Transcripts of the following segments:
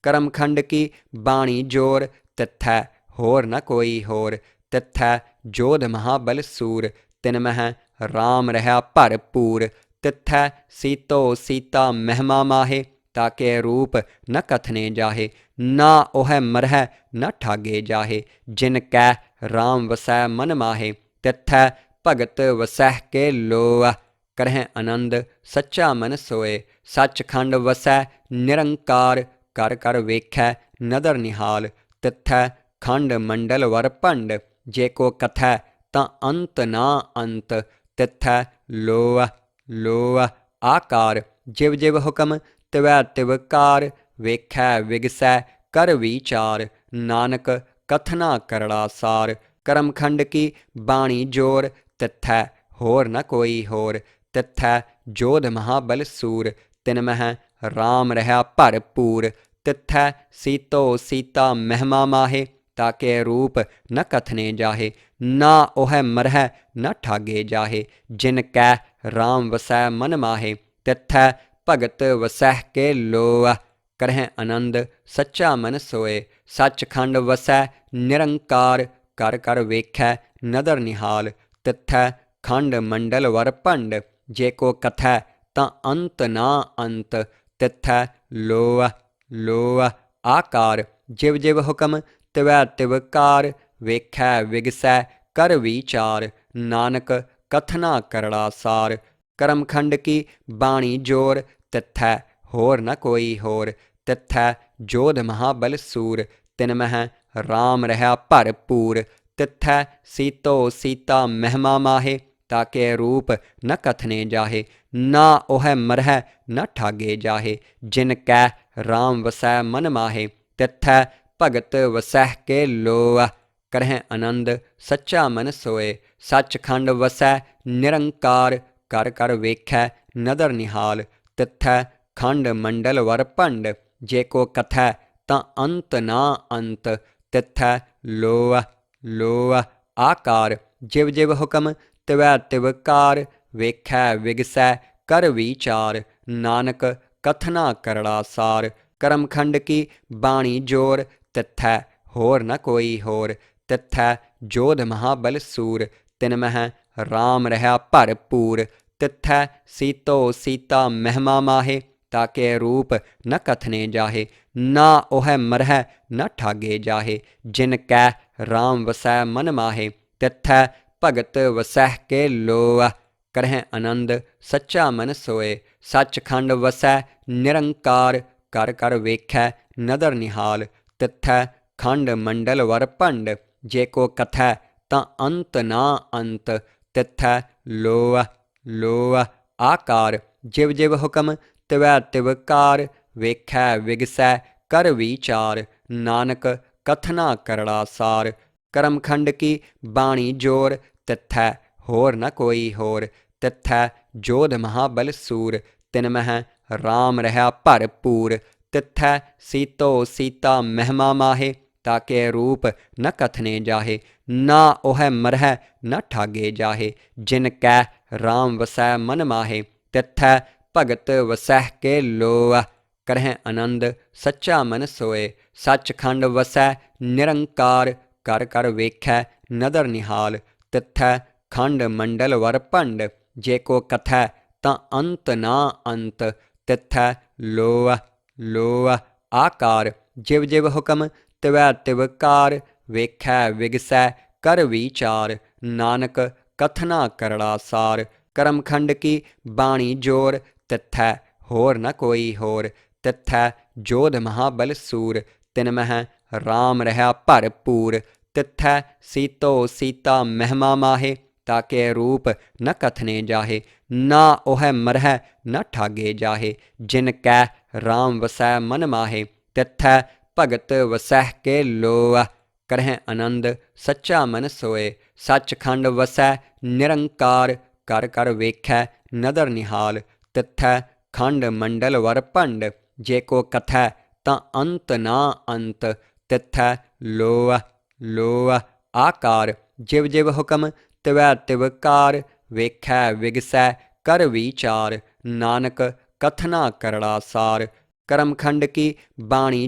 ਕਰਮਖੰਡ ਕੀ ਬਾਣੀ ਜੋਰ, ਤਿੱਥੈ ਹੋਰ ਨ ਕੋਈ ਹੋਰ। ਤਿੱਥੈ ਜੋਧ ਮਹਾਬਲ ਸੂਰ, ਤਿਨ ਮਹਿ ਰਾਮ ਰਹਾ ਭਰਪੂਰ। ਤਿੱਥੈ ਸੀਤੋ ਸੀਤਾ ਮਹਿਮਾ ਮਾਹੇ, ਤਾਕੇ ਰੂਪ ਨ ਕਥਨੇ ਜਾਹੇ। ਨਾ ਉਹੈ ਮਰਹਿ ਨ ਠਾਗੇ ਜਾਹੇ, ਜਿਨ ਕੈ ਰਾਮ ਵਸੈ ਮਨ ਮਾਹੇ। ਤਿੱਥੈ ਭਗਤ ਵਸਹਿ ਕੇ ਲੋਅ, ਕਰਹਿ ਆਨੰਦ ਸੱਚਾ ਮਨ ਸੋਏ। ਸੱਚਖੰਡ ਵਸੈ ਨਿਰੰਕਾਰ, ਕਰ ਕਰ ਵੇਖੈ ਨਦਰ ਨਿਹਾਲ। ਤਿੱਥੈ ਖੰਡ ਮੰਡਲ ਵਰ ਭੰਡ, ਜੇ ਕੋ ਕਥੈ ਤਾਂ ਅੰਤ ਨਾ ਅੰਤ। ਤਿੱਥੈ ਲੋਅ ਲੋਅ ਆਕਾਰ, ਜਿਵ ਜਿਵ ਹੁਕਮ ਤਿਵੈ ਤਿਵ ਕਾਰ। ਵੇਖੈ ਵਿਗਸੈ ਕਰ ਵਿਚਾਰ, ਨਾਨਕ ਕਥਨਾ ਕਰੜਾ ਸਾਰ। ਕਰਮਖੰਡ ਕੀ ਬਾਣੀ ਜੋਰ, ਤਿੱਥੈ ਹੋਰ ਨ ਕੋਈ ਹੋਰ। ਤਿੱਥੈ ਜੋਧ ਮਹਾਬਲ ਸੂਰ, ਤਿਨ ਮਹਿ ਰਾਮ ਰਹਾ ਭਰਪੂਰ। ਤਿੱਥੈ ਸੀਤੋ ਸੀਤਾ ਮਹਿਮਾ ਮਾਹੇ, ਤਾਕੇ ਰੂਪ ਨ ਕਥਨੇ ਜਾਹੇ। ਨਾ ਉਹੈ ਮਰਹਿ ਨ ਠਾਗੇ ਜਾਹੇ, ਜਿਨ ਕੈ ਰਾਮ ਵਸੈ ਮਨ ਮਾਹੇ। ਤਿੱਥੈ ਭਗਤ ਵਸਹਿ ਕੇ ਲੋਅ, ਕਰਹਿ ਆਨੰਦ ਸੱਚਾ ਮਨ ਸੋਏ। ਸੱਚਖੰਡ ਵਸੈ ਨਿਰੰਕਾਰ, ਕਰ ਕਰ ਵੇਖੈ ਨਦਰ ਨਿਹਾਲ। ਤਿੱਥੈ ਖੰਡ ਮੰਡਲ ਵਰ ਭੰਡ, ਜੇ ਕੋ ਕਥੈ ਤਾਂ ਅੰਤ ਨਾ ਅੰਤ। ਤਿੱਥੈ ਲੋਅ ਲੋਅ ਆਕਾਰ, ਜਿਵ ਜਿਵ ਹੁਕਮ ਤਿਵੈ ਤਿਵ ਕਾਰ। ਵੇਖੈ ਵਿਗਸੈ ਕਰ ਵਿਚਾਰ, ਨਾਨਕ ਕਥਨਾ ਕਰੜਾ ਸਾਰ। ਕਰਮਖੰਡ ਕੀ ਬਾਣੀ ਜੋਰ, ਤਿੱਥੈ ਹੋਰ ਨ ਕੋਈ ਹੋਰ। ਤਿੱਥੈ ਜੋਧ ਮਹਾਬਲ ਸੂਰ, ਤਿਨ ਮਹਿ ਰਾਮ ਰਹਾ ਭਰਪੂਰ। ਤਿੱਥੈ ਸੀਤੋ ਸੀਤਾ ਮਹਿਮਾ ਮਾਹੇ, ਤਾਕੇ ਰੂਪ ਨ ਕਥਨੇ ਜਾਹੇ। ਨਾ ਉਹੈ ਮਰਹਿ ਨ ਠਾਗੇ ਜਾਹੇ, ਜਿਨ ਕੈ ਰਾਮ ਵਸੈ ਮਨ ਮਾਹੇ। ਤਿੱਥੈ ਭਗਤ ਵਸਹਿ ਕੇ ਲੋਅ, ਕਰਹਿ ਆਨੰਦ ਸੱਚਾ ਮਨ ਸੋਏ। ਸੱਚਖੰਡ ਵਸੈ ਨਿਰੰਕਾਰ, ਕਰ ਕਰ ਵੇਖੈ ਨਦਰ ਨਿਹਾਲ। ਤਿੱਥੈ ਖੰਡ ਮੰਡਲ ਵਰ ਭੰਡ, ਜੇ ਕੋ ਕਥੈ ਤਾਂ ਅੰਤ ਨਾ ਅੰਤ। ਤਿੱਥੈ ਲੋਅ ਲੋਅ ਆਕਾਰ, ਜਿਵ ਜਿਵ ਹੁਕਮ ਤਿਵੈ ਤਿਵ ਕਾਰ। ਵੇਖੈ ਵਿਗਸੈ ਕਰ ਵਿਚਾਰ, ਨਾਨਕ ਕਥਨਾ ਕਰੜਾ ਸਾਰ। ਕਰਮਖੰਡ ਕੀ ਬਾਣੀ ਜੋਰ, ਤਿੱਥੈ ਹੋਰ ਨ ਕੋਈ ਹੋਰ। ਤਿੱਥੈ ਜੋਧ ਮਹਾਬਲ ਸੂਰ, ਤਿਨ ਮਹਿ ਰਾਮ ਰਹਾ ਭਰਪੂਰ। ਤਿੱਥੈ ਸੀਤੋ ਸੀਤਾ ਮਹਿਮਾ ਮਾਹੇ, ਤਾਕੇ ਰੂਪ ਨ ਕਥਨੇ ਜਾਹੇ। ਨਾ ਉਹੈ ਮਰਹਿ ਨ ਠਾਗੇ ਜਾਹੇ, ਜਿਨ ਕੈ ਰਾਮ ਵਸੈ ਮਨ ਮਾਹੇ। ਤਿੱਥੈ ਭਗਤ ਵਸਹਿ ਕੇ ਲੋਅ, ਕਰਹਿ ਆਨੰਦ ਸੱਚਾ ਮਨ ਸੋਏ। ਸੱਚਖੰਡ ਵਸੈ ਨਿਰੰਕਾਰ, ਕਰ ਕਰ ਵੇਖੈ ਨਦਰ ਨਿਹਾਲ। ਤਿੱਥੈ ਖੰਡ ਮੰਡਲ ਵਰ ਭੰਡ, ਜੇ ਕੋ ਕਥੈ ਤਾਂ ਅੰਤ ਨਾ ਅੰਤ। ਤਿੱਥੈ ਲੋਅ ਲੋਅ ਆਕਾਰ, ਜਿਵ ਜਿਵ ਹੁਕਮ ਤਿਵੈ ਤਿਵ ਕਾਰ। ਵੇਖੈ, ਵਿਗਸੈ, ਕਰ ਵਿਚਾਰ, ਨਾਨਕ ਕਥਨਾ ਕਰੜਾ ਸਾਰ। ਕਰਮਖੰਡ ਕੀ ਬਾਣੀ ਜੋਰ, ਤਿੱਥੈ ਹੋਰ ਨ ਕੋਈ ਹੋਰ। ਤਿੱਥੈ ਜੋਧ ਮਹਾਬਲ ਸੂਰ, ਤਿਨ ਮਹਿ ਰਾਮ ਰਹਾ ਭਰਪੂਰ। ਤਿੱਥੈ ਸੀਤੋ ਸੀਤਾ ਮਹਿਮਾ ਮਾਹੇ, ਤਾਕੇ ਰੂਪ ਨ ਕਥਨੇ ਜਾਹੇ। ਨਾ ਉਹੈ ਮਰਹਿ ਨ ਠਾਗੇ ਜਾਹੇ, ਜਿਨ ਕੈ ਰਾਮ ਵਸੈ ਮਨ ਮਾਹੇ। ਤਿੱਥੈ ਭਗਤ ਵਸਹਿ ਕੇ ਲੋਅ, ਕਰਹਿ ਆਨੰਦ ਸੱਚਾ ਮਨ ਸੋਏ। ਸੱਚਖੰਡ ਵਸੈ ਨਿਰੰਕਾਰ, ਕਰ ਕਰ ਵੇਖੈ ਨਦਰ ਨਿਹਾਲ। ਤਿੱਥੈ ਖੰਡ ਮੰਡਲ ਵਰ ਭੰਡ, ਜੇ ਕੋ ਕਥੈ ਤਾਂ ਅੰਤ ਨਾ ਅੰਤ। ਤਿੱਥੈ ਲੋਅ ਲੋਅ ਆਕਾਰ, ਜਿਵ ਜਿਵ ਹੁਕਮ ਤਿਵੈ ਤਿਵ ਕਾਰ। ਵੇਖੈ, ਵਿਗਸੈ, ਕਰ ਵਿਚਾਰ, ਨਾਨਕ ਕਥਨਾ ਕਰੜਾ ਸਾਰ। ਕਰਮਖੰਡ ਕੀ ਬਾਣੀ ਜੋਰ, ਤਿੱਥੈ ਹੋਰ ਨ ਕੋਈ ਹੋਰ। ਤਿੱਥੈ ਜੋਧ ਮਹਾਬਲ ਸੂਰ, ਤਿਨ ਮਹਿ ਰਾਮ ਰਹਾ ਭਰਪੂਰ। ਤਿੱਥੈ ਸੀਤੋ ਸੀਤਾ ਮਹਿਮਾ ਮਾਹੇ, ਤਾਕੇ ਰੂਪ ਨ ਕਥਨੇ ਜਾਹੇ। ਨਾ ਉਹੈ ਮਰਹਿ ਨ ਠਾਗੇ ਜਾਹੇ, ਜਿਨ ਕੈ ਰਾਮ ਵਸੈ ਮਨ ਮਾਹੇ। ਤਿੱਥੈ ਭਗਤ ਵਸਹਿ ਕੇ ਲੋਅ, ਕਰਹਿ ਆਨੰਦ ਸੱਚਾ ਮਨ ਸੋਏ। ਸੱਚਖੰਡ ਵਸੈ ਨਿਰੰਕਾਰ, ਕਰ ਕਰ ਵੇਖੈ ਨਦਰ ਨਿਹਾਲ। ਤਿੱਥੈ ਖੰਡ ਮੰਡਲ ਵਰ ਭੰਡ, ਜੇ ਕੋ ਕਥੈ ਤਾਂ ਅੰਤ ਨਾ ਅੰਤ। ਤਿੱਥੈ ਲੋਅ ਲੋਅ ਆਕਾਰ, ਜਿਵ ਜਿਵ ਹੁਕਮ ਤਿਵੈ ਤਿਵ ਕਾਰ। ਵੇਖੈ, ਵਿਗਸੈ, ਕਰ ਵਿਚਾਰ, ਨਾਨਕ ਕਥਨਾ ਕਰੜਾ ਸਾਰ। ਕਰਮਖੰਡ ਕੀ ਬਾਣੀ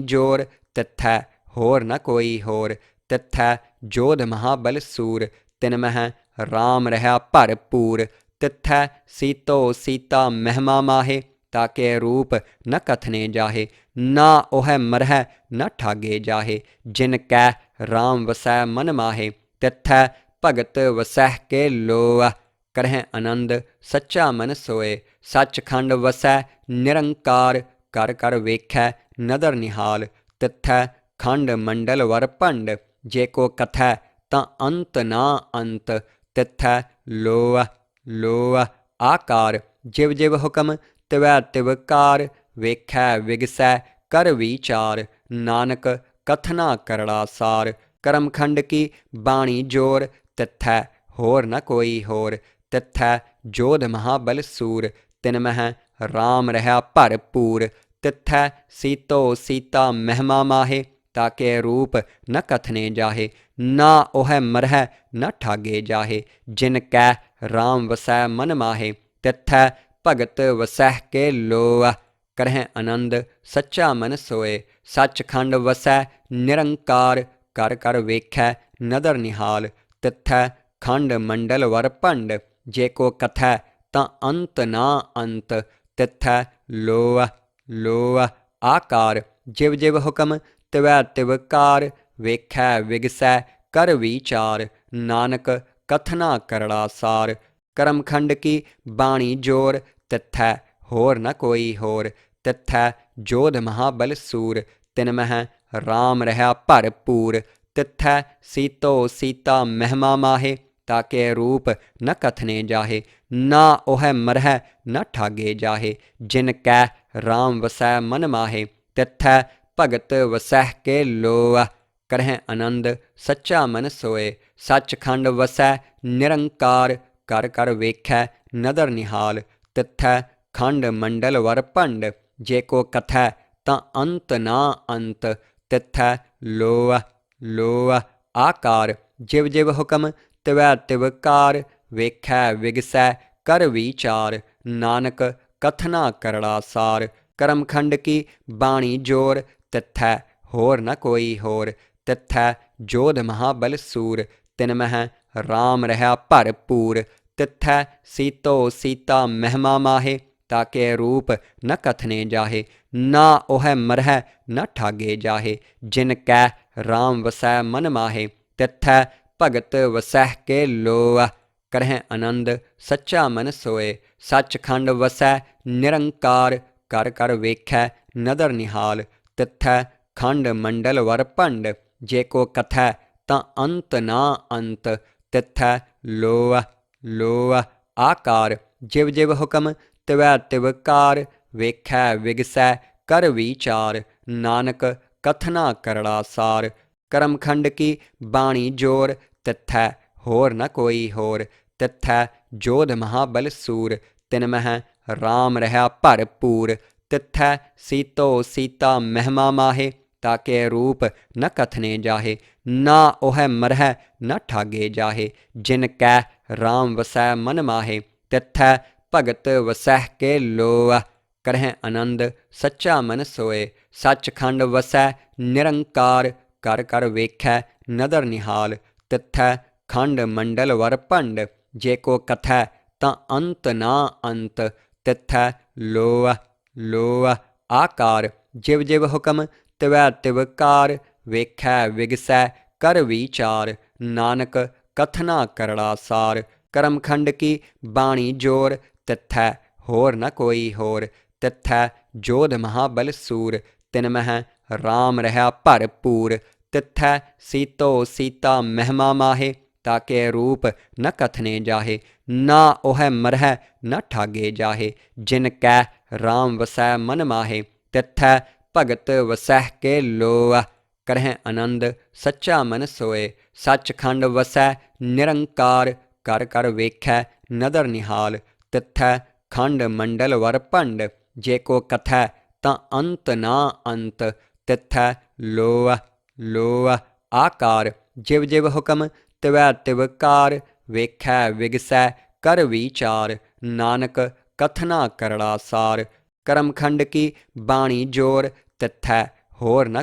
ਜੋਰ, ਤਿੱਥੈ ਹੋਰ ਨ ਕੋਈ ਹੋਰ। ਤਿੱਥੈ ਜੋਧ ਮਹਾਬਲ ਸੂਰ, ਤਿਨ ਮਹਿ ਰਾਮ ਰਹਾ ਭਰਪੂਰ। ਤਿੱਥੈ ਸੀਤੋ ਸੀਤਾ ਮਹਿਮਾ ਮਾਹੇ, ਤਾਕੇ ਰੂਪ ਨ ਕਥਨੇ ਜਾਹੇ। ਨਾ ਉਹੈ ਮਰਹਿ ਨ ਠਾਗੇ ਜਾਹੇ, ਜਿਨ ਕੈ ਰਾਮ ਵਸੈ ਮਨ ਮਾਹੇ। ਤਿੱਥੈ ਭਗਤ ਵਸਹਿ ਕੇ ਲੋਅ, ਕਰਹਿ ਆਨੰਦ ਸੱਚਾ ਮਨ ਸੋਏ। ਸੱਚਖੰਡ ਵਸੈ ਨਿਰੰਕਾਰ, ਕਰ ਕਰ ਵੇਖੈ ਨਦਰ ਨਿਹਾਲ। ਤਿੱਥੈ ਖੰਡ ਮੰਡਲ ਵਰ ਭੰਡ, ਜੇ ਕੋ ਕਥੈ ਤਾਂ ਅੰਤ ਨਾ ਅੰਤ। ਤਿੱਥੈ ਲੋਅ ਲੋਅ ਆਕਾਰ, ਜਿਵ ਜਿਵ ਹੁਕਮ ਤਿਵੈ ਤਿਵ ਕਾਰ। ਵੇਖੈ ਵਿਗਸੈ ਕਰ ਵਿਚਾਰ, ਨਾਨਕ ਕਥਨਾ ਕਰੜਾ ਸਾਰ। ਕਰਮਖੰਡ ਕੀ ਬਾਣੀ ਜੋਰ, ਤਿੱਥੈ ਹੋਰ ਨ ਕੋਈ ਹੋਰ। ਤਿੱਥੈ ਜੋਧ ਮਹਾਬਲ ਸੂਰ, ਤਿਨ ਮਹਿ ਰਾਮ ਰਹਾ ਭਰਪੂਰ। ਤਿੱਥੈ ਸੀਤੋ ਸੀਤਾ ਮਹਿਮਾ ਮਾਹੇ, ਤਾਕੇ ਰੂਪ ਨ ਕਥਨੇ ਜਾਹੇ। ਨਾ ਉਹੈ ਮਰਹਿ ਨ ਠਾਗੇ ਜਾਹੇ, ਜਿਨ ਕੈ ਰਾਮ ਵਸੈ ਮਨ ਮਾਹੇ। ਤਿੱਥੈ ਭਗਤ ਵਸਹਿ ਕੇ ਲੋਅ, ਕਰਹਿ ਆਨੰਦ ਸੱਚਾ ਮਨ ਸੋਏ। ਸੱਚਖੰਡ ਵਸੈ ਨਿਰੰਕਾਰ, ਕਰ ਕਰ ਵੇਖੈ ਨਦਰ ਨਿਹਾਲ। ਤਿੱਥੈ ਖੰਡ ਮੰਡਲ ਵਰ ਭੰਡ, ਜੇ ਕੋ ਕਥੈ ਤਾਂ ਅੰਤ ਨਾ ਅੰਤ। ਤਿੱਥੈ ਲੋਅ ਲੋਅ ਆਕਾਰ, ਜਿਵ ਜਿਵ ਹੁਕਮ ਤਿਵੈ ਤਿਵ ਕਾਰ। ਵੇਖੈ ਵਿਗਸੈ ਕਰ ਵਿਚਾਰ, ਨਾਨਕ ਕਥਨਾ ਕਰੜਾ ਸਾਰ। ਕਰਮਖੰਡ ਕੀ ਬਾਣੀ ਜੋਰ, ਤਿੱਥੈ ਹੋਰ ਨ ਕੋਈ ਹੋਰ। ਤਿੱਥੈ ਜੋਧ ਮਹਾਬਲ ਸੂਰ, ਤਿਨ ਮਹਿ ਰਾਮ ਰਹਾ ਭਰਪੂਰ। ਤਿੱਥੈ ਸੀਤੋ ਸੀਤਾ ਮਹਿਮਾ ਮਾਹੇ, ਤਾਕੇ ਰੂਪ ਨ ਕਥਨੇ ਜਾਹੇ। ਨਾ ਉਹੈ ਮਰਹਿ ਨ ਠਾਗੇ ਜਾਹੇ, ਜਿਨ ਕੈ ਰਾਮ ਵਸੈ ਮਨ ਮਾਹੇ। ਤਿੱਥੈ ਭਗਤ ਵਸਹਿ ਕੇ ਲੋਅ, ਕਰਹਿ ਆਨੰਦ ਸੱਚਾ ਮਨ ਸੋਏ। ਸੱਚਖੰਡ ਵਸੈ ਨਿਰੰਕਾਰ, ਕਰ ਕਰ ਵੇਖੈ ਨਦਰ ਨਿਹਾਲ। ਤਿੱਥੈ ਖੰਡ ਮੰਡਲ ਵਰ ਭੰਡ, ਜੇ ਕੋ ਕਥੈ ਤਾਂ ਅੰਤ ਨਾ ਅੰਤ। ਤਿੱਥੈ ਲੋਅ ਲੋਅ ਆਕਾਰ, ਜਿਵ ਜਿਵ ਹੁਕਮ ਤਿਵੈ ਤਿਵ ਕਾਰ। ਵੇਖੈ ਵਿਗਸੈ ਕਰ ਵਿਚਾਰ, ਨਾਨਕ ਕਥਨਾ ਕਰੜਾ ਸਾਰ। ਕਰਮਖੰਡ ਕੀ ਬਾਣੀ ਜੋਰ, ਤਿੱਥੈ ਹੋਰ ਨ ਕੋਈ ਹੋਰ। ਤਿੱਥੈ ਜੋਧ ਮਹਾਬਲ ਸੂਰ, ਤਿਨ ਮਹਿ ਰਾਮ ਰਹਾ ਭਰਪੂਰ। ਤਿੱਥੈ ਸੀਤੋ ਸੀਤਾ ਮਹਿਮਾ ਮਾਹੇ, ਤਾਕੇ ਰੂਪ ਨ ਕਥਨੇ ਜਾਹੇ। ਨਾ ਉਹੈ ਮਰਹਿ ਨ ਠਾਗੇ ਜਾਹੇ, ਜਿਨ ਕੈ ਰਾਮ ਵਸੈ ਮਨ ਮਾਹੇ। ਤਿੱਥੈ ਭਗਤ ਵਸਹਿ ਕੇ ਲੋਅ, ਕਰਹਿ ਆਨੰਦ ਸੱਚਾ ਮਨ ਸੋਏ। ਸੱਚਖੰਡ ਵਸੈ ਨਿਰੰਕਾਰ, ਕਰ ਕਰ ਵੇਖੈ ਨਦਰ ਨਿਹਾਲ। ਤਿੱਥੈ ਖੰਡ ਮੰਡਲ ਵਰ ਭੰਡ, ਜੇ ਕੋ ਕਥੈ ਤਾਂ ਅੰਤ ਨਾ ਅੰਤ। ਤਿੱਥੈ ਲੋਅ ਲੋਅ ਆਕਾਰ, ਜਿਵ ਜਿਵ ਹੁਕਮ ਤਿਵੈ ਤਿਵ ਕਾਰ। ਵੇਖੈ ਵਿਗਸੈ ਕਰ ਵਿਚਾਰ, ਨਾਨਕ ਕਥਨਾ ਕਰੜਾ ਸਾਰ। ਕਰਮਖੰਡ ਕੀ ਬਾਣੀ ਜੋਰ, ਤਿੱਥੈ ਹੋਰ ਨ ਕੋਈ ਹੋਰ। ਤਿੱਥੈ ਜੋਧ ਮਹਾਬਲ ਸੂਰ, ਤਿਨ ਮਹਿ ਰਾਮ ਰਹਾ ਭਰਪੂਰ। ਤਿੱਥੈ ਸੀਤੋ ਸੀਤਾ ਮਹਿਮਾ ਮਾਹੇ, ਤਾਕੇ ਰੂਪ ਨ ਕਥਨੇ ਜਾਹੇ। ਨਾ ਉਹੈ ਮਰਹਿ ਨ ਠਾਗੇ ਜਾਹੇ, ਜਿਨ ਕੈ ਰਾਮ ਵਸੈ ਮਨ ਮਾਹੇ। ਤਿੱਥੈ ਭਗਤ ਵਸਹਿ ਕੇ ਲੋਅ, ਕਰਹਿ ਆਨੰਦ ਸੱਚਾ ਮਨ ਸੋਏ। ਸੱਚਖੰਡ ਵਸੈ ਨਿਰੰਕਾਰ, ਕਰ ਕਰ ਵੇਖੈ ਨਦਰ ਨਿਹਾਲ। ਤਿੱਥੈ ਖੰਡ ਮੰਡਲ ਵਰ ਭੰਡ, ਜੇ ਕੋ ਕਥੈ ਤਾਂ ਅੰਤ ਨਾ ਅੰਤ। ਤਿੱਥੈ ਲੋਅ ਲੋਅ ਆਕਾਰ, ਜਿਵ ਜਿਵ ਹੁਕਮ ਤਿਵੈ ਤਿਵ ਕਾਰ। ਵੇਖੈ ਵਿਗਸੈ ਕਰ ਵਿਚਾਰ, ਨਾਨਕ ਕਥਨਾ ਕਰੜਾ ਸਾਰ। ਕਰਮਖੰਡ ਕੀ ਬਾਣੀ ਜੋਰ, ਤਿੱਥੈ ਹੋਰ ਨ ਕੋਈ ਹੋਰ। ਤਿੱਥੈ ਜੋਧ ਮਹਾਬਲ ਸੂਰ, ਤਿਨ ਮਹਿ ਰਾਮ ਰਹਾ ਭਰਪੂਰ। ਤਿੱਥੈ ਸੀਤੋ ਸੀਤਾ ਮਹਿਮਾ ਮਾਹੇ, ਤਾਕੇ ਰੂਪ ਨ ਕਥਨੇ ਜਾਹੇ। ਨਾ ਉਹੈ ਮਰਹਿ ਨ ਠਾਗੇ ਜਾਹੇ, ਜਿਨ ਕੈ ਰਾਮ ਵਸੈ ਮਨ ਮਾਹੇ। ਤਿੱਥੈ ਭਗਤ ਵਸਹਿ ਕੇ ਲੋਅ, ਕਰਹਿ ਆਨੰਦ ਸੱਚਾ ਮਨ ਸੋਏ। ਸੱਚਖੰਡ ਵਸੈ ਨਿਰੰਕਾਰ, ਕਰ ਕਰ ਵੇਖੈ ਨਦਰ ਨਿਹਾਲ। ਤਿੱਥੈ ਖੰਡ ਮੰਡਲ ਵਰ ਭੰਡ, ਜੇ ਕੋ ਕਥੈ ਤਾਂ ਅੰਤ ਨਾ ਅੰਤ। ਤਿੱਥੈ ਲੋਅ ਲੋਅ ਆਕਾਰ, ਜਿਵ ਜਿਵ ਹੁਕਮ ਤਿਵੈ ਤਿਵ ਕਾਰ। ਵੇਖੈ ਵਿਗਸੈ ਕਰ ਵਿਚਾਰ, ਨਾਨਕ ਕਥਨਾ ਕਰੜਾ ਸਾਰ। ਕਰਮਖੰਡ ਕੀ ਬਾਣੀ ਜੋਰ, ਤਿੱਥੈ ਹੋਰ ਨ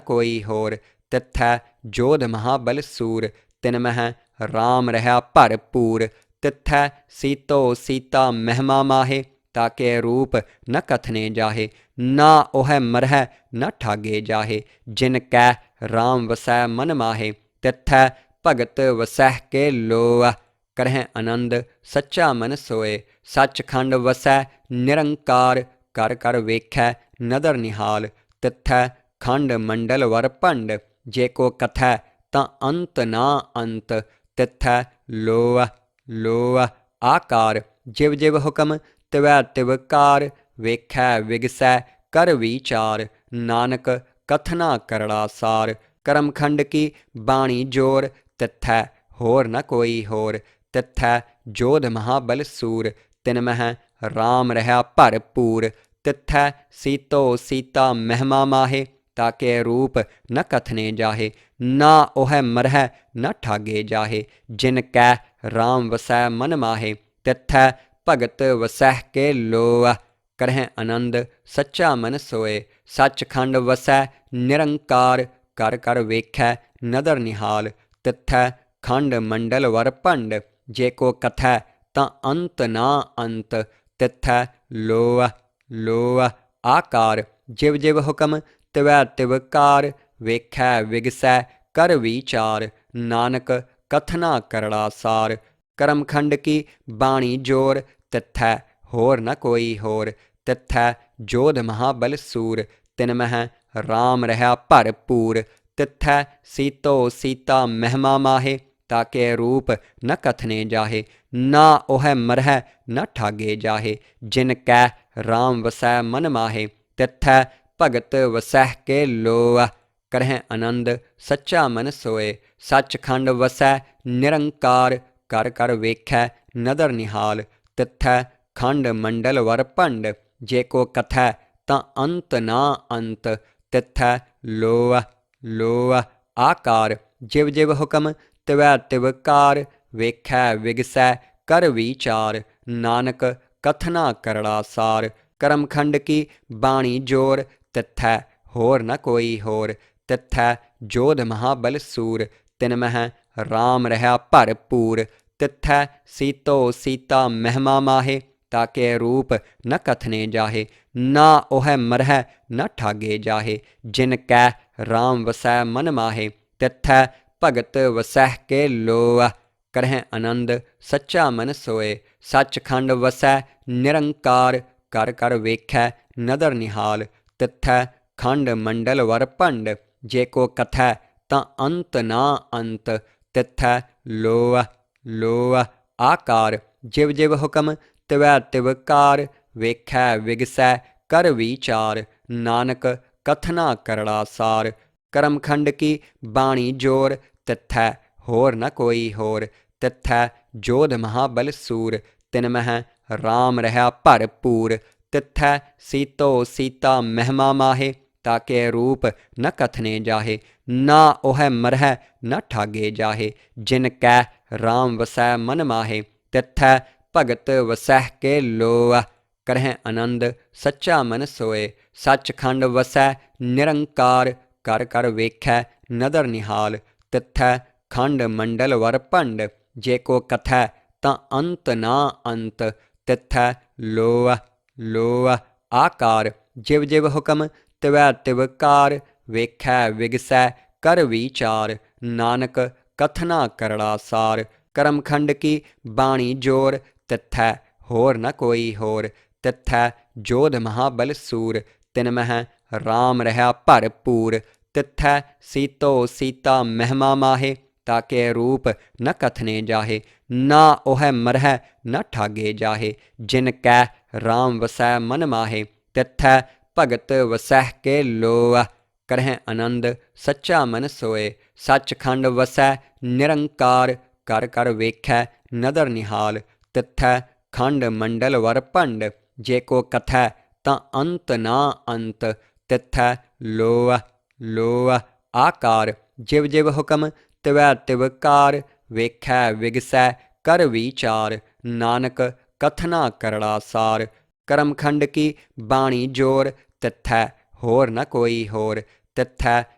ਕੋਈ ਹੋਰ। ਤਿੱਥੈ ਜੋਧ ਮਹਾਬਲ ਸੂਰ, ਤਿਨ ਮਹਿ ਰਾਮ ਰਹਾ ਭਰਪੂਰ। ਤਿੱਥੈ ਸੀਤੋ ਸੀਤਾ ਮਹਿਮਾ ਮਾਹੇ, ਤਾਕੇ ਰੂਪ ਨ ਕਥਨੇ ਜਾਹੇ। ਨਾ ਉਹੈ ਮਰਹਿ ਨ ਠਾਗੇ ਜਾਹੇ, ਜਿਨ ਕੈ ਰਾਮ ਵਸੈ ਮਨ ਮਾਹੇ। ਤਿੱਥੈ ਭਗਤ ਵਸਹਿ ਕੇ ਲੋਅ, ਕਰਹਿ ਆਨੰਦ ਸੱਚਾ ਮਨ ਸੋਏ। ਸੱਚਖੰਡ ਵਸੈ ਨਿਰੰਕਾਰ, ਕਰ ਕਰ ਵੇਖੈ ਨਦਰ ਨਿਹਾਲ। ਤਿੱਥੈ ਖੰਡ ਮੰਡਲ ਵਰ ਭੰਡ, ਜੇ ਕੋ ਕਥੈ ਤਾਂ ਅੰਤ ਨਾ ਅੰਤ। ਤਿੱਥੈ ਲੋਅ ਲੋਅ ਆਕਾਰ, ਜਿਵ ਜਿਵ ਹੁਕਮ ਤਿਵੈ ਤਿਵ ਕਾਰ। ਵੇਖੈ ਵਿਗਸੈ ਕਰ ਵਿਚਾਰ, ਨਾਨਕ ਕਥਨਾ ਕਰੜਾ ਸਾਰ। ਕਰਮਖੰਡ ਕੀ ਬਾਣੀ ਜੋਰ, ਤਿੱਥੈ ਹੋਰ ਨ ਕੋਈ ਹੋਰ। ਤਿੱਥੈ ਜੋਧ ਮਹਾਬਲ ਸੂਰ, ਤਿਨ ਮਹਿ ਰਾਮ ਰਹਾ ਭਰਪੂਰ। ਤਿੱਥੈ ਸੀਤੋ ਸੀਤਾ ਮਹਿਮਾ ਮਾਹੇ, ਤਾਕੇ ਰੂਪ ਨ ਕਥਨੇ ਜਾਹੇ। ਨਾ ਉਹੈ ਮਰਹਿ ਨ ਠਾਗੇ ਜਾਹੇ, ਜਿਨ ਕੈ ਰਾਮ ਵਸੈ ਮਨ ਮਾਹੇ। ਤਿੱਥੈ ਭਗਤ ਵਸਹਿ ਕੇ ਲੋਅ, ਕਰਹਿ ਆਨੰਦ ਸੱਚਾ ਮਨ ਸੋਏ। ਸੱਚਖੰਡ ਵਸੈ ਨਿਰੰਕਾਰ, ਕਰ ਕਰ ਵੇਖੈ ਨਦਰ ਨਿਹਾਲ। ਤਿੱਥੈ ਖੰਡ ਮੰਡਲ ਵਰ ਭੰਡ, ਜੇ ਕੋ ਕਥੈ ਤਾਂ ਅੰਤ ਨਾ ਅੰਤ। ਤਿੱਥੈ ਲੋਅ ਲੋਅ ਆਕਾਰ, ਜਿਵ ਜਿਵ ਹੁਕਮ ਤਿਵੈ ਤਿਵ ਕਾਰ। ਵੇਖੈ ਵਿਗਸੈ ਕਰ ਵਿਚਾਰ, ਨਾਨਕ ਕਥਨਾ ਕਰੜਾ ਸਾਰ। ਕਰਮਖੰਡ ਕੀ ਬਾਣੀ ਜੋਰ, ਤਿੱਥੈ ਹੋਰ ਨ ਕੋਈ ਹੋਰ। ਤਿੱਥੈ ਜੋਧ ਮਹਾਬਲ ਸੂਰ, ਤਿਨ ਮਹਿ ਰਾਮ ਰਹਾ ਭਰਪੂਰ। ਤਿੱਥੈ ਸੀਤੋ ਸੀਤਾ ਮਹਿਮਾ ਮਾਹੇ, ਤਾਕੇ ਰੂਪ ਨ ਕਥਨੇ ਜਾਹੇ। ਨਾ ਉਹੈ ਮਰਹਿ ਨ ਠਾਗੇ ਜਾਹੇ, ਜਿਨ ਕੈ ਰਾਮ ਵਸੈ ਮਨ ਮਾਹੇ। ਤਿੱਥੈ ਭਗਤ ਵਸਹਿ ਕੇ ਲੋਅ, ਕਰਹਿ ਆਨੰਦ ਸੱਚਾ ਮਨ ਸੋਏ। ਸੱਚਖੰਡ ਵਸੈ ਨਿਰੰਕਾਰ, ਕਰ ਕਰ ਵੇਖੈ ਨਦਰ ਨਿਹਾਲ। ਤਿੱਥੈ ਖੰਡ ਮੰਡਲ ਵਰ ਭੰਡ, ਜੇ ਕੋ ਕਥੈ ਤਾਂ ਅੰਤ ਨਾ ਅੰਤ। ਤਿੱਥੈ ਲੋਅ ਲੋਅ ਆਕਾਰ, ਜਿਵ ਜਿਵ ਹੁਕਮ ਤਿਵੈ ਤਿਵ ਕਾਰ। ਵੇਖੈ ਵਿਗਸੈ ਕਰ ਵਿਚਾਰ, ਨਾਨਕ ਕਥਨਾ ਕਰੜਾ ਸਾਰ। ਕਰਮਖੰਡ ਕੀ ਬਾਣੀ ਜੋਰ, ਤਿੱਥੈ ਹੋਰ ਨ ਕੋਈ ਹੋਰ। ਤਿੱਥੈ ਜੋਧ ਮਹਾਬਲ ਸੂਰ, ਤਿਨ ਮਹਿ ਰਾਮ ਰਹਾ ਭਰਪੂਰ। ਤਿੱਥੈ ਸੀਤੋ ਸੀਤਾ ਮਹਿਮਾ ਮਾਹੇ, ਤਾਕੇ ਰੂਪ ਨ ਕਥਨੇ ਜਾਹੇ। ਨਾ ਉਹੈ ਮਰਹਿ ਨ ਠਾਗੇ ਜਾਹੇ, ਜਿਨ ਕੈ ਰਾਮ ਵਸੈ ਮਨ ਮਾਹੇ। ਤਿੱਥੈ ਭਗਤ ਵਸਹਿ ਕੇ ਲੋਅ, ਕਰਹਿ ਆਨੰਦ ਸੱਚਾ ਮਨ ਸੋਏ। ਸੱਚਖੰਡ ਵਸੈ ਨਿਰੰਕਾਰ, ਕਰ ਕਰ ਵੇਖੈ ਨਦਰ ਨਿਹਾਲ। ਤਿੱਥੈ ਖੰਡ ਮੰਡਲ ਵਰ ਭੰਡ, ਜੇ ਕੋ ਕਥੈ ਤਾਂ ਅੰਤ ਨਾ ਅੰਤ। ਤਿੱਥੈ ਲੋਅ ਲੋਅ ਆਕਾਰ, ਜਿਵ ਜਿਵ ਹੁਕਮ ਤਿਵੈ ਤਿਵ ਕਾਰ। ਵੇਖੈ ਵਿਗਸੈ ਕਰ ਵਿਚਾਰ, ਨਾਨਕ ਕਥਨਾ ਕਰੜਾ ਸਾਰ। ਕਰਮਖੰਡ ਕੀ ਬਾਣੀ ਜੋਰ, ਤਿੱਥੈ ਹੋਰ ਨ ਕੋਈ ਹੋਰ। ਤਿੱਥੈ ਜੋਧ ਮਹਾਬਲ ਸੂਰ, ਤਿਨ ਮਹਿ ਰਾਮ ਰਹਾ ਭਰਪੂਰ। ਤਿੱਥੈ ਸੀਤੋ ਸੀਤਾ ਮਹਿਮਾ ਮਾਹੇ, ਤਾਕੇ ਰੂਪ ਨ ਕਥਨੇ ਜਾਹੇ। ਨਾ ਉਹੈ ਮਰਹਿ ਨ ਠਾਗੇ ਜਾਹੇ, ਜਿਨ ਕੈ ਰਾਮ ਵਸੈ ਮਨ ਮਾਹੇ। ਤਿੱਥੈ ਭਗਤ ਵਸਹਿ ਕੇ ਲੋਅ, ਕਰਹਿ ਆਨੰਦ ਸੱਚਾ ਮਨ ਸੋਏ। ਸੱਚਖੰਡ ਵਸੈ ਨਿਰੰਕਾਰ, ਕਰ ਕਰ ਵੇਖੈ ਨਦਰ ਨਿਹਾਲ। ਤਿੱਥੈ ਖੰਡ ਮੰਡਲ ਵਰ ਭੰਡ, ਜੇ ਕੋ ਕਥੈ ਤਾਂ ਅੰਤ ਨਾ ਅੰਤ। ਤਿੱਥੈ ਲੋਅ ਲੋਅ ਆਕਾਰ, ਜਿਵ ਜਿਵ ਹੁਕਮ ਤਿਵੈ ਤਿਵ ਕਾਰ। ਵੇਖੈ ਵਿਗਸੈ ਕਰ ਵਿਚਾਰ, ਨਾਨਕ ਕਥਨਾ ਕਰੜਾ ਸਾਰ। ਕਰਮਖੰਡ ਕੀ ਬਾਣੀ ਜੋਰ, ਤਿੱਥੈ ਹੋਰ ਨ ਕੋਈ ਹੋਰ। ਤਿੱਥੈ ਜੋਧ ਮਹਾਬਲ ਸੂਰ, ਤਿਨ ਮਹਿ ਰਾਮ ਰਹਾ ਭਰਪੂਰ। ਤਿੱਥੈ ਸੀਤੋ ਸੀਤਾ ਮਹਿਮਾ ਮਾਹੇ, ਤਾਕੇ ਰੂਪ ਨ ਕਥਨੇ ਜਾਹੇ। ਨਾ ਉਹੈ ਮਰਹਿ ਨ ਠਾਗੇ ਜਾਹੇ, ਜਿਨ ਕੈ ਰਾਮ ਵਸੈ ਮਨ ਮਾਹੇ। ਤਿੱਥੈ ਭਗਤ ਵਸਹਿ ਕੇ ਲੋਅ, ਕਰਹਿ ਆਨੰਦ ਸੱਚਾ ਮਨ ਸੋਏ। ਸੱਚਖੰਡ ਵਸੈ ਨਿਰੰਕਾਰ, ਕਰ ਕਰ ਵੇਖੈ ਨਦਰ ਨਿਹਾਲ। ਤਿੱਥੈ ਖੰਡ ਮੰਡਲ ਵਰ ਭੰਡ, ਜੇ ਕੋ ਕਥੈ ਤਾਂ ਅੰਤ ਨਾ ਅੰਤ। ਤਿੱਥੈ ਲੋਅ ਲੋਅ ਆਕਾਰ, ਜਿਵ ਜਿਵ ਹੁਕਮ ਤਿਵੈ ਤਿਵ ਕਾਰ। ਵੇਖੈ ਵਿਗਸੈ ਕਰ ਵਿਚਾਰ, ਨਾਨਕ ਕਥਨਾ ਕਰੜਾ ਸਾਰ। ਕਰਮਖੰਡ ਕੀ ਬਾਣੀ ਜੋਰ, ਤਿੱਥੈ ਹੋਰ ਨ ਕੋਈ ਹੋਰ। ਤਿੱਥੈ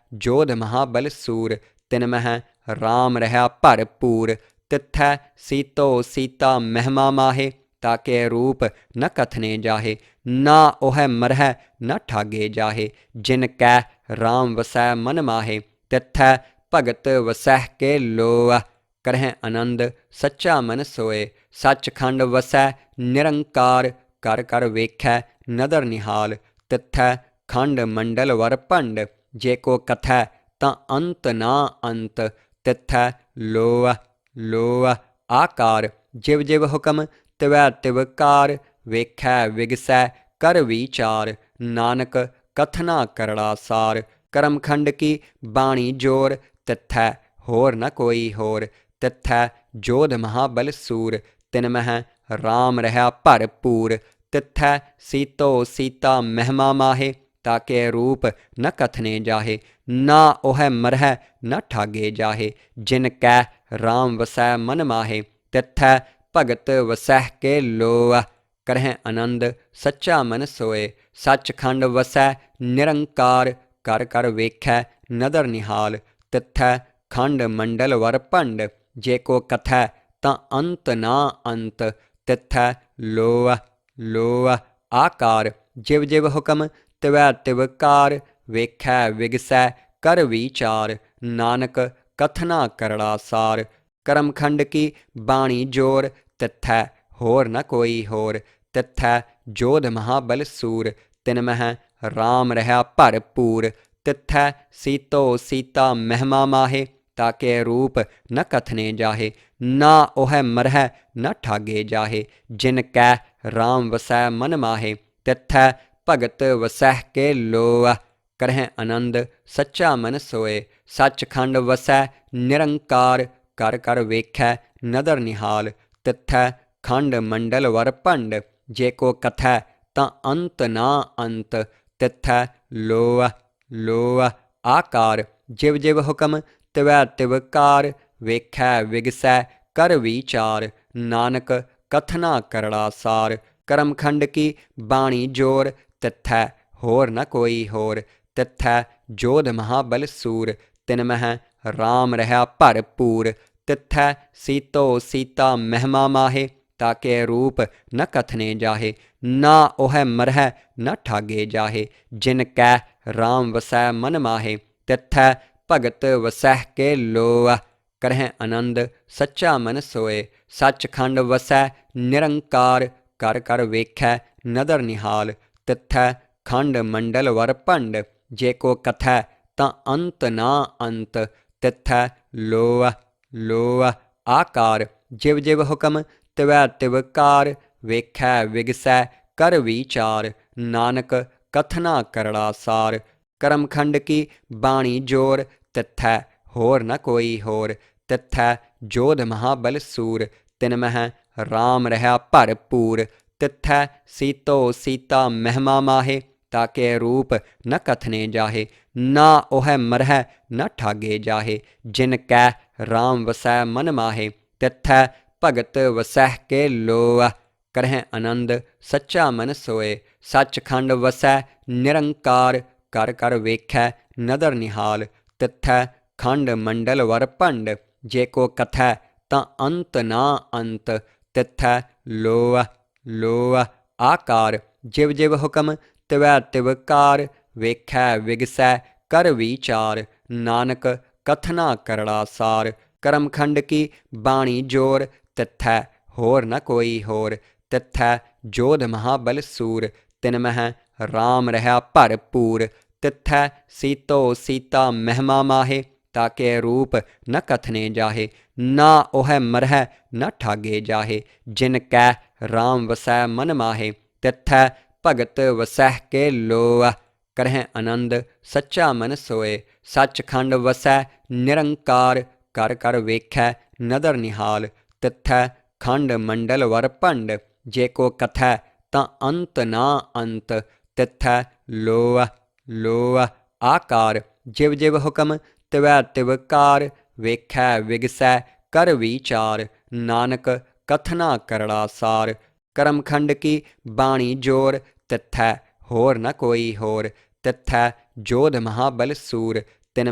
ਜੋਧ ਮਹਾਬਲ ਸੂਰ, ਤਿਨ ਮਹਿ ਰਾਮ ਰਹਾ ਭਰਪੂਰ। ਤਿੱਥੈ ਸੀਤੋ ਸੀਤਾ ਮਹਿਮਾ ਮਾਹੇ, ਤਾਕੇ ਰੂਪ ਨ ਕਥਨੇ ਜਾਹੇ। ਨਾ ਉਹੈ ਮਰਹਿ ਨ ਠਾਗੇ ਜਾਹੇ, ਜਿਨ ਕੈ ਰਾਮ ਵਸੈ ਮਨ ਮਾਹੇ। ਤਿੱਥੈ ਭਗਤ ਵਸਹਿ ਕੇ ਲੋਅ, ਕਰਹਿ ਆਨੰਦ ਸੱਚਾ ਮਨ ਸੋਏ। ਸੱਚਖੰਡ ਵਸੈ ਨਿਰੰਕਾਰ, ਕਰ ਕਰ ਵੇਖੈ ਨਦਰ ਨਿਹਾਲ। ਤਿੱਥੈ ਖੰਡ ਮੰਡਲ ਵਰ ਭੰਡ, ਜੇ ਕੋ ਕਥੈ ਤਾਂ ਅੰਤ ਨਾ ਅੰਤ। ਤਿੱਥੈ ਲੋਅ ਲੋਅ ਆਕਾਰ, ਜਿਵ ਜਿਵ ਹੁਕਮ ਤਿਵੈ ਤਿਵ ਕਾਰ। ਵੇਖੈ ਵਿਗਸੈ ਕਰ ਵਿਚਾਰ, ਨਾਨਕ ਕਥਨਾ ਕਰੜਾ ਸਾਰ। ਕਰਮਖੰਡ ਕੀ ਬਾਣੀ ਜੋਰ, ਤਿੱਥੈ ਹੋਰ ਨ ਕੋਈ ਹੋਰ। ਤਿੱਥੈ ਜੋਧ ਮਹਾਬਲ ਸੂਰ, ਤਿਨ ਮਹਿ ਰਾਮ ਰਹਾ ਭਰਪੂਰ। ਤਿੱਥੈ ਸੀਤੋ ਸੀਤਾ ਮਹਿਮਾ ਮਾਹੇ, ਤਾਕੇ ਰੂਪ ਨ ਕਥਨੇ ਜਾਹੇ। ਨਾ ਉਹੈ ਮਰਹਿ ਨ ਠਾਗੇ ਜਾਹੇ, ਜਿਨ ਕੈ ਰਾਮ ਵਸੈ ਮਨ ਮਾਹੇ। ਤਿੱਥੈ ਭਗਤ ਵਸਹਿ ਕੇ ਲੋਅ, ਕਰਹਿ ਆਨੰਦ ਸੱਚਾ ਮਨ ਸੋਏ। ਸੱਚਖੰਡ ਵਸੈ ਨਿਰੰਕਾਰ, ਕਰ ਕਰ ਵੇਖੈ ਨਦਰ ਨਿਹਾਲ। ਤਿੱਥੈ ਖੰਡ ਮੰਡਲ ਵਰ ਭੰਡ, ਜੇ ਕੋ ਕਥੈ ਤਾਂ ਅੰਤ ਨਾ ਅੰਤ। ਤਿੱਥੈ ਲੋਅ ਲੋਅ ਆਕਾਰ, ਜਿਵ ਜਿਵ ਹੁਕਮ ਤਿਵੈ ਤਿਵ ਕਾਰ। ਵੇਖੈ ਵਿਗਸੈ ਕਰ ਵਿਚਾਰ, ਨਾਨਕ ਕਥਨਾ ਕਰੜਾ ਸਾਰ। ਕਰਮਖੰਡ ਕੀ ਬਾਣੀ ਜੋਰ, ਤਿੱਥੈ ਹੋਰ ਨ ਕੋਈ ਹੋਰ। ਤਿੱਥੈ ਜੋਧ ਮਹਾਬਲ ਸੂਰ, ਤਿਨ ਮਹਿ ਰਾਮ ਰਹਾ ਭਰਪੂਰ। ਤਿੱਥੈ ਸੀਤੋ ਸੀਤਾ ਮਹਿਮਾ ਮਾਹੇ, ਤਾਕੇ ਰੂਪ ਨ ਕਥਨੇ ਜਾਹੇ। ਨਾ ਉਹੈ ਮਰਹਿ ਨ ਠਾਗੇ ਜਾਹੇ, ਜਿਨ ਕੈ ਰਾਮ ਵਸੈ ਮਨ ਮਾਹੇ। ਤਿੱਥੈ ਭਗਤ ਵਸਹਿ ਕੇ ਲੋਅ, ਕਰਹਿ ਆਨੰਦ ਸੱਚਾ ਮਨ ਸੋਏ। ਸੱਚਖੰਡ ਵਸੈ ਨਿਰੰਕਾਰ, ਕਰ ਕਰ ਵੇਖੈ ਨਦਰ ਨਿਹਾਲ। ਤਿੱਥੈ ਖੰਡ ਮੰਡਲ ਵਰ ਭੰਡ, ਜੇ ਕੋ ਕਥੈ ਤਾਂ ਅੰਤ ਨਾ ਅੰਤ। ਤਿੱਥੈ ਲੋਅ ਲੋਅ ਆਕਾਰ, ਜਿਵ ਜਿਵ ਹੁਕਮ ਤਿਵੈ ਤਿਵ ਕਾਰ। ਵੇਖੈ ਵਿਗਸੈ ਕਰ ਵਿਚਾਰ, ਨਾਨਕ ਕਥਨਾ ਕਰੜਾ ਸਾਰ। ਕਰਮਖੰਡ ਕੀ ਬਾਣੀ ਜੋਰ, ਤਿੱਥੈ ਹੋਰ ਨ ਕੋਈ ਹੋਰ। ਤਿੱਥੈ ਜੋਧ ਮਹਾਬਲ ਸੂਰ, ਤਿਨ ਮਹਿ ਰਾਮ ਰਹਾ ਭਰਪੂਰ। ਤਿੱਥੈ ਸੀਤੋ ਸੀਤਾ ਮਹਿਮਾ ਮਾਹੇ, ਤਾਕੇ ਰੂਪ ਨ ਕਥਨੇ ਜਾਹੇ। ਨਾ ਉਹੈ ਮਰਹਿ ਨ ਠਾਗੇ ਜਾਹੇ, ਜਿਨ ਕੈ ਰਾਮ ਵਸੈ ਮਨ ਮਾਹੇ। ਤਿੱਥੈ ਭਗਤ ਵਸਹਿ ਕੇ ਲੋਅ, ਕਰਹਿ ਆਨੰਦ ਸੱਚਾ ਮਨ ਸੋਏ। ਸੱਚਖੰਡ ਵਸੈ ਨਿਰੰਕਾਰ, ਕਰ ਕਰ ਵੇਖੈ ਨਦਰ ਨਿਹਾਲ। ਤਿੱਥੈ ਖੰਡ ਮੰਡਲ ਵਰ ਭੰਡ, ਜੇ ਕੋ ਕਥੈ ਤਾਂ ਅੰਤ ਨਾ ਅੰਤ। ਤਿੱਥੈ ਲੋਅ ਲੋਅ ਆਕਾਰ, ਜਿਵ ਜਿਵ ਹੁਕਮ ਤਿਵੈ ਤਿਵ ਕਾਰ। ਵੇਖੈ ਵਿਗਸੈ ਕਰ ਵਿਚਾਰ, ਨਾਨਕ ਕਥਨਾ ਕਰੜਾ ਸਾਰ। ਕਰਮਖੰਡ ਕੀ ਬਾਣੀ ਜੋਰ, ਤਿੱਥੈ ਹੋਰ ਨ ਕੋਈ ਹੋਰ। ਤਿੱਥੈ ਜੋਧ ਮਹਾਬਲ ਸੂਰ, ਤਿਨ ਮਹਿ ਰਾਮ ਰਹਾ ਭਰਪੂਰ। ਤਿੱਥੈ ਸੀਤੋ ਸੀਤਾ ਮਹਿਮਾ ਮਾਹੇ, ਤਾਕੇ ਰੂਪ ਨ ਕਥਨੇ ਜਾਹੇ। ਨਾ ਉਹੈ ਮਰਹਿ ਨ ਠਾਗੇ ਜਾਹੇ, ਜਿਨ ਕੈ ਰਾਮ ਵਸੈ ਮਨ ਮਾਹੇ। ਤਿੱਥੈ ਭਗਤ ਵਸਹਿ ਕੇ ਲੋਅ, ਕਰਹਿ ਆਨੰਦ ਸੱਚਾ ਮਨ ਸੋਏ। ਸੱਚਖੰਡ ਵਸੈ ਨਿਰੰਕਾਰ, ਕਰ ਕਰ ਵੇਖੈ ਨਦਰ ਨਿਹਾਲ। ਤਿੱਥੈ ਖੰਡ ਮੰਡਲ ਵਰ ਭੰਡ, ਜੇ ਕੋ ਕਥੈ ਤਾਂ ਅੰਤ ਨਾ ਅੰਤ। ਤਿੱਥੈ ਲੋਅ ਲੋਅ ਆਕਾਰ, ਜਿਵ ਜਿਵ ਹੁਕਮ ਤਿਵੈ ਤਿਵ ਕਾਰ। ਵੇਖੈ ਵਿਗਸੈ ਕਰ ਵਿਚਾਰ, ਨਾਨਕ ਕਥਨਾ ਕਰੜਾ ਸਾਰ। ਕਰਮਖੰਡ ਕੀ ਬਾਣੀ ਜੋਰ, ਤਿੱਥੈ ਹੋਰ ਨ ਕੋਈ ਹੋਰ। ਤਿੱਥੈ ਜੋਧ ਮਹਾਬਲ ਸੂਰ, ਤਿਨ ਮਹਿ ਰਾਮ ਰਹਾ ਭਰਪੂਰ। ਤਿੱਥੈ ਸੀਤੋ ਸੀਤਾ ਮਹਿਮਾ ਮਾਹੇ, ਤਾਕੇ ਰੂਪ ਨ ਕਥਨੇ ਜਾਹੇ। ਨਾ ਉਹੈ ਮਰਹਿ ਨ ਠਾਗੇ ਜਾਹੇ, ਜਿਨ ਕੈ ਰਾਮ ਵਸੈ ਮਨ ਮਾਹੇ। ਤਿੱਥੈ ਭਗਤ ਵਸਹਿ ਕੇ ਲੋਅ, ਕਰਹਿ ਆਨੰਦ ਸੱਚਾ ਮਨ ਸੋਏ। ਸੱਚਖੰਡ ਵਸੈ ਨਿਰੰਕਾਰ, ਕਰ ਕਰ ਵੇਖੈ ਨਦਰ ਨਿਹਾਲ। ਤਿੱਥੈ ਖੰਡ ਮੰਡਲ ਵਰ ਭੰਡ, ਜੇ ਕੋ ਕਥੈ ਤਾਂ ਅੰਤ ਨਾ ਅੰਤ। ਤਿੱਥੈ ਲੋਅ ਲੋਅ ਆਕਾਰ, ਜਿਵ ਜਿਵ ਹੁਕਮ ਤਿਵੈ ਤਿਵ ਕਾਰ। ਵੇਖੈ ਵਿਗਸੈ ਕਰ ਵਿਚਾਰ, ਨਾਨਕ ਕਥਨਾ ਕਰੜਾ ਸਾਰ। ਕਰਮਖੰਡ ਕੀ ਬਾਣੀ ਜੋਰ, ਤਿੱਥੈ ਹੋਰ ਨ ਕੋਈ ਹੋਰ। ਤਿੱਥੈ ਜੋਧ ਮਹਾਬਲ ਸੂਰ, ਤਿਨ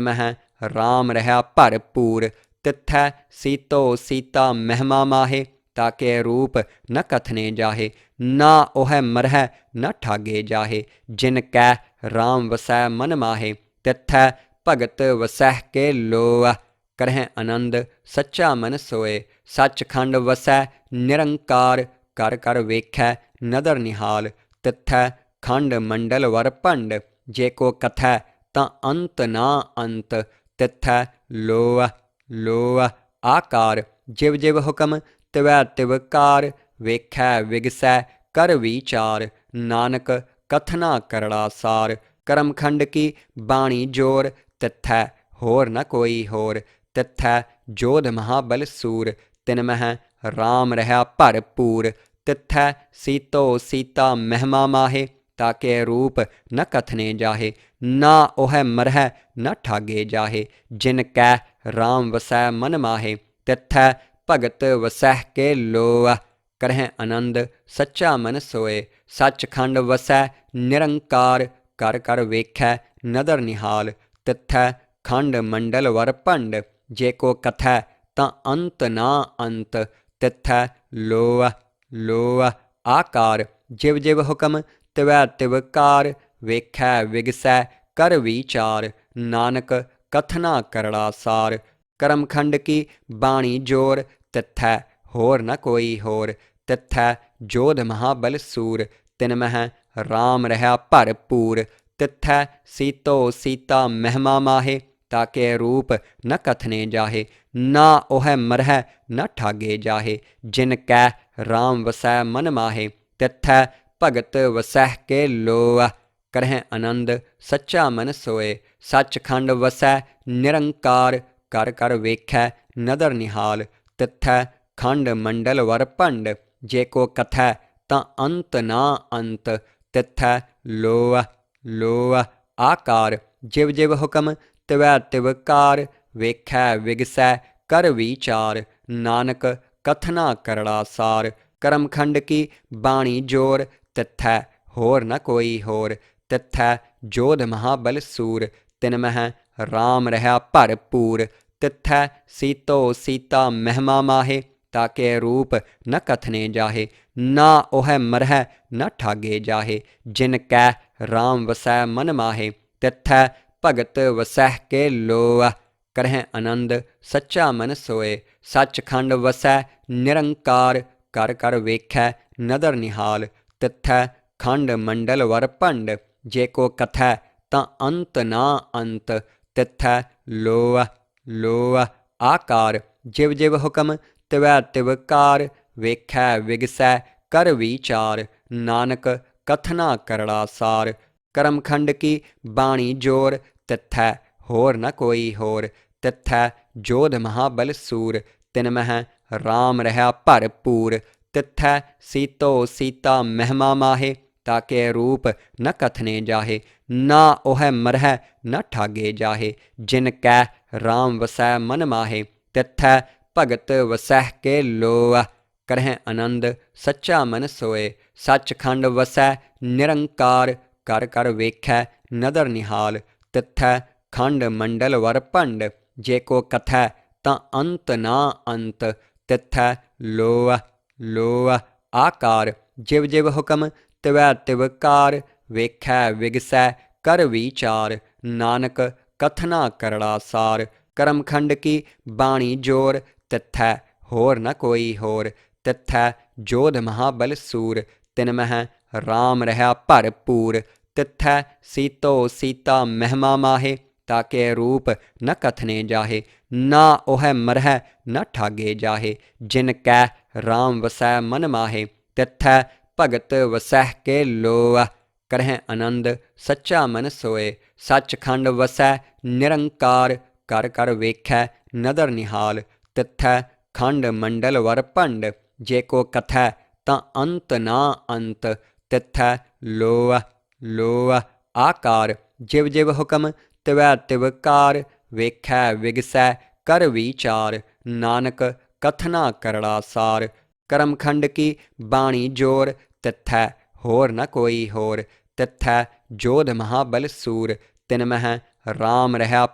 ਮਹਿ ਰਾਮ ਰਹਾ ਭਰਪੂਰ। ਤਿੱਥੈ ਸੀਤੋ ਸੀਤਾ ਮਹਿਮਾ ਮਾਹੇ, ਤਾਕੇ ਰੂਪ ਨ ਕਥਨੇ ਜਾਹੇ। ਨਾ ਉਹੈ ਮਰਹਿ ਨ ਠਾਗੇ ਜਾਹੇ, ਜਿਨ ਕੈ ਰਾਮ ਵਸੈ ਮਨ ਮਾਹੇ। ਤਿੱਥੈ ਭਗਤ ਵਸਹਿ ਕੇ ਲੋਅ, ਕਰਹਿ ਆਨੰਦ ਸੱਚਾ ਮਨ ਸੋਏ। ਸੱਚਖੰਡ ਵਸੈ ਨਿਰੰਕਾਰ, ਕਰ ਕਰ ਵੇਖੈ ਨਦਰ ਨਿਹਾਲ। ਤਿੱਥੈ ਖੰਡ ਮੰਡਲ ਵਰ ਭੰਡ, ਜੇ ਕੋ ਕਥੈ ਤਾਂ ਅੰਤ ਨਾ ਅੰਤ। ਤਿੱਥੈ ਲੋਅ ਲੋਅ ਆਕਾਰ, ਜਿਵ ਜਿਵ ਹੁਕਮ ਤਿਵੈ ਤਿਵ ਕਾਰ। ਵੇਖੈ ਵਿਗਸੈ ਕਰ ਵਿਚਾਰ, ਨਾਨਕ ਕਥਨਾ ਕਰੜਾ ਸਾਰ। ਕਰਮਖੰਡ ਕੀ ਬਾਣੀ ਜੋਰ, ਤਿੱਥੈ ਹੋਰ ਨ ਕੋਈ ਹੋਰ। ਤਿੱਥੈ ਜੋਧ ਮਹਾਬਲ ਸੂਰ, ਤਿਨ ਮਹਿ ਰਾਮ ਰਹਾ ਭਰਪੂਰ। ਤਿੱਥੈ ਸੀਤੋ ਸੀਤਾ ਮਹਿਮਾ ਮਾਹੇ, ਤਾਕੇ ਰੂਪ ਨ ਕਥਨੇ ਜਾਹੇ। ਨਾ ਉਹੈ ਮਰਹਿ ਨ ਠਾਗੇ ਜਾਹੇ, ਜਿਨ ਕੈ ਰਾਮ ਵਸੈ ਮਨ ਮਾਹੇ। ਤਿੱਥੈ ਭਗਤ ਵਸਹਿ ਕੇ ਲੋਅ, ਕਰਹਿ ਆਨੰਦ ਸੱਚਾ ਮਨ ਸੋਏ। ਸੱਚਖੰਡ ਵਸੈ ਨਿਰੰਕਾਰ, ਕਰ ਕਰ ਵੇਖੈ ਨਦਰ ਨਿਹਾਲ। ਤਿੱਥੈ ਖੰਡ ਮੰਡਲ ਵਰ ਭੰਡ, ਜੇ ਕੋ ਕਥੈ ਤਾਂ ਅੰਤ ਨਾ ਅੰਤ। ਤਿੱਥੈ ਲੋਅ ਲੋਅ ਆਕਾਰ, ਜਿਵ ਜਿਵ ਹੁਕਮ ਤਿਵੈ ਤਿਵ ਕਾਰ। ਵੇਖੈ ਵਿਗਸੈ ਕਰ ਵਿਚਾਰ, ਨਾਨਕ ਕਥਨਾ ਕਰੜਾ ਸਾਰ। ਕਰਮਖੰਡ ਕੀ ਬਾਣੀ ਜੋਰ, ਤਿੱਥੈ ਹੋਰ ਨ ਕੋਈ ਹੋਰ। ਤਿੱਥੈ ਜੋਧ ਮਹਾਬਲ ਸੂਰ, ਤਿਨ ਮਹਿ ਰਾਮ ਰਹਾ ਭਰਪੂਰ। ਤਿੱਥੈ ਸੀਤੋ ਸੀਤਾ ਮਹਿਮਾ ਮਾਹੇ, ਤਾਕੇ ਰੂਪ ਨ ਕਥਨੇ ਜਾਹੇ। ਨਾ ਉਹੈ ਮਰਹਿ ਨ ਠਾਗੇ ਜਾਹੇ, ਜਿਨ ਕੈ ਰਾਮ ਵਸੈ ਮਨ ਮਾਹੇ। ਤਿੱਥੈ ਭਗਤ ਵਸਹਿ ਕੇ ਲੋਅ, ਕਰਹਿ ਆਨੰਦ ਸੱਚਾ ਮਨ ਸੋਏ। ਸੱਚਖੰਡ ਵਸੈ ਨਿਰੰਕਾਰ, ਕਰ ਕਰ ਵੇਖੈ ਨਦਰ ਨਿਹਾਲ। ਤਿੱਥੈ ਖੰਡ ਮੰਡਲ ਵਰ ਭੰਡ, ਜੇ ਕੋ ਕਥੈ ਤਾਂ ਅੰਤ ਨਾ ਅੰਤ। ਤਿੱਥੈ ਲੋਅ ਲੋਅ ਆਕਾਰ, ਜਿਵ ਜਿਵ ਹੁਕਮ ਤਿਵੈ ਤਿਵ ਕਾਰ। ਵੇਖੈ ਵਿਗਸੈ ਕਰ ਵਿਚਾਰ, ਨਾਨਕ ਕਥਨਾ ਕਰੜਾ ਸਾਰ। ਕਰਮਖੰਡ ਕੀ ਬਾਣੀ ਜੋਰ, ਤਿੱਥੈ ਹੋਰ ਨ ਕੋਈ ਹੋਰ। ਤਿੱਥੈ ਜੋਧ ਮਹਾਬਲ ਸੂਰ, ਤਿਨ ਮਹਿ ਰਾਮ ਰਹਾ ਭਰਪੂਰ। ਤਿੱਥੈ ਸੀਤੋ ਸੀਤਾ ਮਹਿਮਾ ਮਾਹੇ, ਤਾਕੇ ਰੂਪ ਨ ਕਥਨੇ ਜਾਹੇ। ਨਾ ਉਹੈ ਮਰਹਿ ਨ ਠਾਗੇ ਜਾਹੇ, ਜਿਨ ਕੈ ਰਾਮ ਵਸੈ ਮਨ ਮਾਹੇ। ਤਿੱਥੈ ਭਗਤ ਵਸਹਿ ਕੇ ਲੋਅ, ਕਰਹਿ ਆਨੰਦ ਸੱਚਾ ਮਨ ਸੋਏ। ਸੱਚਖੰਡ ਵਸੈ ਨਿਰੰਕਾਰ, ਕਰ ਕਰ ਵੇਖੈ ਨਦਰ ਨਿਹਾਲ। ਤਿੱਥੈ ਖੰਡ ਮੰਡਲ ਵਰ ਭੰਡ, ਜੇ ਕੋ ਕਥੈ ਤਾਂ ਅੰਤ ਨਾ ਅੰਤ। ਤਿੱਥੈ ਲੋਅ ਲੋਅ ਆਕਾਰ, ਜਿਵ ਜਿਵ ਹੁਕਮ ਤਿਵੈ ਤਿਵ ਕਾਰ। ਵੇਖੈ ਵਿਗਸੈ ਕਰ ਵਿਚਾਰ, ਨਾਨਕ ਕਥਨਾ ਕਰੜਾ ਸਾਰ। ਕਰਮਖੰਡ ਕੀ ਬਾਣੀ ਜੋਰ, ਤਿੱਥੈ ਹੋਰ ਨ ਕੋਈ ਹੋਰ। ਤਿੱਥੈ ਜੋਧ ਮਹਾਬਲ ਸੂਰ, ਤਿਨ ਮਹਿ ਰਾਮ ਰਹਾ ਭਰਪੂਰ। ਤਿੱਥੈ ਸੀਤੋ ਸੀਤਾ ਮਹਿਮਾ ਮਾਹੇ, ਤਾਕੇ ਰੂਪ ਨ ਕਥਨੇ ਜਾਹੇ। ਨਾ ਉਹੈ ਮਰਹਿ ਨ ਠਾਗੇ ਜਾਹੇ, ਜਿਨ ਕੈ ਰਾਮ ਵਸੈ ਮਨ ਮਾਹੇ। ਤਿੱਥੈ ਭਗਤ ਵਸਹਿ ਕੇ ਲੋਅ, ਕਰਹਿ ਆਨੰਦ ਸੱਚਾ ਮਨ ਸੋਏ। ਸੱਚਖੰਡ ਵਸੈ ਨਿਰੰਕਾਰ, ਕਰ ਕਰ ਵੇਖੈ ਨਦਰ ਨਿਹਾਲ। ਤਿੱਥੈ ਖੰਡ ਮੰਡਲ ਵਰ ਭੰਡ, ਜੇ ਕੋ ਕਥੈ ਤਾਂ ਅੰਤ ਨਾ ਅੰਤ। ਤਿੱਥੈ ਲੋਅ ਲੋਅ ਆਕਾਰ, ਜਿਵ ਜਿਵ ਹੁਕਮ ਤਿਵੈ ਤਿਵ ਕਾਰ। ਵੇਖੈ ਵਿਗਸੈ ਕਰ ਵਿਚਾਰ, ਨਾਨਕ ਕਥਨਾ ਕਰੜਾ ਸਾਰ। ਕਰਮਖੰਡ ਕੀ ਬਾਣੀ ਜੋਰ, ਤਿੱਥੈ ਹੋਰ ਨ ਕੋਈ ਹੋਰ। ਤਿੱਥੈ ਜੋਧ ਮਹਾਬਲ ਸੂਰ, ਤਿਨ ਮਹਿ ਰਾਮ ਰਹਾ ਭਰਪੂਰ। ਤਿੱਥੈ ਸੀਤੋ ਸੀਤਾ ਮਹਿਮਾ ਮਾਹੇ, ਤਾਕੇ ਰੂਪ ਨ ਕਥਨੇ ਜਾਹੇ। ਨਾ ਉਹੈ ਮਰਹਿ ਨ ਠਾਗੇ ਜਾਹੇ, ਜਿਨ ਕੈ ਰਾਮ ਵਸੈ ਮਨ ਮਾਹੇ। ਤਿੱਥੈ ਭਗਤ ਵਸਹਿ ਕੇ ਲੋਅ, ਕਰਹਿ ਆਨੰਦ ਸੱਚਾ ਮਨ ਸੋਏ। ਸੱਚਖੰਡ ਵਸੈ ਨਿਰੰਕਾਰ, ਕਰ ਕਰ ਵੇਖੈ ਨਦਰ ਨਿਹਾਲ। ਤਿੱਥੈ ਖੰਡ ਮੰਡਲ ਵਰ ਭੰਡ, ਜੇ ਕੋ ਕਥੈ ਤਾਂ ਅੰਤ ਨਾ ਅੰਤ। ਤਿੱਥੈ ਲੋਅ ਲੋਅ ਆਕਾਰ, ਜਿਵ ਜਿਵ ਹੁਕਮ ਤਿਵੈ ਤਿਵ ਕਾਰ। ਵੇਖੈ ਵਿਗਸੈ ਕਰ ਵਿਚਾਰ, ਨਾਨਕ ਕਥਨਾ ਕਰੜਾ ਸਾਰ। ਕਰਮਖੰਡ ਕੀ ਬਾਣੀ ਜੋਰ, ਤਿੱਥੈ ਹੋਰ ਨ ਕੋਈ ਹੋਰ। ਤਿੱਥੈ ਜੋਧ ਮਹਾਬਲ ਸੂਰ, ਤਿਨ ਮਹਿ ਰਾਮ ਰਹਾ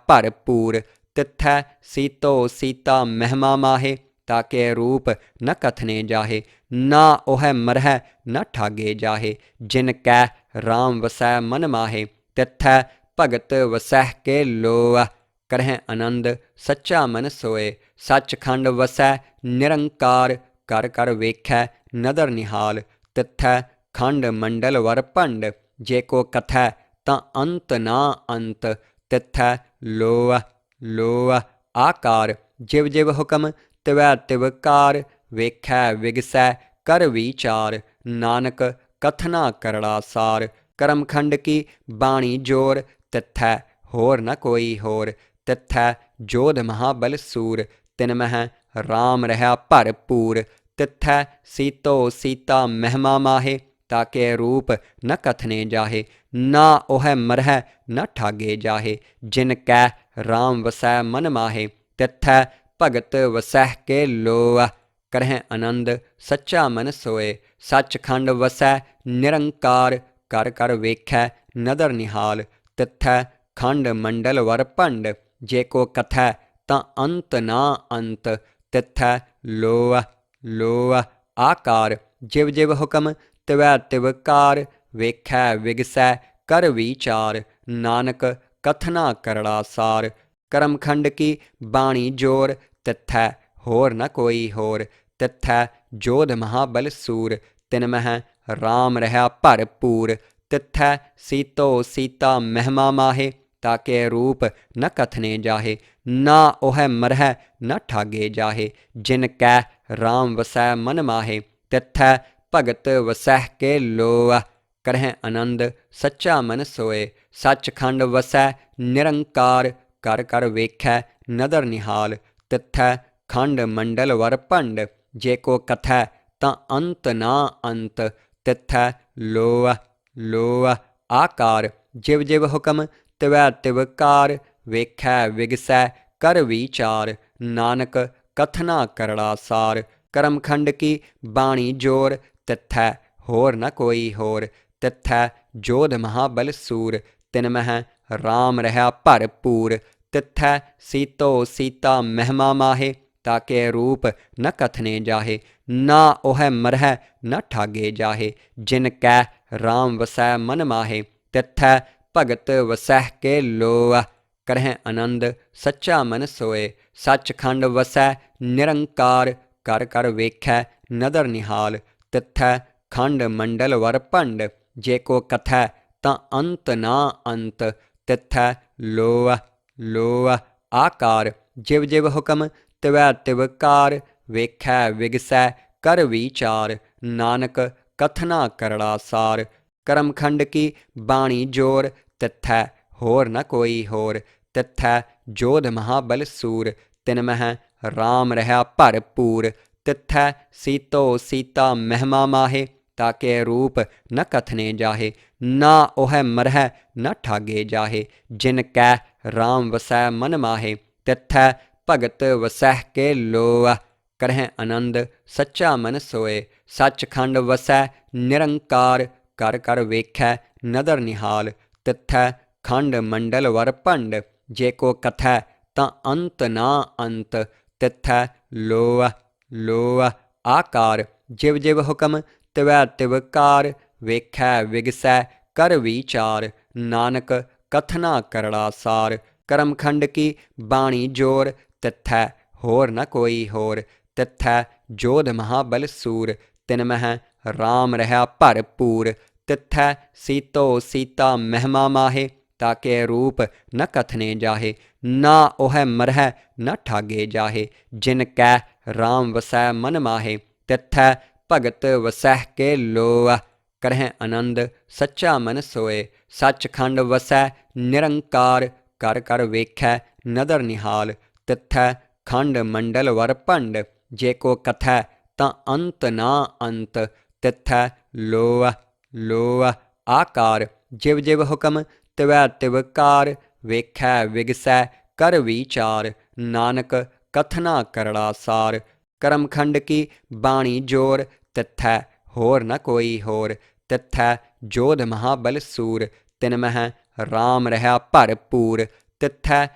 ਭਰਪੂਰ। ਤਿੱਥੈ ਸੀਤੋ ਸੀਤਾ ਮਹਿਮਾ ਮਾਹੇ, ਤਾਕੇ ਰੂਪ ਨ ਕਥਨੇ ਜਾਹੇ। ਨਾ ਉਹੈ ਮਰਹਿ ਨ ਠਾਗੇ ਜਾਹੇ, ਜਿਨ ਕੈ ਰਾਮ ਵਸੈ ਮਨ ਮਾਹੇ। ਤਿੱਥੈ ਭਗਤ ਵਸਹਿ ਕੇ ਲੋਅ, ਕਰਹਿ ਆਨੰਦ ਸੱਚਾ ਮਨ ਸੋਏ। ਸੱਚਖੰਡ ਵਸੈ ਨਿਰੰਕਾਰ, ਕਰ ਕਰ ਵੇਖੈ ਨਦਰ ਨਿਹਾਲ। ਤਿੱਥੈ ਖੰਡ ਮੰਡਲ ਵਰ ਭੰਡ, ਜੇ ਕੋ ਕਥੈ ਤਾਂ ਅੰਤ ਨਾ ਅੰਤ। ਤਿੱਥੈ ਲੋਅ ਲੋਅ ਆਕਾਰ, ਜਿਵ ਜਿਵ ਹੁਕਮ ਤਿਵੈ ਤਿਵ ਕਾਰ। ਵੇਖੈ ਵਿਗਸੈ ਕਰ ਵਿਚਾਰ, ਨਾਨਕ ਕਥਨਾ ਕਰੜਾ ਸਾਰ। ਕਰਮਖੰਡ ਕੀ ਬਾਣੀ ਜੋਰ, ਤਿੱਥੈ ਹੋਰ ਨ ਕੋਈ ਹੋਰ। ਤਿੱਥੈ ਜੋਧ ਮਹਾਬਲ ਸੂਰ, ਤਿਨ ਮਹਿ ਰਾਮ ਰਹਾ ਭਰਪੂਰ। ਤਿੱਥੈ ਸੀਤੋ ਸੀਤਾ ਮਹਿਮਾ ਮਾਹੇ, ਤਾਕੇ ਰੂਪ ਨ ਕਥਨੇ ਜਾਹੇ। ਨਾ ਉਹੈ ਮਰਹਿ ਨ ਠਾਗੇ ਜਾਹੇ, ਜਿਨ ਕੈ ਰਾਮ ਵਸੈ ਮਨ ਮਾਹੇ। ਤਿੱਥੈ ਭਗਤ ਵਸਹਿ ਕੇ ਲੋਅ, ਕਰਹਿ ਆਨੰਦ ਸੱਚਾ ਮਨ ਸੋਏ। ਸੱਚਖੰਡ ਵਸੈ ਨਿਰੰਕਾਰ, ਕਰ ਕਰ ਵੇਖੈ ਨਦਰ ਨਿਹਾਲ। ਤਿੱਥੈ ਖੰਡ ਮੰਡਲ ਵਰ ਭੰਡ, ਜੇ ਕੋ ਕਥੈ ਤਾਂ ਅੰਤ ਨਾ ਅੰਤ। ਤਿੱਥੈ ਲੋਅ ਲੋਅ ਆਕਾਰ, ਜਿਵ ਜਿਵ ਹੁਕਮ ਤਿਵੈ ਤਿਵ ਕਾਰ। ਵੇਖੈ ਵਿਗਸੈ ਕਰ ਵਿਚਾਰ, ਨਾਨਕ ਕਥਨਾ ਕਰੜਾ ਸਾਰ। ਕਰਮਖੰਡ ਕੀ ਬਾਣੀ ਜੋਰ, ਤਿੱਥੈ ਹੋਰ ਨ ਕੋਈ ਹੋਰ। ਤਿੱਥੈ ਜੋਧ ਮਹਾਬਲ ਸੂਰ, ਤਿਨ ਮਹਿ ਰਾਮ ਰਹਾ ਭਰਪੂਰ। ਤਿੱਥੈ ਸੀਤੋ ਸੀਤਾ ਮਹਿਮਾ ਮਾਹੇ, ਤਾਕੇ ਰੂਪ ਨ ਕਥਨੇ ਜਾਹੇ। ਨਾ ਉਹੈ ਮਰਹਿ ਨ ਠਾਗੇ ਜਾਹੇ, ਜਿਨ ਕੈ ਰਾਮ ਵਸੈ ਮਨ ਮਾਹੇ। ਤਿੱਥੈ ਭਗਤ ਵਸਹਿ ਕੇ ਲੋਅ, ਕਰਹਿ ਆਨੰਦ ਸੱਚਾ ਮਨ ਸੋਏ। ਸੱਚਖੰਡ ਵਸੈ ਨਿਰੰਕਾਰ, ਕਰ ਕਰ ਵੇਖੈ ਨਦਰ ਨਿਹਾਲ। ਤਿੱਥੈ ਖੰਡ ਮੰਡਲ ਵਰ ਭੰਡ, ਜੇ ਕੋ ਕਥੈ ਤਾਂ ਅੰਤ ਨਾ ਅੰਤ। ਤਿੱਥੈ ਲੋਅ ਲੋਅ ਆਕਾਰ, ਜਿਵ ਜਿਵ ਹੁਕਮ ਤਿਵੈ ਤਿਵ ਕਾਰ। ਵੇਖੈ ਵਿਗਸੈ ਕਰ ਵਿਚਾਰ, ਨਾਨਕ ਕਥਨਾ ਕਰੜਾ ਸਾਰ। ਕਰਮਖੰਡ ਕੀ ਬਾਣੀ ਜੋਰ, ਤਿੱਥੈ ਹੋਰ ਨ ਕੋਈ ਹੋਰ। ਤਿੱਥੈ ਜੋਧ ਮਹਾਬਲ ਸੂਰ, ਤਿਨ ਮਹਿ ਰਾਮ ਰਹਾ ਭਰਪੂਰ। ਤਿੱਥੈ ਸੀਤੋ ਸੀਤਾ ਮਹਿਮਾ ਮਾਹੇ, ਤਾਕੇ ਰੂਪ ਨ ਕਥਨੇ ਜਾਹੇ। ਨਾ ਉਹੈ ਮਰਹਿ ਨ ਠਾਗੇ ਜਾਹੇ, ਜਿਨ ਕੈ ਰਾਮ ਵਸੈ ਮਨ ਮਾਹੇ। ਤਿੱਥੈ ਭਗਤ ਵਸਹਿ ਕੇ ਲੋਅ, ਕਰਹਿ ਆਨੰਦ ਸੱਚਾ ਮਨ ਸੋਏ। ਸੱਚਖੰਡ ਵਸੈ ਨਿਰੰਕਾਰ, ਕਰ ਕਰ ਵੇਖੈ ਨਦਰ ਨਿਹਾਲ। ਤਿੱਥੈ ਖੰਡ ਮੰਡਲ ਵਰ ਭੰਡ, ਜੇ ਕੋ ਕਥੈ ਤਾਂ ਅੰਤ ਨਾ ਅੰਤ। ਤਿੱਥੈ ਲੋਅ ਲੋਅ ਆਕਾਰ, ਜਿਵ ਜਿਵ ਹੁਕਮ ਤਿਵੈ ਤਿਵ ਕਾਰ। ਵੇਖੈ ਵਿਗਸੈ ਕਰ ਵਿਚਾਰ, ਨਾਨਕ ਕਥਨਾ ਕਰੜਾ ਸਾਰ। ਕਰਮਖੰਡ ਕੀ ਬਾਣੀ ਜੋਰ, ਤਿੱਥੈ ਹੋਰ ਨ ਕੋਈ ਹੋਰ। ਤਿੱਥੈ ਜੋਧ ਮਹਾਬਲ ਸੂਰ, ਤਿਨ ਮਹਿ ਰਾਮ ਰਹਾ ਭਰਪੂਰ। ਤਿੱਥੈ ਸੀਤੋ ਸੀਤਾ ਮਹਿਮਾ ਮਾਹੇ, ਤਾਕੇ ਰੂਪ ਨ ਕਥਨੇ ਜਾਹੇ। ਨਾ ਉਹੈ ਮਰਹਿ ਨ ਠਾਗੇ ਜਾਹੇ, ਜਿਨ ਕੈ ਰਾਮ ਵਸੈ ਮਨ ਮਾਹੇ। ਤਿੱਥੈ ਭਗਤ ਵਸਹਿ ਕੇ ਲੋਅ, ਕਰਹਿ ਆਨੰਦ ਸੱਚਾ ਮਨ ਸੋਏ। ਸੱਚਖੰਡ ਵਸੈ ਨਿਰੰਕਾਰ, ਕਰ ਕਰ ਵੇਖੈ ਨਦਰ ਨਿਹਾਲ। ਤਿੱਥੈ ਖੰਡ ਮੰਡਲ ਵਰ ਭੰਡ, ਜੇ ਕੋ ਕਥੈ ਤਾਂ ਅੰਤ ਨਾ ਅੰਤ। ਤਿੱਥੈ ਲੋਅ ਲੋਅ ਆਕਾਰ, ਜਿਵ ਜਿਵ ਹੁਕਮ ਤਿਵੈ ਤਿਵ ਕਾਰ। ਵੇਖੈ ਵਿਗਸੈ ਕਰ ਵਿਚਾਰ, ਨਾਨਕ ਕਥਨਾ ਕਰੜਾ ਸਾਰ। ਕਰਮਖੰਡ ਕੀ ਬਾਣੀ ਜੋਰ, ਤਿੱਥੈ ਹੋਰ ਨ ਕੋਈ ਹੋਰ। ਤਿੱਥੈ ਜੋਧ ਮਹਾਬਲ ਸੂਰ, ਤਿਨ ਮਹਿ ਰਾਮ ਰਹਾ ਭਰਪੂਰ। ਤਿੱਥੈ ਸੀਤੋ ਸੀਤਾ ਮਹਿਮਾ ਮਾਹੇ, ਤਾਕੇ ਰੂਪ ਨ ਕਥਨੇ ਜਾਹੇ। ਨਾ ਉਹੈ ਮਰਹਿ ਨ ਠਾਗੇ ਜਾਹੇ, ਜਿਨ ਕੈ ਰਾਮ ਵਸੈ ਮਨ ਮਾਹੇ। ਤਿੱਥੈ ਭਗਤ ਵਸਹਿ ਕੇ ਲੋਅ, ਕਰਹਿ ਆਨੰਦ ਸੱਚਾ ਮਨ ਸੋਏ। ਸੱਚਖੰਡ ਵਸੈ ਨਿਰੰਕਾਰ, ਕਰ ਕਰ ਵੇਖੈ ਨਦਰ ਨਿਹਾਲ। ਤਿੱਥੈ ਖੰਡ ਮੰਡਲ ਵਰ ਭੰਡ, ਜੇ ਕੋ ਕਥੈ ਤਾਂ ਅੰਤ ਨਾ ਅੰਤ। ਤਿੱਥੈ ਲੋਅ ਲੋਅ ਆਕਾਰ, ਜਿਵ ਜਿਵ ਹੁਕਮ ਤਿਵੈ ਤਿਵ ਕਾਰ। ਵੇਖੈ ਵਿਗਸੈ ਕਰ ਵਿਚਾਰ, ਨਾਨਕ ਕਥਨਾ ਕਰੜਾ ਸਾਰ। ਕਰਮਖੰਡ ਕੀ ਬਾਣੀ ਜੋਰ, ਤਿੱਥੈ ਹੋਰ ਨ ਕੋਈ ਹੋਰ। ਤਿੱਥੈ ਜੋਧ ਮਹਾਬਲ ਸੂਰ, ਤਿਨ ਮਹਿ ਰਾਮ ਰਹਾ ਭਰਪੂਰ। ਤਿੱਥੈ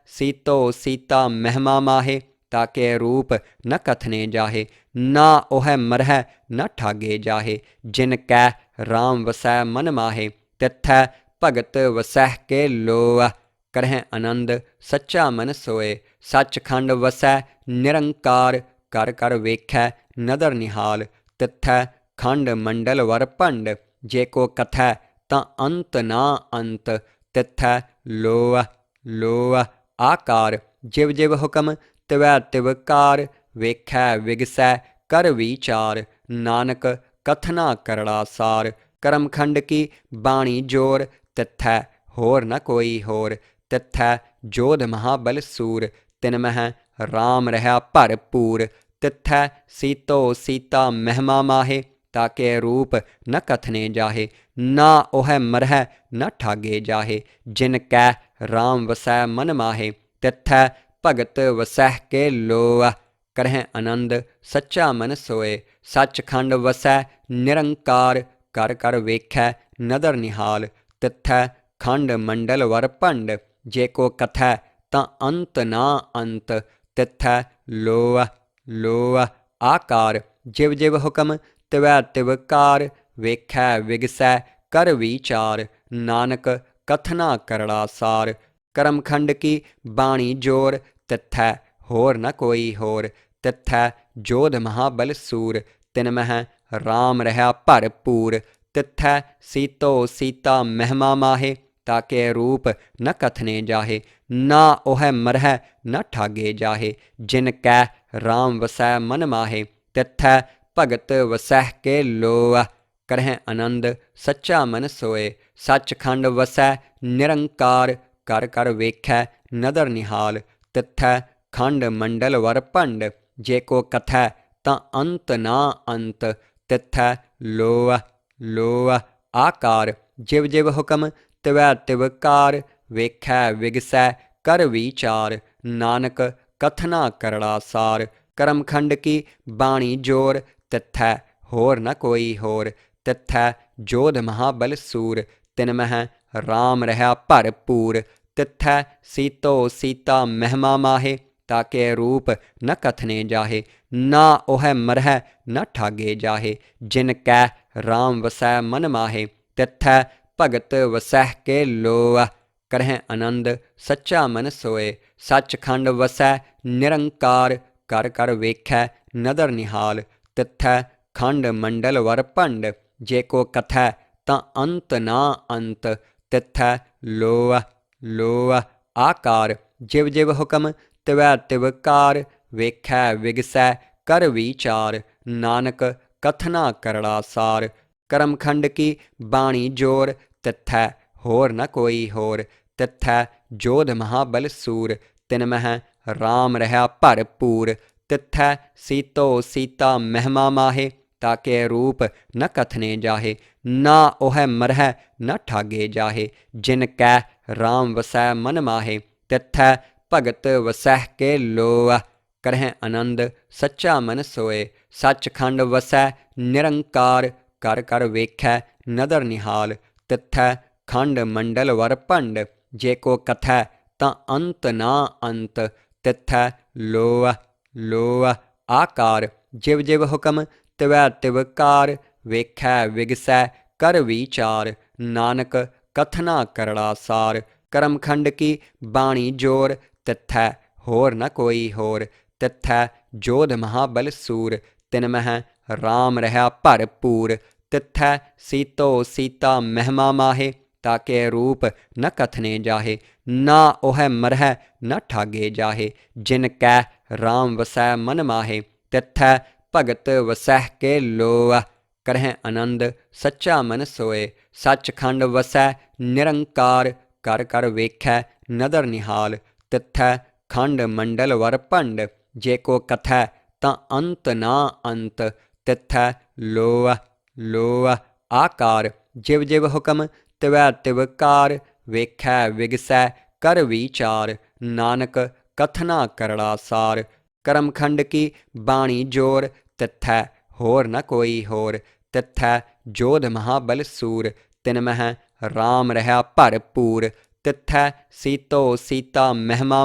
ਸੀਤੋ ਸੀਤਾ ਮਹਿਮਾ ਮਾਹੇ, ਤਾਕੇ ਰੂਪ ਨ ਕਥਨੇ ਜਾਹੇ। ਨਾ ਉਹੈ ਮਰਹਿ ਨ ਠਾਗੇ ਜਾਹੇ, ਜਿਨ ਕੈ ਰਾਮ ਵਸੈ ਮਨ ਮਾਹੇ। ਤਿੱਥੈ ਭਗਤ ਵਸਹਿ ਕੇ ਲੋਅ, ਕਰਹਿ ਆਨੰਦ ਸੱਚਾ ਮਨ ਸੋਏ। ਸੱਚਖੰਡ ਵਸੈ ਨਿਰੰਕਾਰ, ਕਰ ਕਰ ਵੇਖੈ ਨਦਰ ਨਿਹਾਲ। ਤਿੱਥੈ ਖੰਡ ਮੰਡਲ ਵਰ ਭੰਡ, ਜੇ ਕੋ ਕਥੈ ਤਾਂ ਅੰਤ ਨਾ ਅੰਤ। ਤਿੱਥੈ ਲੋਅ ਲੋਅ ਆਕਾਰ, ਜਿਵ ਜਿਵ ਹੁਕਮ ਤਿਵੈ ਤਿਵ ਕਾਰ। ਵੇਖੈ ਵਿਗਸੈ ਕਰ ਵਿਚਾਰ, ਨਾਨਕ ਕਥਨਾ ਕਰੜਾ ਸਾਰ। ਕਰਮਖੰਡ ਕੀ ਬਾਣੀ ਜੋਰ, ਤਿੱਥੈ ਹੋਰ ਨ ਕੋਈ ਹੋਰ। ਤਿੱਥੈ ਜੋਧ ਮਹਾਬਲ ਸੂਰ, ਤਿਨ ਮਹਿ ਰਾਮ ਰਹਾ ਭਰਪੂਰ। ਤਿੱਥੈ ਸੀਤੋ ਸੀਤਾ ਮਹਿਮਾ ਮਾਹੇ, ਤਾਕੇ ਰੂਪ ਨ ਕਥਨੇ ਜਾਹੇ। ਨਾ ਉਹੈ ਮਰਹਿ ਨ ਠਾਗੇ ਜਾਹੇ, ਜਿਨ ਕੈ ਰਾਮ ਵਸੈ ਮਨ ਮਾਹੇ। ਤਿੱਥੈ ਭਗਤ ਵਸਹਿ ਕੇ ਲੋਅ, ਕਰਹਿ ਆਨੰਦ ਸੱਚਾ ਮਨ ਸੋਏ। ਸੱਚਖੰਡ ਵਸੈ ਨਿਰੰਕਾਰ, ਕਰ ਕਰ ਵੇਖੈ ਨਦਰ ਨਿਹਾਲ। ਤਿੱਥੈ ਖੰਡ ਮੰਡਲ ਵਰ ਭੰਡ, ਜੇ ਕੋ ਕਥੈ ਤਾਂ ਅੰਤ ਨਾ ਅੰਤ। ਤਿੱਥੈ ਲੋਅ ਲੋਅ ਆਕਾਰ, ਜਿਵ ਜਿਵ ਹੁਕਮ ਤਿਵੈ ਤਿਵ ਕਾਰ। ਵੇਖੈ ਵਿਗਸੈ ਕਰ ਵਿਚਾਰ, ਨਾਨਕ ਕਥਨਾ ਕਰੜਾ ਸਾਰ। ਕਰਮਖੰਡ ਕੀ ਬਾਣੀ ਜੋਰ, ਤਿੱਥੈ ਹੋਰ ਨ ਕੋਈ ਹੋਰ। ਤਿੱਥੈ ਜੋਧ ਮਹਾਬਲ ਸੂਰ, ਤਿਨ ਮਹਿ ਰਾਮ ਰਹਾ ਭਰਪੂਰ। ਤਿੱਥੈ ਸੀਤੋ ਸੀਤਾ ਮਹਿਮਾ ਮਾਹੇ, ਤਾਕੇ ਰੂਪ ਨ ਕਥਨੇ ਜਾਹੇ। ਨਾ ਉਹੈ ਮਰਹਿ ਨ ਠਾਗੇ ਜਾਹੇ, ਜਿਨ ਕੈ ਰਾਮ ਵਸੈ ਮਨ ਮਾਹੇ। ਤਿੱਥੈ ਭਗਤ ਵਸਹਿ ਕੇ ਲੋਅ, ਕਰਹਿ ਆਨੰਦ ਸੱਚਾ ਮਨ ਸੋਏ। ਸੱਚਖੰਡ ਵਸੈ ਨਿਰੰਕਾਰ, ਕਰ ਕਰ ਵੇਖੈ ਨਦਰ ਨਿਹਾਲ। ਤਿੱਥੈ ਖੰਡ ਮੰਡਲ ਵਰ ਭੰਡ, ਜੇ ਕੋ ਕਥੈ ਤਾਂ ਅੰਤ ਨਾ ਅੰਤ। ਤਿੱਥੈ ਲੋਅ ਲੋਅ ਆਕਾਰ, ਜਿਵ ਜਿਵ ਹੁਕਮ ਤਿਵੈ ਤਿਵ ਕਾਰ। ਵੇਖੈ ਵਿਗਸੈ ਕਰ ਵਿਚਾਰ, ਨਾਨਕ ਕਥਨਾ ਕਰੜਾ ਸਾਰ। ਕਰਮਖੰਡ ਕੀ ਬਾਣੀ ਜੋਰ, ਤਿੱਥੈ ਹੋਰ ਨ ਕੋਈ ਹੋਰ। ਤਿੱਥੈ ਜੋਧ ਮਹਾਬਲ ਸੂਰ, ਤਿਨ ਮਹਿ ਰਾਮ ਰਹਾ ਭਰਪੂਰ। ਤਿੱਥੈ ਸੀਤੋ ਸੀਤਾ ਮਹਿਮਾ ਮਾਹੇ, ਤਾਕੇ ਰੂਪ ਨ ਕਥਨੇ ਜਾਹੇ। ਨਾ ਉਹੈ ਮਰਹਿ ਨ ਠਾਗੇ ਜਾਹੇ, ਜਿਨ ਕੈ ਰਾਮ ਵਸੈ ਮਨ ਮਾਹੇ। ਤਿੱਥੈ ਭਗਤ ਵਸਹਿ ਕੇ ਲੋਅ, ਕਰਹਿ ਆਨੰਦ ਸੱਚਾ ਮਨ ਸੋਏ। ਸੱਚਖੰਡ ਵਸੈ ਨਿਰੰਕਾਰ, ਕਰ ਕਰ ਵੇਖੈ ਨਦਰ ਨਿਹਾਲ। ਤਿੱਥੈ ਖੰਡ ਮੰਡਲ ਵਰ ਭੰਡ, ਜੇ ਕੋ ਕਥੈ ਤਾਂ ਅੰਤ ਨਾ ਅੰਤ। ਤਿੱਥੈ ਲੋਅ ਲੋਅ ਆਕਾਰ, ਜਿਵ ਜਿਵ ਹੁਕਮ ਤਿਵੈ ਤਿਵ ਕਾਰ। ਵੇਖੈ ਵਿਗਸੈ ਕਰ ਵਿਚਾਰ, ਨਾਨਕ ਕਥਨਾ ਕਰੜਾ ਸਾਰ। ਕਰਮਖੰਡ ਕੀ ਬਾਣੀ ਜੋਰ, ਤਿੱਥੈ ਹੋਰ ਨ ਕੋਈ ਹੋਰ। ਤਿੱਥੈ ਜੋਧ ਮਹਾਬਲ ਸੂਰ, ਤਿਨ ਮਹਿ ਰਾਮ ਰਹਾ ਭਰਪੂਰ। ਤਿੱਥੈ ਸੀਤੋ ਸੀਤਾ ਮਹਿਮਾ ਮਾਹੇ, ਤਾਕੇ ਰੂਪ ਨ ਕਥਨੇ ਜਾਹੇ। ਨਾ ਉਹੈ ਮਰਹਿ ਨ ਠਾਗੇ ਜਾਹੇ, ਜਿਨ ਕੈ ਰਾਮ ਵਸੈ ਮਨ ਮਾਹੇ। ਤਿੱਥੈ ਭਗਤ ਵਸਹਿ ਕੇ ਲੋਅ, ਕਰਹਿ ਆਨੰਦ ਸੱਚਾ ਮਨ ਸੋਏ। ਸੱਚਖੰਡ ਵਸੈ ਨਿਰੰਕਾਰ, ਕਰ ਕਰ ਵੇਖੈ ਨਦਰ ਨਿਹਾਲ। ਤਿੱਥੈ ਖੰਡ ਮੰਡਲ ਵਰ ਭੰਡ, ਜੇ ਕੋ ਕਥੈ ਤਾਂ ਅੰਤ ਨਾ ਅੰਤ। ਤਿੱਥੈ ਲੋਅ ਲੋਅ ਆਕਾਰ, ਜਿਵ ਜਿਵ ਹੁਕਮ ਤਿਵੈ ਤਿਵ ਕਾਰ। ਵੇਖੈ ਵਿਗਸੈ ਕਰ ਵਿਚਾਰ, ਨਾਨਕ ਕਥਨਾ ਕਰੜਾ ਸਾਰ। ਕਰਮਖੰਡ ਕੀ ਬਾਣੀ ਜੋਰ, ਤਿੱਥੈ ਹੋਰ ਨ ਕੋਈ ਹੋਰ। ਤਿੱਥੈ ਜੋਧ ਮਹਾਬਲ ਸੂਰ, ਤਿਨ ਮਹਿ ਰਾਮ ਰਹਾ ਭਰਪੂਰ। ਤਿੱਥੈ ਸੀਤੋ ਸੀਤਾ ਮਹਿਮਾ ਮਾਹੇ, ਤਾਕੇ ਰੂਪ ਨ ਕਥਨੇ ਜਾਹੇ। ਨਾ ਉਹੈ ਮਰਹਿ ਨ ਠਾਗੇ ਜਾਹੇ, ਜਿਨ ਕੈ ਰਾਮ ਵਸੈ ਮਨ ਮਾਹੇ। ਤਿੱਥੈ ਭਗਤ ਵਸਹਿ ਕੇ ਲੋਅ, ਕਰਹਿ ਆਨੰਦ ਸੱਚਾ ਮਨ ਸੋਏ। ਸੱਚਖੰਡ ਵਸੈ ਨਿਰੰਕਾਰ, ਕਰ ਕਰ ਵੇਖੈ ਨਦਰ ਨਿਹਾਲ। ਤਿੱਥੈ ਖੰਡ ਮੰਡਲ ਵਰ ਭੰਡ, ਜੇ ਕੋ ਕਥੈ ਤਾਂ ਅੰਤ ਨਾ ਅੰਤ। ਤਿੱਥੈ ਲੋਅ ਲੋਅ ਆਕਾਰ, ਜਿਵ ਜਿਵ ਹੁਕਮ ਤਿਵੈ ਤਿਵ ਕਾਰ। ਵੇਖੈ ਵਿਗਸੈ ਕਰ ਵਿਚਾਰ, ਨਾਨਕ ਕਥਨਾ ਕਰੜਾ ਸਾਰ। ਕਰਮਖੰਡ ਕੀ ਬਾਣੀ ਜੋਰ, ਤਿੱਥੈ ਹੋਰ ਨ ਕੋਈ ਹੋਰ। ਤਿੱਥੈ ਜੋਧ ਮਹਾਬਲ ਸੂਰ, ਤਿਨ ਮਹਿ ਰਾਮ ਰਹਾ ਭਰਪੂਰ। ਤਿੱਥੈ ਸੀਤੋ ਸੀਤਾ ਮਹਿਮਾ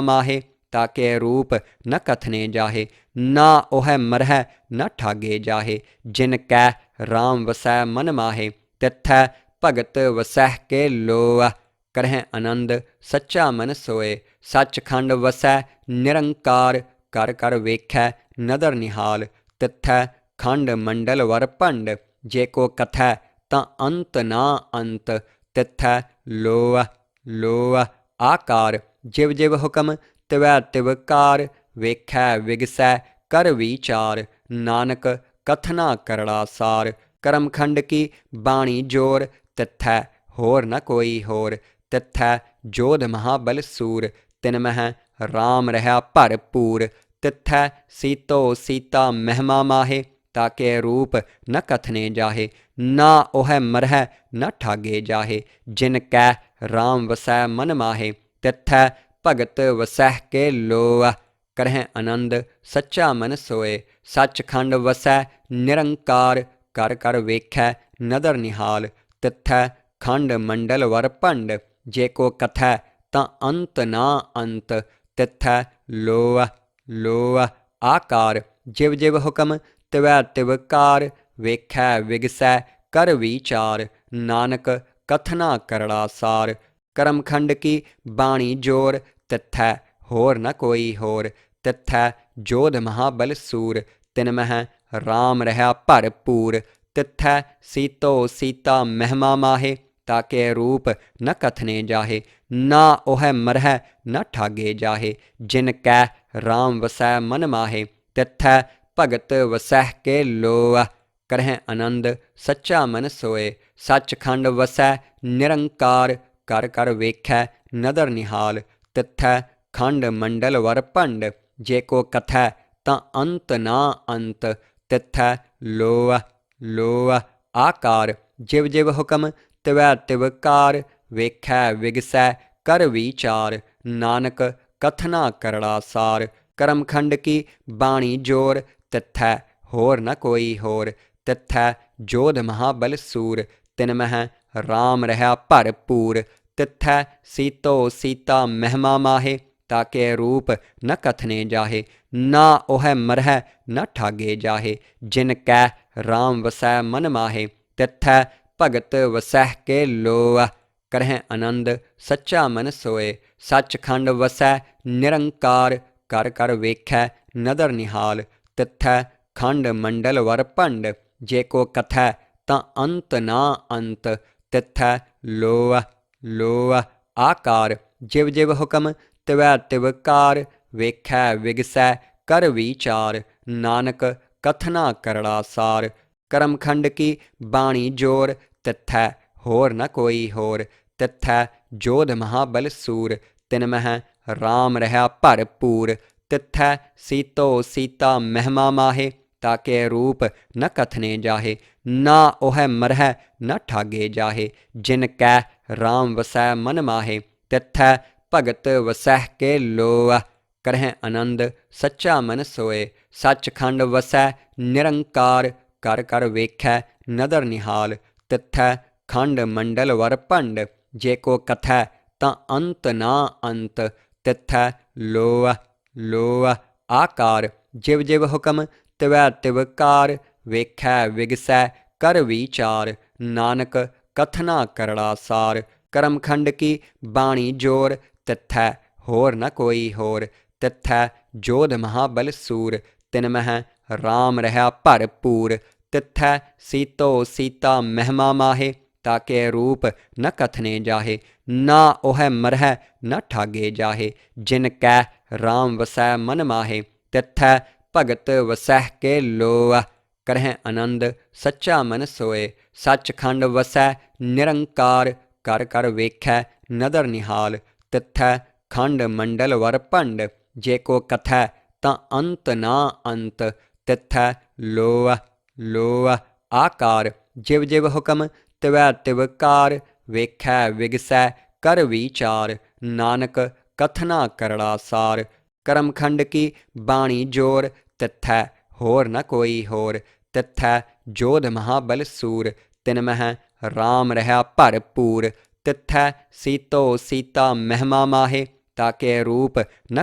ਮਾਹੇ, ਤਾਕੇ ਰੂਪ ਨ ਕਥਨੇ ਜਾਹੇ। ਨਾ ਉਹੈ ਮਰਹਿ ਨ ਠਾਗੇ ਜਾਹੇ, ਜਿਨ ਕੈ ਰਾਮ ਵਸੈ ਮਨ ਮਾਹੇ। ਤਿੱਥੈ ਭਗਤ ਵਸਹਿ ਕੇ ਲੋਅ, ਕਰਹਿ ਆਨੰਦ ਸੱਚਾ ਮਨ ਸੋਏ। ਸੱਚਖੰਡ ਵਸੈ ਨਿਰੰਕਾਰ, ਕਰ ਕਰ ਵੇਖੈ ਨਦਰ ਨਿਹਾਲ। ਤਿੱਥੈ ਖੰਡ ਮੰਡਲ ਵਰ ਭੰਡ, ਜੇ ਕੋ ਕਥੈ ਤਾਂ ਅੰਤ ਨਾ ਅੰਤ। ਤਿੱਥੈ ਲੋਅ ਲੋਅ ਆਕਾਰ, ਜਿਵ ਜਿਵ ਹੁਕਮ ਤਿਵੈ ਤਿਵ ਕਾਰ। ਵੇਖੈ ਵਿਗਸੈ ਕਰ ਵਿਚਾਰ, ਨਾਨਕ ਕਥਨਾ ਕਰੜਾ ਸਾਰ। ਕਰਮਖੰਡ ਕੀ ਬਾਣੀ ਜੋਰ, ਤਿੱਥੈ ਹੋਰ ਨ ਕੋਈ ਹੋਰ। ਤਿੱਥੈ ਜੋਧ ਮਹਾਬਲ ਸੂਰ, ਤਿਨ ਮਹਿ ਰਾਮ ਰਹਾ ਭਰਪੂਰ। ਤਿੱਥੈ ਸੀਤੋ ਸੀਤਾ ਮਹਿਮਾ ਮਾਹੇ, ਤਾਕੇ ਰੂਪ ਨ ਕਥਨੇ ਜਾਹੇ। ਨਾ ਉਹੈ ਮਰਹਿ ਨ ਠਾਗੇ ਜਾਹੇ, ਜਿਨ ਕੈ ਰਾਮ ਵਸੈ ਮਨ ਮਾਹੇ। ਤਿੱਥੈ ਭਗਤ ਵਸਹਿ ਕੇ ਲੋਅ, ਕਰਹਿ ਆਨੰਦ ਸੱਚਾ ਮਨ ਸੋਏ। ਸੱਚਖੰਡ ਵਸੈ ਨਿਰੰਕਾਰ, ਕਰ ਕਰ ਵੇਖੈ ਨਦਰ ਨਿਹਾਲ। ਤਿੱਥੈ ਖੰਡ ਮੰਡਲ ਵਰ ਭੰਡ, ਜੇ ਕੋ ਕਥੈ ਤਾਂ ਅੰਤ ਨਾ ਅੰਤ। ਤਿੱਥੈ ਲੋਅ ਲੋਅ ਆਕਾਰ, ਜਿਵ ਜਿਵ ਹੁਕਮ ਤਿਵੈ ਤਿਵ ਕਾਰ। ਵੇਖੈ ਵਿਗਸੈ ਕਰ ਵਿਚਾਰ, ਨਾਨਕ ਕਥਨਾ ਕਰੜਾ ਸਾਰ। ਕਰਮਖੰਡ ਕੀ ਬਾਣੀ ਜੋਰ, ਤਿੱਥੈ ਹੋਰ ਨ ਕੋਈ ਹੋਰ। ਤਿੱਥੈ ਜੋਧ ਮਹਾਬਲ ਸੂਰ, ਤਿਨ ਮਹਿ ਰਾਮ ਰਹਾ ਭਰਪੂਰ। ਤਿੱਥੈ ਸੀਤੋ ਸੀਤਾ ਮਹਿਮਾ ਮਾਹੇ, ਤਾਕੇ ਰੂਪ ਨ ਕਥਨੇ ਜਾਹੇ। ਨਾ ਉਹੈ ਮਰਹਿ ਨ ਠਾਗੇ ਜਾਹੇ, ਜਿਨ ਕੈ ਰਾਮ ਵਸੈ ਮਨ ਮਾਹੇ। ਤਿੱਥੈ ਭਗਤ ਵਸਹਿ ਕੇ ਲੋਅ, ਕਰਹਿ ਆਨੰਦ ਸੱਚਾ ਮਨ ਸੋਏ। ਸੱਚਖੰਡ ਵਸੈ ਨਿਰੰਕਾਰ, ਕਰ ਕਰ ਵੇਖੈ ਨਦਰ ਨਿਹਾਲ। ਤਿੱਥੈ ਖੰਡ ਮੰਡਲ ਵਰ ਭੰਡ, ਜੇ ਕੋ ਕਥੈ ਤਾਂ ਅੰਤ ਨਾ ਅੰਤ। ਤਿੱਥੈ ਲੋਅ ਲੋਅ ਆਕਾਰ, ਜਿਵ ਜਿਵ ਹੁਕਮ ਤਿਵੈ ਤਿਵ ਕਾਰ। ਵੇਖੈ ਵਿਗਸੈ ਕਰ ਵਿਚਾਰ, ਨਾਨਕ ਕਥਨਾ ਕਰੜਾ ਸਾਰ। ਕਰਮਖੰਡ ਕੀ ਬਾਣੀ ਜੋਰ, ਤਿੱਥੈ ਹੋਰ ਨ ਕੋਈ ਹੋਰ। ਤਿੱਥੈ ਜੋਧ ਮਹਾਬਲ ਸੂਰ, ਤਿਨ ਮਹਿ ਰਾਮ ਰਹਾ ਭਰਪੂਰ। ਤਿੱਥੈ ਸੀਤੋ ਸੀਤਾ ਮਹਿਮਾ ਮਾਹੇ, ਤਾਕੇ ਰੂਪ ਨ ਕਥਨੇ ਜਾਹੇ। ਨਾ ਉਹੈ ਮਰਹਿ ਨ ਠਾਗੇ ਜਾਹੇ, ਜਿਨ ਕੈ ਰਾਮ ਵਸੈ ਮਨ ਮਾਹੇ। ਤਿੱਥੈ ਭਗਤ ਵਸਹਿ ਕੇ ਲੋਅ, ਕਰਹਿ ਆਨੰਦ ਸੱਚਾ ਮਨ ਸੋਏ। ਸੱਚਖੰਡ ਵਸੈ ਨਿਰੰਕਾਰ, ਕਰ ਕਰ ਵੇਖੈ ਨਦਰ ਨਿਹਾਲ। ਤਿੱਥੈ ਖੰਡ ਮੰਡਲ ਵਰ ਭੰਡ, ਜੇ ਕੋ ਕਥੈ ਤਾਂ ਅੰਤ ਨਾ ਅੰਤ। ਤਿੱਥੈ ਲੋਅ ਲੋਅ ਆਕਾਰ, ਜਿਵ ਜਿਵ ਹੁਕਮ ਤਿਵੈ ਤਿਵ ਕਾਰ। ਵੇਖੈ ਵਿਗਸੈ ਕਰ ਵਿਚਾਰ, ਨਾਨਕ ਕਥਨਾ ਕਰੜਾ ਸਾਰ। ਕਰਮਖੰਡ ਕੀ ਬਾਣੀ ਜੋਰ, ਤਿੱਥੈ ਹੋਰ ਨ ਕੋਈ ਹੋਰ। ਤਿੱਥੈ ਜੋਧ ਮਹਾਬਲ ਸੂਰ, ਤਿਨ ਮਹਿ ਰਾਮ ਰਹਾ ਭਰਪੂਰ। ਤਿੱਥੈ ਸੀਤੋ ਸੀਤਾ ਮਹਿਮਾ ਮਾਹੇ, ਤਾਕੇ ਰੂਪ ਨ ਕਥਨੇ ਜਾਹੇ। ਨਾ ਉਹੈ ਮਰਹਿ ਨ ਠਾਗੇ ਜਾਹੇ, ਜਿਨ ਕੈ ਰਾਮ ਵਸੈ ਮਨ ਮਾਹੇ। ਤਿੱਥੈ ਭਗਤ ਵਸਹਿ ਕੇ ਲੋਅ, ਕਰਹਿ ਆਨੰਦ ਸੱਚਾ ਮਨ ਸੋਏ। ਸੱਚਖੰਡ ਵਸੈ ਨਿਰੰਕਾਰ, ਕਰ ਕਰ ਵੇਖੈ ਨਦਰ ਨਿਹਾਲ। ਤਿੱਥੈ ਖੰਡ ਮੰਡਲ ਵਰ ਭੰਡ, ਜੇ ਕੋ ਕਥੈ ਤਾਂ ਅੰਤ ਨਾ ਅੰਤ। ਤਿੱਥੈ ਲੋਅ ਲੋਅ ਆਕਾਰ, ਜਿਵ ਜਿਵ ਹੁਕਮ ਤਿਵੈ ਤਿਵ ਕਾਰ। ਵੇਖੈ ਵਿਗਸੈ ਕਰ ਵਿਚਾਰ, ਨਾਨਕ ਕਥਨਾ ਕਰੜਾ ਸਾਰ। ਕਰਮਖੰਡ ਕੀ ਬਾਣੀ ਜੋਰ, ਤਿੱਥੈ ਹੋਰ ਨ ਕੋਈ ਹੋਰ। ਤਿੱਥੈ ਜੋਧ ਮਹਾਬਲ ਸੂਰ, ਤਿਨ ਮਹਿ ਰਾਮ ਰਹਾ ਭਰਪੂਰ। ਤਿੱਥੈ ਸੀਤੋ ਸੀਤਾ ਮਹਿਮਾ ਮਾਹੇ, ਤਾਕੇ ਰੂਪ ਨ ਕਥਨੇ ਜਾਹੇ। ਨਾ ਉਹੈ ਮਰਹਿ ਨ ਠਾਗੇ ਜਾਹੇ, ਜਿਨ ਕੈ ਰਾਮ ਵਸੈ ਮਨ ਮਾਹੇ। ਤਿੱਥੈ ਭਗਤ ਵਸਹਿ ਕੇ ਲੋਅ, ਕਰਹਿ ਆਨੰਦ ਸੱਚਾ ਮਨ ਸੋਏ। ਸੱਚਖੰਡ ਵਸੈ ਨਿਰੰਕਾਰ, ਕਰ ਕਰ ਵੇਖੈ ਨਦਰ ਨਿਹਾਲ। ਤਿੱਥੈ ਖੰਡ ਮੰਡਲ ਵਰ ਭੰਡ, ਜੇ ਕੋ ਕਥੈ ਤਾਂ ਅੰਤ ਨਾ ਅੰਤ। ਤਿੱਥੈ ਲੋਅ ਲੋਅ ਆਕਾਰ, ਜਿਵ ਜਿਵ ਹੁਕਮ ਤਿਵੈ ਤਿਵ ਕਾਰ। ਵੇਖੈ ਵਿਗਸੈ ਕਰ ਵਿਚਾਰ, ਨਾਨਕ ਕਥਨਾ ਕਰੜਾ ਸਾਰ। ਕਰਮਖੰਡ ਕੀ ਬਾਣੀ ਜੋਰ, ਤਿੱਥੈ ਹੋਰ ਨ ਕੋਈ ਹੋਰ। ਤਿੱਥੈ ਜੋਧ ਮਹਾਬਲ ਸੂਰ, ਤਿਨ ਮਹਿ ਰਾਮ ਰਹਾ ਭਰਪੂਰ। ਤਿੱਥੈ ਸੀਤੋ ਸੀਤਾ ਮਹਿਮਾ ਮਾਹੇ, ਤਾਕੇ ਰੂਪ ਨ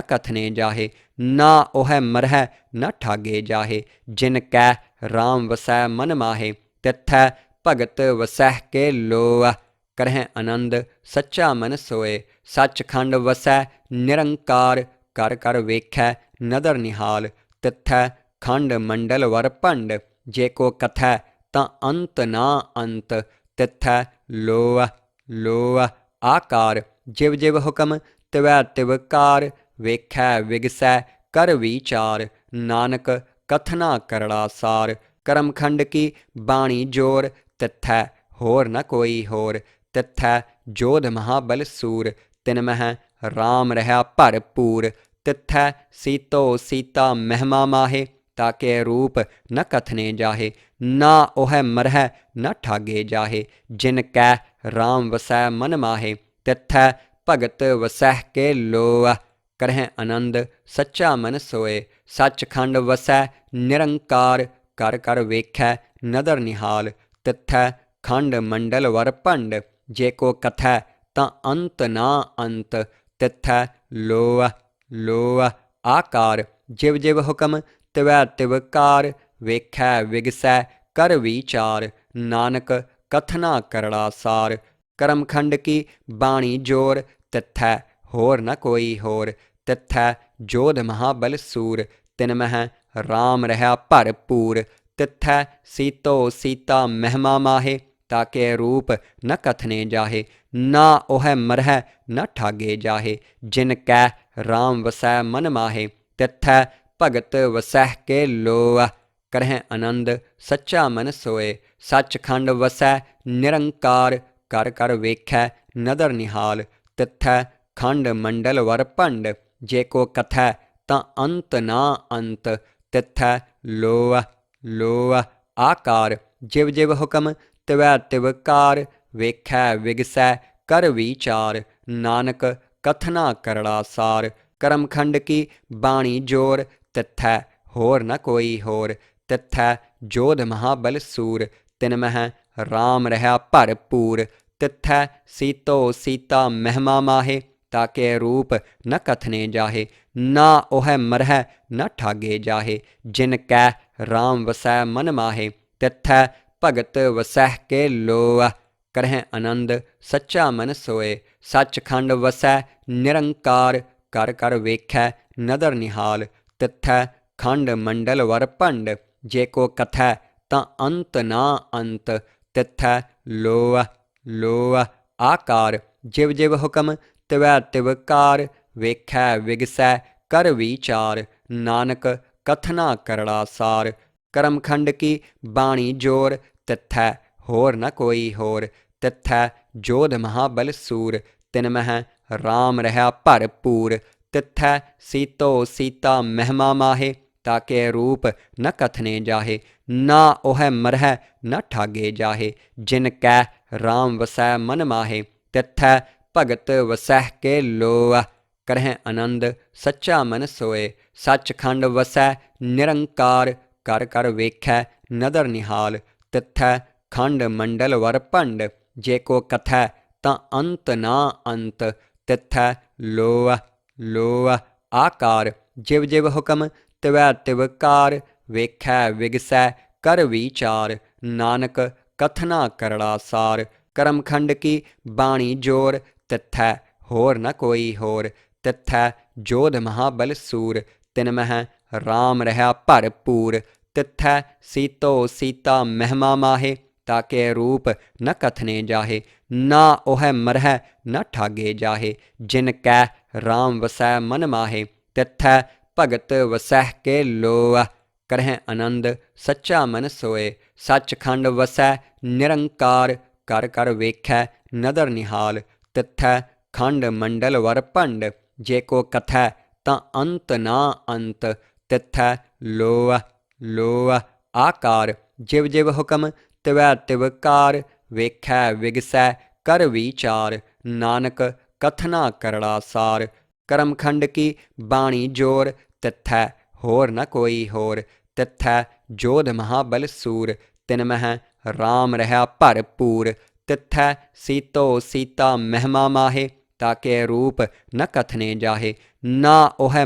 ਕਥਨੇ ਜਾਹੇ। ਨਾ ਉਹੈ ਮਰਹਿ ਨ ਠਾਗੇ ਜਾਹੇ, ਜਿਨ ਕੈ ਰਾਮ ਵਸੈ ਮਨ ਮਾਹੇ। ਤਿੱਥੈ ਭਗਤ ਵਸਹਿ ਕੇ ਲੋਅ, ਕਰਹਿ ਆਨੰਦ ਸੱਚਾ ਮਨ ਸੋਏ। ਸੱਚਖੰਡ ਵਸੈ ਨਿਰੰਕਾਰ, ਕਰ ਕਰ ਵੇਖੈ ਨਦਰ ਨਿਹਾਲ। ਤਿੱਥੈ ਖੰਡ ਮੰਡਲ ਵਰ ਭੰਡ, ਜੇ ਕੋ ਕਥੈ ਤਾਂ ਅੰਤ ਨਾ ਅੰਤ। ਤਿੱਥੈ ਲੋਅ ਲੋਅ ਆਕਾਰ, ਜਿਵ ਜਿਵ ਹੁਕਮ ਤਿਵੈ ਤਿਵ ਕਾਰ। ਵੇਖੈ ਵਿਗਸੈ ਕਰ ਵਿਚਾਰ, ਨਾਨਕ ਕਥਨਾ ਕਰੜਾ ਸਾਰ। ਕਰਮਖੰਡ ਕੀ ਬਾਣੀ ਜੋਰ, ਤਿੱਥੈ ਹੋਰ ਨ ਕੋਈ ਹੋਰ। ਤਿੱਥੈ ਜੋਧ ਮਹਾਬਲ ਸੂਰ, ਤਿਨ ਮਹਿ ਰਾਮ ਰਹਾ ਭਰਪੂਰ। ਤਿੱਥੈ ਸੀਤੋ ਸੀਤਾ ਮਹਿਮਾ ਮਾਹੇ, ਤਾਕੇ ਰੂਪ ਨ ਕਥਨੇ ਜਾਹੇ। ਨਾ ਉਹੈ ਮਰਹਿ ਨ ਠਾਗੇ ਜਾਹੇ, ਜਿਨ ਕੈ ਰਾਮ ਵਸੈ ਮਨ ਮਾਹੇ। ਤਿੱਥੈ ਭਗਤ ਵਸਹਿ ਕੇ ਲੋਅ, ਕਰਹਿ ਆਨੰਦ ਸੱਚਾ ਮਨ ਸੋਏ। ਸੱਚਖੰਡ ਵਸੈ ਨਿਰੰਕਾਰ, ਕਰ ਕਰ ਵੇਖੈ ਨਦਰ ਨਿਹਾਲ। ਤਿੱਥੈ ਖੰਡ ਮੰਡਲ ਵਰ ਭੰਡ, ਜੇ ਕੋ ਕਥੈ ਤਾਂ ਅੰਤ ਨਾ ਅੰਤ। ਤਿੱਥੈ ਲੋਅ ਲੋਅ ਆਕਾਰ, ਜਿਵ ਜਿਵ ਹੁਕਮ ਤਿਵੈ ਤਿਵ ਕਾਰ। ਵੇਖੈ ਵਿਗਸੈ ਕਰ ਵਿਚਾਰ, ਨਾਨਕ ਕਥਨਾ ਕਰੜਾ ਸਾਰ। ਕਰਮਖੰਡ ਕੀ ਬਾਣੀ ਜੋਰ, ਤਿੱਥੈ ਹੋਰ ਨ ਕੋਈ ਹੋਰ। ਤਿੱਥੈ ਜੋਧ ਮਹਾਬਲ ਸੂਰ, ਤਿਨ ਮਹਿ ਰਾਮ ਰਹਾ ਭਰਪੂਰ। ਤਿੱਥੈ ਸੀਤੋ ਸੀਤਾ ਮਹਿਮਾ ਮਾਹੇ, ਤਾਕੇ ਰੂਪ ਨ ਕਥਨੇ ਜਾਹੇ। ਨਾ ਉਹੈ ਮਰਹਿ ਨ ਠਾਗੇ ਜਾਹੇ, ਜਿਨ ਕੈ ਰਾਮ ਵਸੈ ਮਨ ਮਾਹੇ। ਤਿੱਥੈ ਭਗਤ ਵਸਹਿ ਕੇ ਲੋਅ, ਕਰਹਿ ਆਨੰਦ ਸੱਚਾ ਮਨ ਸੋਏ। ਸੱਚਖੰਡ ਵਸੈ ਨਿਰੰਕਾਰ, ਕਰ ਕਰ ਵੇਖੈ ਨਦਰ ਨਿਹਾਲ। ਤਿੱਥੈ ਖੰਡ ਮੰਡਲ ਵਰ ਭੰਡ, ਜੇ ਕੋ ਕਥੈ ਤਾਂ ਅੰਤ ਨਾ ਅੰਤ। ਤਿੱਥੈ ਲੋਅ ਲੋਅ ਆਕਾਰ, ਜਿਵ ਜਿਵ ਹੁਕਮ ਤਿਵੈ ਤਿਵ ਕਾਰ। ਵੇਖੈ ਵਿਗਸੈ ਕਰ ਵਿਚਾਰ, ਨਾਨਕ ਕਥਨਾ ਕਰੜਾ ਸਾਰ। ਕਰਮਖੰਡ ਕੀ ਬਾਣੀ ਜੋਰ, ਤਿੱਥੈ ਹੋਰ ਨ ਕੋਈ ਹੋਰ। ਤਿੱਥੈ ਜੋਧ ਮਹਾਬਲ ਸੂਰ, ਤਿਨ ਮਹਿ ਰਾਮ ਰਹਾ ਭਰਪੂਰ। ਤਿੱਥੈ ਸੀਤੋ ਸੀਤਾ ਮਹਿਮਾ ਮਾਹੇ, ਤਾਕੇ ਰੂਪ ਨ ਕਥਨੇ ਜਾਹੇ। ਨਾ ਉਹੈ ਮਰਹਿ ਨ ਠਾਗੇ ਜਾਹੇ, ਜਿਨ ਕੈ ਰਾਮ ਵਸੈ ਮਨ ਮਾਹੇ। ਤਿੱਥੈ ਭਗਤ ਵਸਹਿ ਕੇ ਲੋਅ, ਕਰਹਿ ਆਨੰਦ ਸੱਚਾ ਮਨ ਸੋਏ। ਸੱਚਖੰਡ ਵਸੈ ਨਿਰੰਕਾਰ, ਕਰ ਕਰ ਵੇਖੈ ਨਦਰ ਨਿਹਾਲ। ਤਿੱਥੈ ਖੰਡ ਮੰਡਲ ਵਰ ਭੰਡ, ਜੇ ਕੋ ਕਥੈ ਤਾਂ ਅੰਤ ਨਾ ਅੰਤ। ਤਿੱਥੈ ਲੋਅ ਲੋਅ ਆਕਾਰ, ਜਿਵ ਜਿਵ ਹੁਕਮ ਤਿਵੈ ਤਿਵ ਕਾਰ। ਵੇਖੈ ਵਿਗਸੈ ਕਰ ਵਿਚਾਰ, ਨਾਨਕ ਕਥਨਾ ਕਰੜਾ ਸਾਰ। ਕਰਮਖੰਡ ਕੀ ਬਾਣੀ ਜੋਰ, ਤਿੱਥੈ ਹੋਰ ਨ ਕੋਈ ਹੋਰ। ਤਿੱਥੈ ਜੋਧ ਮਹਾਬਲ ਸੂਰ, ਤਿਨ ਮਹਿ ਰਾਮ ਰਹਾ ਭਰਪੂਰ। ਤਿੱਥੈ ਸੀਤੋ ਸੀਤਾ ਮਹਿਮਾ ਮਾਹੇ, ਤਾਕੇ ਰੂਪ ਨ ਕਥਨੇ ਜਾਹੇ। ਨਾ ਉਹੈ ਮਰਹਿ ਨ ਠਾਗੇ ਜਾਹੇ, ਜਿਨ ਕੈ ਰਾਮ ਵਸੈ ਮਨ ਮਾਹੇ। ਤਿੱਥੈ ਭਗਤ ਵਸਹਿ ਕੇ ਲੋਅ, ਕਰਹਿ ਆਨੰਦ ਸੱਚਾ ਮਨ ਸੋਏ। ਸੱਚਖੰਡ ਵਸੈ ਨਿਰੰਕਾਰ, ਕਰ ਕਰ ਵੇਖੈ ਨਦਰ ਨਿਹਾਲ। ਤਿੱਥੈ ਖੰਡ ਮੰਡਲ ਵਰ ਭੰਡ, ਜੇ ਕੋ ਕਥੈ ਤਾਂ ਅੰਤ ਨਾ ਅੰਤ। ਤਿੱਥੈ ਲੋਅ ਲੋਅ ਆਕਾਰ, ਜਿਵ ਜਿਵ ਹੁਕਮ ਤਿਵੈ ਤਿਵ ਕਾਰ। ਵੇਖੈ ਵਿਗਸੈ ਕਰ ਵਿਚਾਰ, ਨਾਨਕ ਕਥਨਾ ਕਰੜਾ ਸਾਰ। ਕਰਮਖੰਡ ਕੀ ਬਾਣੀ ਜੋਰ, ਤਿੱਥੈ ਹੋਰ ਨ ਕੋਈ ਹੋਰ। ਤਿੱਥੈ ਜੋਧ ਮਹਾਬਲ ਸੂਰ, ਤਿਨ ਮਹਿ ਰਾਮ ਰਹਾ ਭਰਪੂਰ। ਤਿੱਥੈ ਸੀਤੋ ਸੀਤਾ ਮਹਿਮਾ ਮਾਹੇ, ਤਾਕੇ ਰੂਪ ਨ ਕਥਨੇ ਜਾਹੇ। ਨਾ ਉਹੈ ਮਰਹਿ ਨ ਠਾਗੇ ਜਾਹੇ, ਜਿਨ ਕੈ ਰਾਮ ਵਸੈ ਮਨ ਮਾਹੇ। ਤਿੱਥੈ ਭਗਤ ਵਸਹਿ ਕੇ ਲੋਅ, ਕਰਹਿ ਆਨੰਦ ਸੱਚਾ ਮਨ ਸੋਏ। ਸੱਚਖੰਡ ਵਸੈ ਨਿਰੰਕਾਰ, ਕਰ ਕਰ ਵੇਖੈ ਨਦਰ ਨਿਹਾਲ। ਤਿੱਥੈ ਖੰਡ ਮੰਡਲ ਵਰ ਭੰਡ, ਜੇ ਕੋ ਕਥੈ ਤਾਂ ਅੰਤ ਨਾ ਅੰਤ। ਤਿੱਥੈ ਲੋਅ ਲੋਅ ਆਕਾਰ, ਜਿਵ ਜਿਵ ਹੁਕਮ ਤਿਵੈ ਤਿਵ ਕਾਰ। ਵੇਖੈ ਵਿਗਸੈ ਕਰ ਵਿਚਾਰ, ਨਾਨਕ ਕਥਨਾ ਕਰੜਾ ਸਾਰ। ਕਰਮਖੰਡ ਕੀ ਬਾਣੀ ਜੋਰ, ਤਿੱਥੈ ਹੋਰ ਨ ਕੋਈ ਹੋਰ। ਤਿੱਥੈ ਜੋਧ ਮਹਾਬਲ ਸੂਰ, ਤਿਨ ਮਹਿ ਰਾਮ ਰਹਾ ਭਰਪੂਰ। ਤਿੱਥੈ ਸੀਤੋ ਸੀਤਾ ਮਹਿਮਾ ਮਾਹੇ, ਤਾਕੇ ਰੂਪ ਨ ਕਥਨੇ ਜਾਹੇ। ਨਾ ਉਹੈ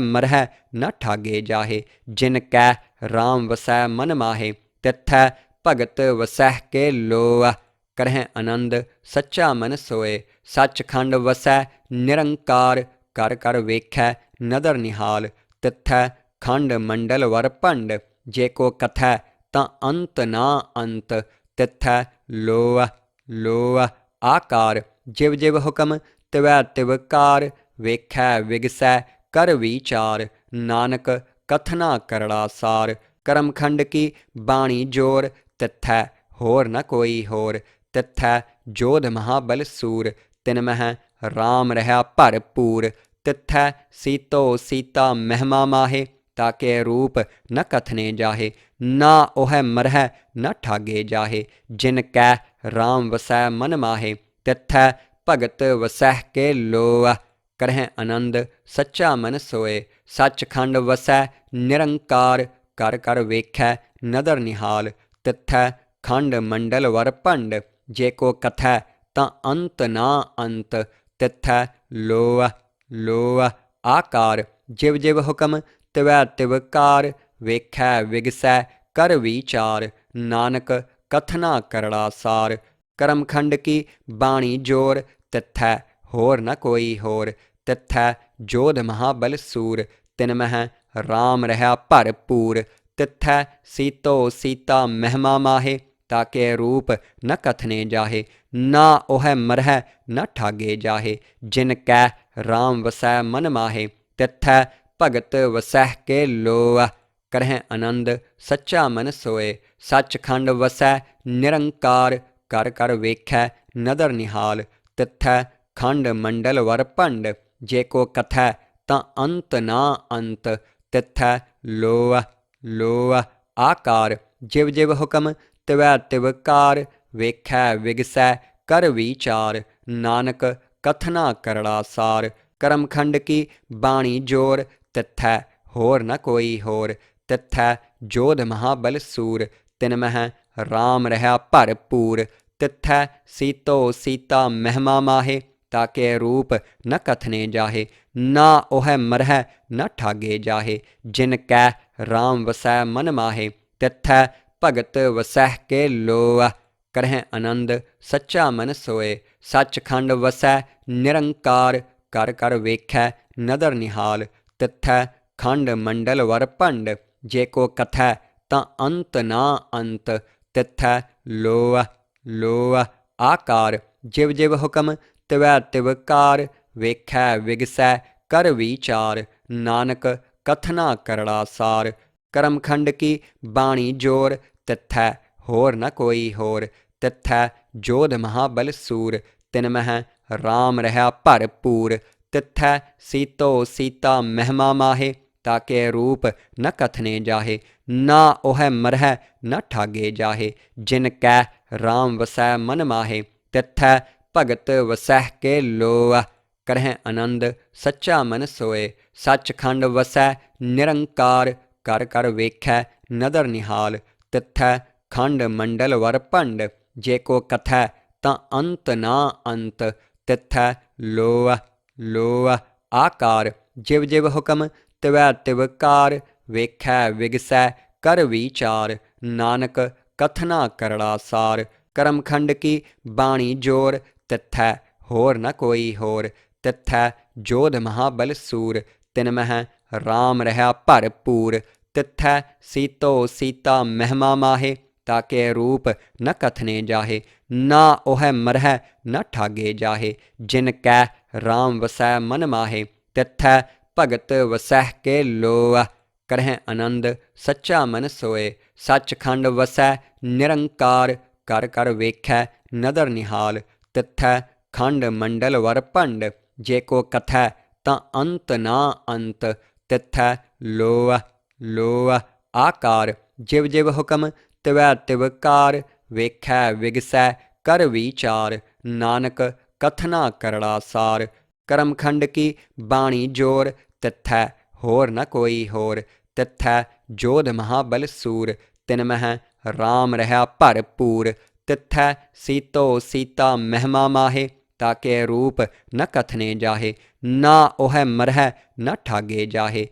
ਮਰਹਿ ਨ ਠਾਗੇ ਜਾਹੇ, ਜਿਨ ਕੈ ਰਾਮ ਵਸੈ ਮਨ ਮਾਹੇ। ਤਿੱਥੈ ਭਗਤ ਵਸਹਿ ਕੇ ਲੋਅ, ਕਰਹਿ ਆਨੰਦ ਸੱਚਾ ਮਨ ਸੋਏ। ਸੱਚਖੰਡ ਵਸੈ ਨਿਰੰਕਾਰ, ਕਰ ਕਰ ਵੇਖੈ ਨਦਰ ਨਿਹਾਲ। ਤਿੱਥੈ ਖੰਡ ਮੰਡਲ ਵਰ ਭੰਡ, ਜੇ ਕੋ ਕਥੈ ਤਾਂ ਅੰਤ ਨਾ ਅੰਤ। ਤਿੱਥੈ ਲੋਅ ਲੋਅ ਆਕਾਰ, ਜਿਵ ਜਿਵ ਹੁਕਮ ਤਿਵੈ ਤਿਵ ਕਾਰ। ਵੇਖੈ ਵਿਗਸੈ ਕਰ ਵਿਚਾਰ, ਨਾਨਕ ਕਥਨਾ ਕਰੜਾ ਸਾਰ। ਕਰਮਖੰਡ ਕੀ ਬਾਣੀ ਜੋਰ, ਤਿੱਥੈ ਹੋਰ ਨ ਕੋਈ ਹੋਰ। ਤਿੱਥੈ ਜੋਧ ਮਹਾਬਲ ਸੂਰ, ਤਿਨ ਮਹਿ ਰਾਮ ਰਹਾ ਭਰਪੂਰ। ਤਿੱਥੈ ਸੀਤੋ ਸੀਤਾ ਮਹਿਮਾ ਮਾਹੇ, ਤਾਕੇ ਰੂਪ ਨ ਕਥਨੇ ਜਾਹੇ। ਨਾ ਉਹੈ ਮਰਹਿ ਨ ਠਾਗੇ ਜਾਹੇ, ਜਿਨ ਕੈ ਰਾਮ ਵਸੈ ਮਨ ਮਾਹੇ। ਤਿੱਥੈ ਭਗਤ ਵਸਹਿ ਕੇ ਲੋਅ, ਕਰਹਿ ਆਨੰਦ ਸੱਚਾ ਮਨ ਸੋਏ। ਸੱਚਖੰਡ ਵਸੈ ਨਿਰੰਕਾਰ, ਕਰ ਕਰ ਵੇਖੈ ਨਦਰ ਨਿਹਾਲ। ਤਿੱਥੈ ਖੰਡ ਮੰਡਲ ਵਰ ਭੰਡ, ਜੇ ਕੋ ਕਥੈ ਤਾਂ ਅੰਤ ਨਾ ਅੰਤ। ਤਿੱਥੈ ਲੋਅ ਲੋਅ ਆਕਾਰ, ਜਿਵ ਜਿਵ ਹੁਕਮ ਤਿਵੈ ਤਿਵ ਕਾਰ। ਵੇਖੈ ਵਿਗਸੈ ਕਰ ਵਿਚਾਰ, ਨਾਨਕ ਕਥਨਾ ਕਰੜਾ ਸਾਰ। ਕਰਮਖੰਡ ਕੀ ਬਾਣੀ ਜੋਰ, ਤਿੱਥੈ ਹੋਰ ਨ ਕੋਈ ਹੋਰ। ਤਿੱਥੈ ਜੋਧ ਮਹਾਬਲ ਸੂਰ, ਤਿਨ ਮਹਿ ਰਾਮ ਰਹਾ ਭਰਪੂਰ। ਤਿੱਥੈ ਸੀਤੋ ਸੀਤਾ ਮਹਿਮਾ ਮਾਹੇ, ਤਾਕੇ ਰੂਪ ਨ ਕਥਨੇ ਜਾਹੇ। ਨਾ ਉਹੈ ਮਰਹਿ ਨ ਠਾਗੇ ਜਾਹੇ, ਜਿਨ ਕੈ ਰਾਮ ਵਸੈ ਮਨ ਮਾਹੇ। ਤਿੱਥੈ ਭਗਤ ਵਸਹਿ ਕੇ ਲੋਅ, ਕਰਹਿ ਆਨੰਦ ਸੱਚਾ ਮਨ ਸੋਏ। ਸੱਚਖੰਡ ਵਸੈ ਨਿਰੰਕਾਰ, ਕਰ ਕਰ ਵੇਖੈ ਨਦਰ ਨਿਹਾਲ। ਤਿੱਥੈ ਖੰਡ ਮੰਡਲ ਵਰ ਭੰਡ, ਜੇ ਕੋ ਕਥੈ ਤਾਂ ਅੰਤ ਨਾ ਅੰਤ। ਤਿੱਥੈ ਲੋਅ ਲੋਅ ਆਕਾਰ, ਜਿਵ ਜਿਵ ਹੁਕਮ ਤਿਵੈ ਤਿਵ ਕਾਰ। ਵੇਖੈ ਵਿਗਸੈ ਕਰ ਵਿਚਾਰ, ਨਾਨਕ ਕਥਨਾ ਕਰੜਾ ਸਾਰ। ਕਰਮਖੰਡ ਕੀ ਬਾਣੀ ਜੋਰ, ਤਿੱਥੈ ਹੋਰ ਨ ਕੋਈ ਹੋਰ। ਤਿੱਥੈ ਜੋਧ ਮਹਾਬਲ ਸੂਰ, ਤਿਨ ਮਹਿ ਰਾਮ ਰਹਾ ਭਰਪੂਰ। ਤਿੱਥੈ ਸੀਤੋ ਸੀਤਾ ਮਹਿਮਾ ਮਾਹੇ, ਤਾਕੇ ਰੂਪ ਨ ਕਥਨੇ ਜਾਹੇ। ਨਾ ਉਹੈ ਮਰਹਿ ਨ ਠਾਗੇ ਜਾਹੇ, ਜਿਨ ਕੈ ਰਾਮ ਵਸੈ ਮਨ ਮਾਹੇ। ਤਿੱਥੈ ਭਗਤ ਵਸਹਿ ਕੇ ਲੋਅ, ਕਰਹਿ ਆਨੰਦ ਸੱਚਾ ਮਨ ਸੋਏ। ਸੱਚਖੰਡ ਵਸੈ ਨਿਰੰਕਾਰ, ਕਰ ਕਰ ਵੇਖੈ ਨਦਰ ਨਿਹਾਲ। ਤਿੱਥੈ ਖੰਡ ਮੰਡਲ ਵਰ ਭੰਡ, ਜੇ ਕੋ ਕਥੈ ਤਾਂ ਅੰਤ ਨਾ ਅੰਤ। ਤਿੱਥੈ ਲੋਅ ਲੋਅ ਆਕਾਰ, ਜਿਵ ਜਿਵ ਹੁਕਮ ਤਿਵੈ ਤਿਵ ਕਾਰ। ਵੇਖੈ ਵਿਗਸੈ ਕਰ ਵਿਚਾਰ, ਨਾਨਕ ਕਥਨਾ ਕਰੜਾ ਸਾਰ। ਕਰਮਖੰਡ ਕੀ ਬਾਣੀ ਜੋਰ, ਤਿੱਥੈ ਹੋਰ ਨ ਕੋਈ ਹੋਰ। ਤਿੱਥੈ ਜੋਧ ਮਹਾਬਲ ਸੂਰ, ਤਿਨ ਮਹਿ ਰਾਮ ਰਹਾ ਭਰਪੂਰ। ਤਿੱਥੈ ਸੀਤੋ ਸੀਤਾ ਮਹਿਮਾ ਮਾਹੇ, ਤਾਕੇ ਰੂਪ ਨ ਕਥਨੇ ਜਾਹੇ। ਨਾ ਉਹੈ ਮਰਹਿ ਨ ਠਾਗੇ ਜਾਹੇ, ਜਿਨ ਕੈ ਰਾਮ ਵਸੈ ਮਨ ਮਾਹੇ। ਤਿੱਥੈ ਭਗਤ ਵਸਹਿ ਕੇ ਲੋਅ, ਕਰਹਿ ਆਨੰਦ ਸੱਚਾ ਮਨ ਸੋਏ। ਸੱਚਖੰਡ ਵਸੈ ਨਿਰੰਕਾਰ, ਕਰ ਕਰ ਵੇਖੈ ਨਦਰ ਨਿਹਾਲ। ਤਿੱਥੈ ਖੰਡ ਮੰਡਲ ਵਰ ਭੰਡ, ਜੇ ਕੋ ਕਥੈ ਤਾਂ ਅੰਤ ਨਾ ਅੰਤ। ਤਿੱਥੈ ਲੋਅ ਲੋਅ ਆਕਾਰ, ਜਿਵ ਜਿਵ ਹੁਕਮ ਤਿਵੈ ਤਿਵ ਕਾਰ। ਵੇਖੈ ਵਿਗਸੈ ਕਰ ਵਿਚਾਰ, ਨਾਨਕ ਕਥਨਾ ਕਰੜਾ ਸਾਰ। ਕਰਮਖੰਡ ਕੀ ਬਾਣੀ ਜੋਰ, ਤਿੱਥੈ ਹੋਰ ਨ ਕੋਈ ਹੋਰ। ਤਿੱਥੈ ਜੋਧ ਮਹਾਬਲ ਸੂਰ, ਤਿਨ ਮਹਿ ਰਾਮ ਰਹਾ ਭਰਪੂਰ। ਤਿੱਥੈ ਸੀਤੋ ਸੀਤਾ ਮਹਿਮਾ ਮਾਹੇ, ਤਾਕੇ ਰੂਪ ਨ ਕਥਨੇ ਜਾਹੇ। ਨਾ ਉਹੈ ਮਰਹਿ ਨ ਠਾਗੇ ਜਾਹੇ, ਜਿਨ ਕੈ ਰਾਮ ਵਸੈ ਮਨ ਮਾਹੇ। ਤਿੱਥੈ ਭਗਤ ਵਸਹਿ ਕੇ ਲੋਅ, ਕਰਹਿ ਆਨੰਦ ਸੱਚਾ ਮਨ ਸੋਏ। ਸੱਚਖੰਡ ਵਸੈ ਨਿਰੰਕਾਰ, ਕਰ ਕਰ ਵੇਖੈ ਨਦਰ ਨਿਹਾਲ। ਤਿੱਥੈ ਖੰਡ ਮੰਡਲ ਵਰ ਭੰਡ, ਜੇ ਕੋ ਕਥੈ ਤਾਂ ਅੰਤ ਨਾ ਅੰਤ। ਤਿੱਥੈ ਲੋਅ ਲੋਅ ਆਕਾਰ, ਜਿਵ ਜਿਵ ਹੁਕਮ ਤਿਵੈ ਤਿਵ ਕਾਰ। ਵੇਖੈ ਵਿਗਸੈ ਕਰ ਵਿਚਾਰ, ਨਾਨਕ ਕਥਨਾ ਕਰੜਾ ਸਾਰ। ਕਰਮਖੰਡ ਕੀ ਬਾਣੀ ਜੋਰ, ਤਿੱਥੈ ਹੋਰ ਨ ਕੋਈ ਹੋਰ। ਤਿੱਥੈ ਜੋਧ ਮਹਾਬਲ ਸੂਰ, ਤਿਨ ਮਹਿ ਰਾਮ ਰਹਾ ਭਰਪੂਰ। ਤਿੱਥੈ ਸੀਤੋ ਸੀਤਾ ਮਹਿਮਾ ਮਾਹੇ, ਤਾਕੇ ਰੂਪ ਨ ਕਥਨੇ ਜਾਹੇ। ਨਾ ਉਹੈ ਮਰਹਿ ਨ ਠਾਗੇ ਜਾਹੇ,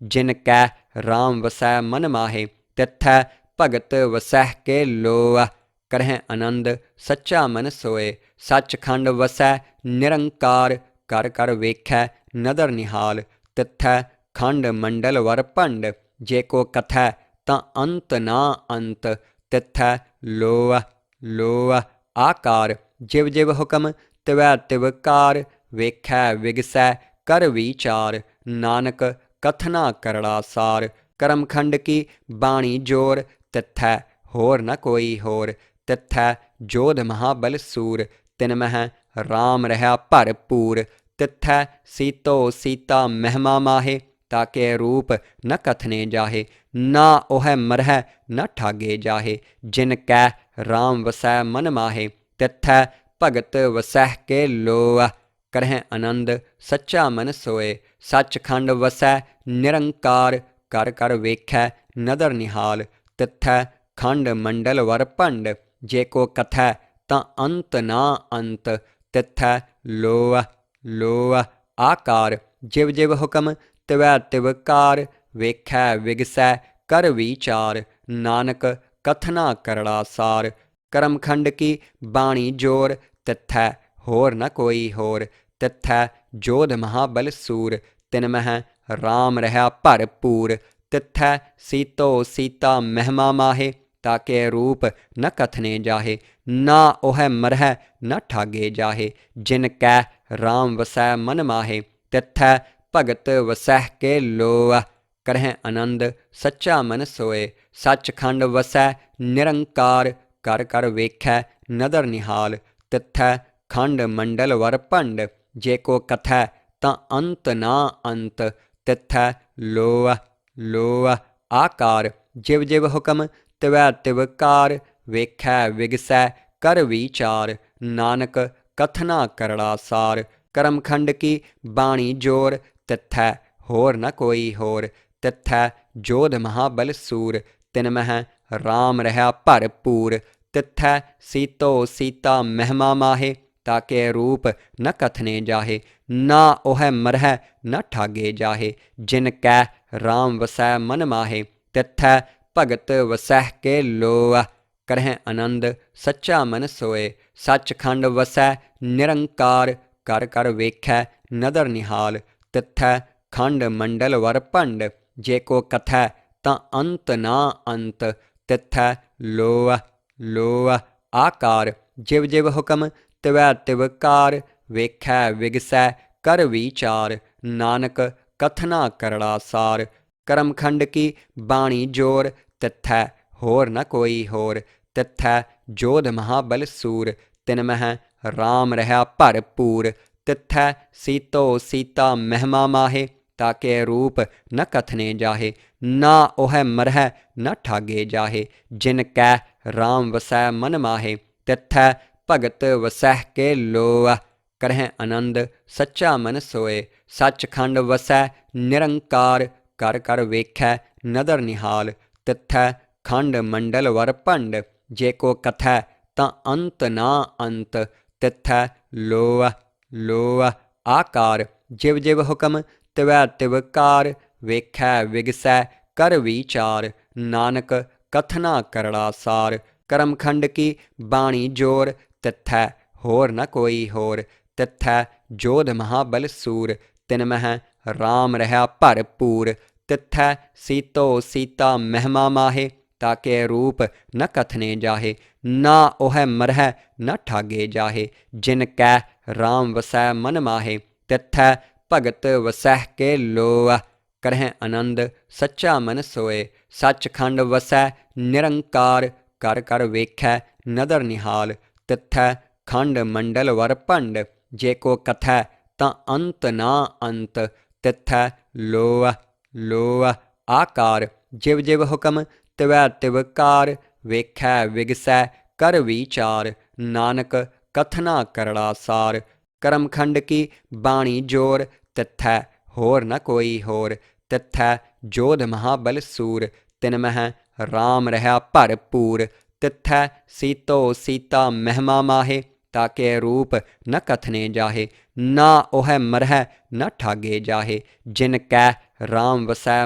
ਜਿਨ ਕੈ ਰਾਮ ਵਸੈ ਮਨ ਮਾਹੇ। ਤਿੱਥੈ ਭਗਤ ਵਸਹਿ ਕੇ ਲੋਅ, ਕਰਹਿ ਆਨੰਦ ਸੱਚਾ ਮਨ ਸੋਏ। ਸੱਚਖੰਡ ਵਸੈ ਨਿਰੰਕਾਰ, ਕਰ ਕਰ ਵੇਖੈ ਨਦਰ ਨਿਹਾਲ। ਤਿੱਥੈ ਖੰਡ ਮੰਡਲ ਵਰ ਭੰਡ, ਜੇ ਕੋ ਕਥੈ ਤਾਂ ਅੰਤ ਨਾ ਅੰਤ। ਤਿੱਥੈ ਲੋਅ ਲੋਅ ਆਕਾਰ, ਜਿਵ ਜਿਵ ਹੁਕਮ ਤਿਵੈ ਤਿਵ ਕਾਰ। ਵੇਖੈ ਵਿਗਸੈ ਕਰ ਵਿਚਾਰ, ਨਾਨਕ ਕਥਨਾ ਕਰੜਾ ਸਾਰ। ਕਰਮਖੰਡ ਕੀ ਬਾਣੀ ਜੋਰ, ਤਿੱਥੈ ਹੋਰ ਨ ਕੋਈ ਹੋਰ। ਤਿੱਥੈ ਜੋਧ ਮਹਾਬਲ ਸੂਰ, ਤਿਨ ਮਹਿ ਰਾਮ ਰਹਾ ਭਰਪੂਰ। ਤਿੱਥੈ ਸੀਤੋ ਸੀਤਾ ਮਹਿਮਾ ਮਾਹੇ, ਤਾਕੇ ਰੂਪ ਨ ਕਥਨੇ ਜਾਹੇ। ਨਾ ਉਹੈ ਮਰਹਿ ਨ ਠਾਗੇ ਜਾਹੇ, ਜਿਨ ਕੈ ਰਾਮ ਵਸੈ ਮਨ ਮਾਹੇ। ਤਿੱਥੈ ਭਗਤ ਵਸਹਿ ਕੇ ਲੋਅ, ਕਰਹਿ ਆਨੰਦ ਸੱਚਾ ਮਨ ਸੋਏ। ਸੱਚਖੰਡ ਵਸੈ ਨਿਰੰਕਾਰ, ਕਰ ਕਰ ਵੇਖੈ ਨਦਰ ਨਿਹਾਲ। ਤਿੱਥੈ ਖੰਡ ਮੰਡਲ ਵਰ ਭੰਡ, ਜੇ ਕੋ ਕਥੈ ਤਾਂ ਅੰਤ ਨਾ ਅੰਤ। ਤਿੱਥੈ ਲੋਅ ਲੋਅ ਆਕਾਰ, ਜਿਵ ਜਿਵ ਹੁਕਮ ਤਿਵੈ ਤਿਵ ਕਾਰ। ਵੇਖੈ ਵਿਗਸੈ ਕਰ ਵਿਚਾਰ, ਨਾਨਕ ਕਥਨਾ ਕਰੜਾ ਸਾਰ। ਕਰਮਖੰਡ ਕੀ ਬਾਣੀ ਜੋਰ, ਤਿੱਥੈ ਹੋਰ ਨ ਕੋਈ ਹੋਰ। ਤਿੱਥੈ ਜੋਧ ਮਹਾਬਲ ਸੂਰ, ਤਿਨ ਮਹਿ ਰਾਮ ਰਹਾ ਭਰਪੂਰ। ਤਿੱਥੈ ਸੀਤੋ ਸੀਤਾ ਮਹਿਮਾ ਮਾਹੇ, ਤਾਕੇ ਰੂਪ ਨ ਕਥਨੇ ਜਾਹੇ। ਨਾ ਉਹੈ ਮਰਹਿ ਨ ਠਾਗੇ ਜਾਹੇ, ਜਿਨ ਕੈ ਰਾਮ ਵਸੈ ਮਨ ਮਾਹੇ। ਤਿੱਥੈ ਭਗਤ ਵਸਹਿ ਕੇ ਲੋਅ, ਕਰਹਿ ਆਨੰਦ ਸੱਚਾ ਮਨ ਸੋਏ। ਸੱਚਖੰਡ ਵਸੈ ਨਿਰੰਕਾਰ, ਕਰ ਕਰ ਵੇਖੈ ਨਦਰ ਨਿਹਾਲ। ਤਿੱਥੈ ਖੰਡ ਮੰਡਲ ਵਰ ਭੰਡ, ਜੇ ਕੋ ਕਥੈ ਤਾਂ ਅੰਤ ਨਾ ਅੰਤ। ਤਿੱਥੈ ਲੋਅ ਲੋਅ ਆਕਾਰ, ਜਿਵ ਜਿਵ ਹੁਕਮ ਤਿਵੈ ਤਿਵ ਕਾਰ। ਵੇਖੈ ਵਿਗਸੈ ਕਰ ਵਿਚਾਰ, ਨਾਨਕ ਕਥਨਾ ਕਰੜਾ ਸਾਰ। ਕਰਮਖੰਡ ਕੀ ਬਾਣੀ ਜੋਰ, ਤਿੱਥੈ ਹੋਰ ਨ ਕੋਈ ਹੋਰ। ਤਿੱਥੈ ਜੋਧ ਮਹਾਬਲ ਸੂਰ, ਤਿਨ ਮਹਿ ਰਾਮ ਰਹਾ ਭਰਪੂਰ। ਤਿੱਥੈ ਸੀਤੋ ਸੀਤਾ ਮਹਿਮਾ ਮਾਹੇ, ਤਾਕੇ ਰੂਪ ਨ ਕਥਨੇ ਜਾਹੇ। ਨਾ ਉਹੈ ਮਰਹਿ ਨ ਠਾਗੇ ਜਾਹੇ, ਜਿਨ ਕੈ ਰਾਮ ਵਸੈ ਮਨ ਮਾਹੇ। ਤਿੱਥੈ ਭਗਤ ਵਸਹਿ ਕੇ ਲੋਅ, ਕਰਹਿ ਆਨੰਦ ਸੱਚਾ ਮਨ ਸੋਏ। ਸੱਚਖੰਡ ਵਸੈ ਨਿਰੰਕਾਰ, ਕਰ ਕਰ ਵੇਖੈ ਨਦਰ ਨਿਹਾਲ। ਤਿੱਥੈ ਖੰਡ ਮੰਡਲ ਵਰ ਭੰਡ, ਜੇ ਕੋ ਕਥੈ ਤਾਂ ਅੰਤ ਨਾ ਅੰਤ। ਤਿੱਥੈ ਲੋਅ ਲੋਅ ਆਕਾਰ, ਜਿਵ ਜਿਵ ਹੁਕਮ ਤਿਵੈ ਤਿਵ ਕਾਰ। ਵੇਖੈ ਵਿਗਸੈ ਕਰ ਵਿਚਾਰ, ਨਾਨਕ ਕਥਨਾ ਕਰੜਾ ਸਾਰ। ਕਰਮਖੰਡ ਕੀ ਬਾਣੀ ਜੋਰ, ਤਿੱਥੈ ਹੋਰ ਨ ਕੋਈ ਹੋਰ। ਤਿੱਥੈ ਜੋਧ ਮਹਾਬਲ ਸੂਰ, ਤਿਨ ਮਹਿ ਰਾਮ ਰਹਾ ਭਰਪੂਰ। ਤਿੱਥੈ ਸੀਤੋ ਸੀਤਾ ਮਹਿਮਾ ਮਾਹੇ, ਤਾਕੇ ਰੂਪ ਨ ਕਥਨੇ ਜਾਹੇ। ਨਾ ਉਹੈ ਮਰਹਿ ਨ ਠਾਗੇ ਜਾਹੇ, ਜਿਨ ਕੈ ਰਾਮ ਵਸੈ ਮਨ ਮਾਹੇ। ਤਿੱਥੈ ਭਗਤ ਵਸਹਿ ਕੇ ਲੋਅ, ਕਰਹਿ ਆਨੰਦ ਸੱਚਾ ਮਨ ਸੋਏ। ਸੱਚਖੰਡ ਵਸੈ ਨਿਰੰਕਾਰ, ਕਰ ਕਰ ਵੇਖੈ ਨਦਰ ਨਿਹਾਲ। ਤਿੱਥੈ ਖੰਡ ਮੰਡਲ ਵਰ ਭੰਡ, ਜੇ ਕੋ ਕਥੈ ਤਾਂ ਅੰਤ ਨਾ ਅੰਤ। ਤਿੱਥੈ ਲੋਅ ਲੋਅ ਆਕਾਰ, ਜਿਵ ਜਿਵ ਹੁਕਮ ਤਿਵੈ ਤਿਵ ਕਾਰ। ਵੇਖੈ ਵਿਗਸੈ ਕਰ ਵਿਚਾਰ, ਨਾਨਕ ਕਥਨਾ ਕਰੜਾ ਸਾਰ। ਕਰਮਖੰਡ ਕੀ ਬਾਣੀ ਜੋਰ, ਤਿੱਥੈ ਹੋਰ ਨ ਕੋਈ ਹੋਰ। ਤਿੱਥੈ ਜੋਧ ਮਹਾਬਲ ਸੂਰ, ਤਿਨ ਮਹਿ ਰਾਮ ਰਹਾ ਭਰਪੂਰ। ਤਿੱਥੈ ਸੀਤੋ ਸੀਤਾ ਮਹਿਮਾ ਮਾਹੇ, ਤਾਕੇ ਰੂਪ ਨ ਕਥਨੇ ਜਾਹੇ। ਨਾ ਉਹੈ ਮਰਹਿ ਨ ਠਾਗੇ ਜਾਹੇ, ਜਿਨ ਕੈ ਰਾਮ ਵਸੈ ਮਨ ਮਾਹੇ। ਤਿੱਥੈ ਭਗਤ ਵਸਹਿ ਕੇ ਲੋਅ, ਕਰਹਿ ਆਨੰਦ ਸੱਚਾ ਮਨ ਸੋਏ। ਸੱਚਖੰਡ ਵਸੈ ਨਿਰੰਕਾਰ, ਕਰ ਕਰ ਵੇਖੈ ਨਦਰ ਨਿਹਾਲ। ਤਿੱਥੈ ਖੰਡ ਮੰਡਲ ਵਰ ਭੰਡ, ਜੇ ਕੋ ਕਥੈ ਤਾਂ ਅੰਤ ਨਾ ਅੰਤ। ਤਿੱਥੈ ਲੋਅ ਲੋਅ ਆਕਾਰ, ਜਿਵ ਜਿਵ ਹੁਕਮ ਤਿਵੈ ਤਿਵ ਕਾਰ। ਵੇਖੈ ਵਿਗਸੈ ਕਰ ਵਿਚਾਰ, ਨਾਨਕ ਕਥਨਾ ਕਰੜਾ ਸਾਰ। ਕਰਮਖੰਡ ਕੀ ਬਾਣੀ ਜੋਰ, ਤਿੱਥੈ ਹੋਰ ਨ ਕੋਈ ਹੋਰ। ਤਿੱਥੈ ਜੋਧ ਮਹਾਬਲ ਸੂਰ, ਤਿਨ ਮਹਿ ਰਾਮ ਰਹਾ ਭਰਪੂਰ। ਤਿੱਥੈ ਸੀਤੋ ਸੀਤਾ ਮਹਿਮਾ ਮਾਹੇ, ਤਾਕੇ ਰੂਪ ਨ ਕਥਨੇ ਜਾਹੇ। ਨਾ ਉਹੈ ਮਰਹਿ ਨ ਠਾਗੇ ਜਾਹੇ, ਜਿਨ ਕੈ ਰਾਮ ਵਸੈ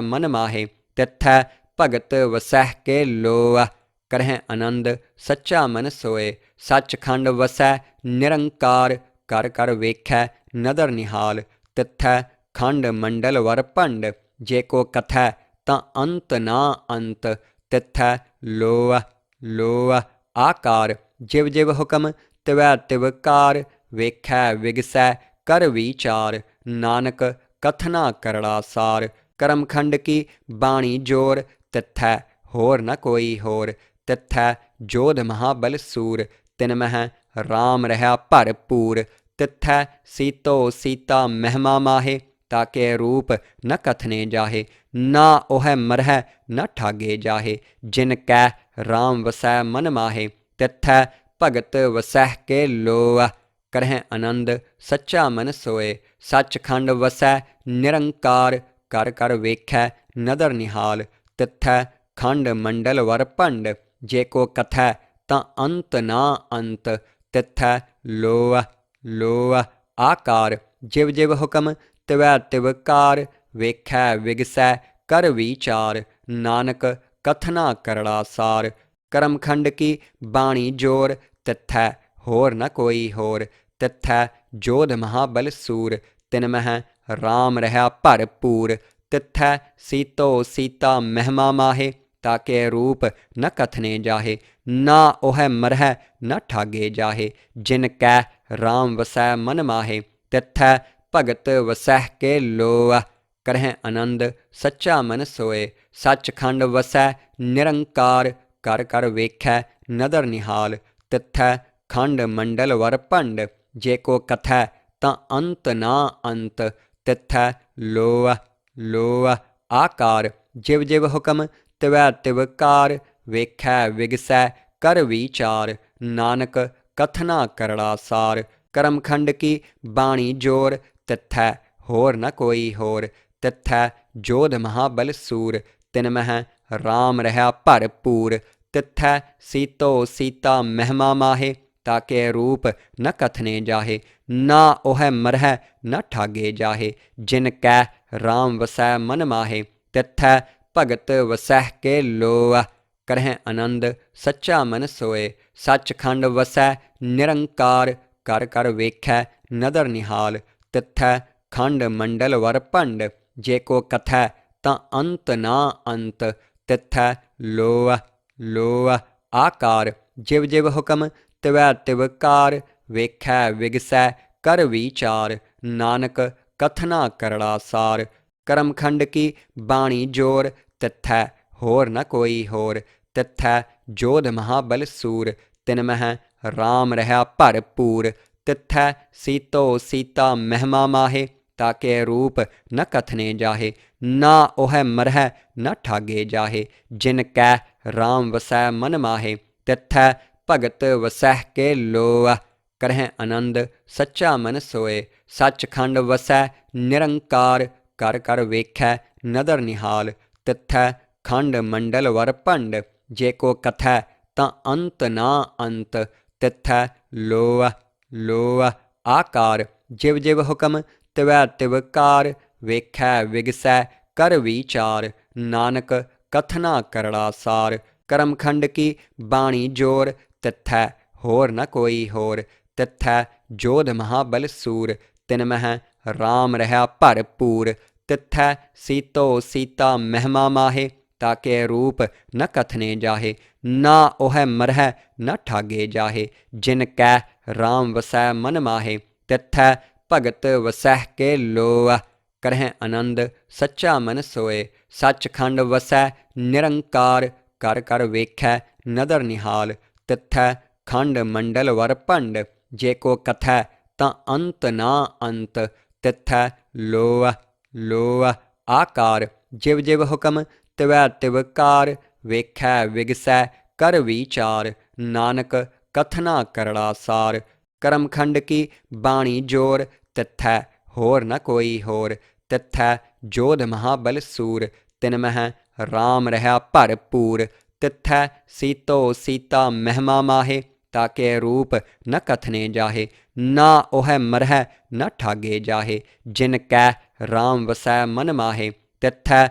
ਮਨ ਮਾਹੇ। ਤਿੱਥੈ ਭਗਤ ਵਸਹਿ ਕੇ ਲੋਅ, ਕਰਹਿ ਆਨੰਦ ਸੱਚਾ ਮਨ ਸੋਏ। ਸੱਚਖੰਡ ਵਸੈ ਨਿਰੰਕਾਰ, ਕਰ ਕਰ ਵੇਖੈ ਨਦਰ ਨਿਹਾਲ। ਤਿੱਥੈ ਖੰਡ ਮੰਡਲ ਵਰ ਭੰਡ, ਜੇ ਕੋ ਕਥੈ ਤਾਂ ਅੰਤ ਨਾ ਅੰਤ। ਤਿੱਥੈ ਲੋਅ ਲੋਅ ਆਕਾਰ, ਜਿਵ ਜਿਵ ਹੁਕਮ ਤਿਵੈ ਤਿਵ ਕਾਰ। ਵੇਖੈ ਵਿਗਸੈ ਕਰ ਵਿਚਾਰ, ਨਾਨਕ ਕਥਨਾ ਕਰੜਾ ਸਾਰ। ਕਰਮਖੰਡ ਕੀ ਬਾਣੀ ਜੋਰ, ਤਿੱਥੈ ਹੋਰ ਨ ਕੋਈ ਹੋਰ। ਤਿੱਥੈ ਜੋਧ ਮਹਾਬਲ ਸੂਰ, ਤਿਨ ਮਹਿ ਰਾਮ ਰਹਾ ਭਰਪੂਰ। ਤਿੱਥੈ ਸੀਤੋ ਸੀਤਾ ਮਹਿਮਾ ਮਾਹੇ, ਤਾਕੇ ਰੂਪ ਨ ਕਥਨੇ ਜਾਹੇ। ਨਾ ਉਹੈ ਮਰਹਿ ਨ ਠਾਗੇ ਜਾਹੇ, ਜਿਨ ਕੈ ਰਾਮ ਵਸੈ ਮਨ ਮਾਹੇ। ਤਿੱਥੈ ਭਗਤ ਵਸਹਿ ਕੇ ਲੋਅ, ਕਰਹਿ ਆਨੰਦ ਸੱਚਾ ਮਨ ਸੋਏ। ਸੱਚਖੰਡ ਵਸੈ ਨਿਰੰਕਾਰ, ਕਰ ਕਰ ਵੇਖੈ ਨਦਰ ਨਿਹਾਲ। ਤਿੱਥੈ ਖੰਡ ਮੰਡਲ ਵਰ ਭੰਡ, ਜੇ ਕੋ ਕਥੈ ਤਾਂ ਅੰਤ ਨਾ ਅੰਤ। ਤਿੱਥੈ ਲੋਅ ਲੋਅ ਆਕਾਰ, ਜਿਵ ਜਿਵ ਹੁਕਮ ਤਿਵੈ ਤਿਵ ਕਾਰ। ਵੇਖੈ ਵਿਗਸੈ ਕਰ ਵਿਚਾਰ, ਨਾਨਕ ਕਥਨਾ ਕਰੜਾ ਸਾਰ। ਕਰਮਖੰਡ ਕੀ ਬਾਣੀ ਜੋਰ, ਤਿੱਥੈ ਹੋਰ ਨ ਕੋਈ ਹੋਰ। ਤਿੱਥੈ ਜੋਧ ਮਹਾਬਲ ਸੂਰ, ਤਿਨ ਮਹਿ ਰਾਮ ਰਹਾ ਭਰਪੂਰ। ਤਿੱਥੈ ਸੀਤੋ ਸੀਤਾ ਮਹਿਮਾ ਮਾਹੇ, ਤਾਕੇ ਰੂਪ ਨ ਕਥਨੇ ਜਾਹੇ। ਨਾ ਉਹੈ ਮਰਹਿ ਨ ਠਾਗੇ ਜਾਹੇ, ਜਿਨ ਕੈ ਰਾਮ ਵਸੈ ਮਨ ਮਾਹੇ। ਤਿੱਥੈ ਭਗਤ ਵਸਹਿ ਕੇ ਲੋਅ, ਕਰਹਿ ਆਨੰਦ ਸੱਚਾ ਮਨ ਸੋਏ। ਸੱਚਖੰਡ ਵਸੈ ਨਿਰੰਕਾਰ, ਕਰ ਕਰ ਵੇਖੈ ਨਦਰ ਨਿਹਾਲ। ਤਿੱਥੈ ਖੰਡ ਮੰਡਲ ਵਰ ਭੰਡ, ਜੇ ਕੋ ਕਥੈ ਤਾਂ ਅੰਤ ਨਾ ਅੰਤ। ਤਿੱਥੈ ਲੋਅ ਲੋਅ ਆਕਾਰ, ਜਿਵ ਜਿਵ ਹੁਕਮ ਤਿਵੈ ਤਿਵ ਕਾਰ। ਵੇਖੈ ਵਿਗਸੈ ਕਰ ਵਿਚਾਰ, ਨਾਨਕ ਕਥਨਾ ਕਰੜਾ ਸਾਰ। ਕਰਮਖੰਡ ਕੀ ਬਾਣੀ ਜੋਰ, ਤਿੱਥੈ ਹੋਰ ਨ ਕੋਈ ਹੋਰ। ਤਿੱਥੈ ਜੋਧ ਮਹਾਬਲ ਸੂਰ, ਤਿਨ ਮਹਿ ਰਾਮ ਰਹਾ ਭਰਪੂਰ। ਤਿੱਥੈ ਸੀਤੋ ਸੀਤਾ ਮਹਿਮਾ ਮਾਹੇ, ਤਾਕੇ ਰੂਪ ਨ ਕਥਨੇ ਜਾਹੇ। ਨਾ ਉਹੈ ਮਰਹਿ ਨ ਠਾਗੇ ਜਾਹੇ, ਜਿਨ ਕੈ ਰਾਮ ਵਸੈ ਮਨ ਮਾਹੇ। ਤਿੱਥੈ ਭਗਤ ਵਸਹਿ ਕੇ ਲੋਅ, ਕਰਹਿ ਆਨੰਦ ਸੱਚਾ ਮਨ ਸੋਏ। ਸੱਚਖੰਡ ਵਸੈ ਨਿਰੰਕਾਰ, ਕਰ ਕਰ ਵੇਖੈ ਨਦਰ ਨਿਹਾਲ। ਤਿੱਥੈ ਖੰਡ ਮੰਡਲ ਵਰ ਭੰਡ, ਜੇ ਕੋ ਕਥੈ ਤਾਂ ਅੰਤ ਨਾ ਅੰਤ। ਤਿੱਥੈ ਲੋਅ ਲੋਅ ਆਕਾਰ, ਜਿਵ ਜਿਵ ਹੁਕਮ ਤਿਵੈ ਤਿਵ ਕਾਰ। ਵੇਖੈ ਵਿਗਸੈ ਕਰ ਵਿਚਾਰ, ਨਾਨਕ ਕਥਨਾ ਕਰੜਾ ਸਾਰ। ਕਰਮਖੰਡ ਕੀ ਬਾਣੀ ਜੋਰ, ਤਿੱਥੈ ਹੋਰ ਨ ਕੋਈ ਹੋਰ। ਤਿੱਥੈ ਜੋਧ ਮਹਾਬਲ ਸੂਰ, ਤਿਨ ਮਹਿ ਰਾਮ ਰਹਾ ਭਰਪੂਰ। ਤਿੱਥੈ ਸੀਤੋ ਸੀਤਾ ਮਹਿਮਾ ਮਾਹੇ, ਤਾਕੇ ਰੂਪ ਨ ਕਥਨੇ ਜਾਹੇ। ਨਾ ਉਹੈ ਮਰਹਿ ਨ ਠਾਗੇ ਜਾਹੇ, ਜਿਨ ਕੈ ਰਾਮ ਵਸੈ ਮਨ ਮਾਹੇ। ਤਿੱਥੈ ਭਗਤ ਵਸਹਿ ਕੇ ਲੋਅ, ਕਰਹਿ ਆਨੰਦ ਸੱਚਾ ਮਨ ਸੋਏ। ਸੱਚਖੰਡ ਵਸੈ ਨਿਰੰਕਾਰ, ਕਰ ਕਰ ਵੇਖੈ ਨਦਰ ਨਿਹਾਲ। ਤਿੱਥੈ ਖੰਡ ਮੰਡਲ ਵਰ ਭੰਡ, ਜੇ ਕੋ ਕਥੈ ਤਾਂ ਅੰਤ ਨਾ ਅੰਤ। ਤਿੱਥੈ ਲੋਅ ਲੋਅ ਆਕਾਰ, ਜਿਵ ਜਿਵ ਹੁਕਮ ਤਿਵੈ ਤਿਵ ਕਾਰ। ਵੇਖੈ ਵਿਗਸੈ ਕਰ ਵਿਚਾਰ, ਨਾਨਕ ਕਥਨਾ ਕਰੜਾ ਸਾਰ। ਕਰਮਖੰਡ ਕੀ ਬਾਣੀ ਜੋਰ, ਤਿੱਥੈ ਹੋਰ ਨ ਕੋਈ ਹੋਰ। ਤਿੱਥੈ ਜੋਧ ਮਹਾਬਲ ਸੂਰ, ਤਿਨ ਮਹਿ ਰਾਮ ਰਹਾ ਭਰਪੂਰ। ਤਿੱਥੈ ਸੀਤੋ ਸੀਤਾ ਮਹਿਮਾ ਮਾਹੇ, ਤਾਕੇ ਰੂਪ ਨ ਕਥਨੇ ਜਾਹੇ। ਨਾ ਉਹੈ ਮਰਹਿ ਨ ਠਾਗੇ ਜਾਹੇ, ਜਿਨ ਕੈ ਰਾਮ ਵਸੈ ਮਨ ਮਾਹੇ। ਤਿੱਥੈ ਭਗਤ ਵਸਹਿ ਕੇ ਲੋਅ, ਕਰਹਿ ਆਨੰਦ ਸੱਚਾ ਮਨ ਸੋਏ। ਸੱਚਖੰਡ ਵਸੈ ਨਿਰੰਕਾਰ, ਕਰ ਕਰ ਵੇਖੈ ਨਦਰ ਨਿਹਾਲ। ਤਿੱਥੈ ਖੰਡ ਮੰਡਲ ਵਰ ਭੰਡ, ਜੇ ਕੋ ਕਥੈ ਤਾਂ ਅੰਤ ਨਾ ਅੰਤ। ਤਿੱਥੈ ਲੋਅ ਲੋਅ ਆਕਾਰ, ਜਿਵ ਜਿਵ ਹੁਕਮ ਤਿਵੈ ਤਿਵ ਕਾਰ। ਵੇਖੈ ਵਿਗਸੈ ਕਰ ਵਿਚਾਰ, ਨਾਨਕ ਕਥਨਾ ਕਰੜਾ ਸਾਰ। ਕਰਮਖੰਡ ਕੀ ਬਾਣੀ ਜੋਰ, ਤਿੱਥੈ ਹੋਰ ਨ ਕੋਈ ਹੋਰ। ਤਿੱਥੈ ਜੋਧ ਮਹਾਬਲ ਸੂਰ, ਤਿਨ ਮਹਿ ਰਾਮ ਰਹਾ ਭਰਪੂਰ। ਤਿੱਥੈ ਸੀਤੋ ਸੀਤਾ ਮਹਿਮਾ ਮਾਹੇ, ਤਾਕੇ ਰੂਪ ਨ ਕਥਨੇ ਜਾਹੇ। ਨਾ ਉਹੈ ਮਰਹਿ ਨ ਠਾਗੇ ਜਾਹੇ, ਜਿਨ ਕੈ ਰਾਮ ਵਸੈ ਮਨ ਮਾਹੇ। ਤਿੱਥੈ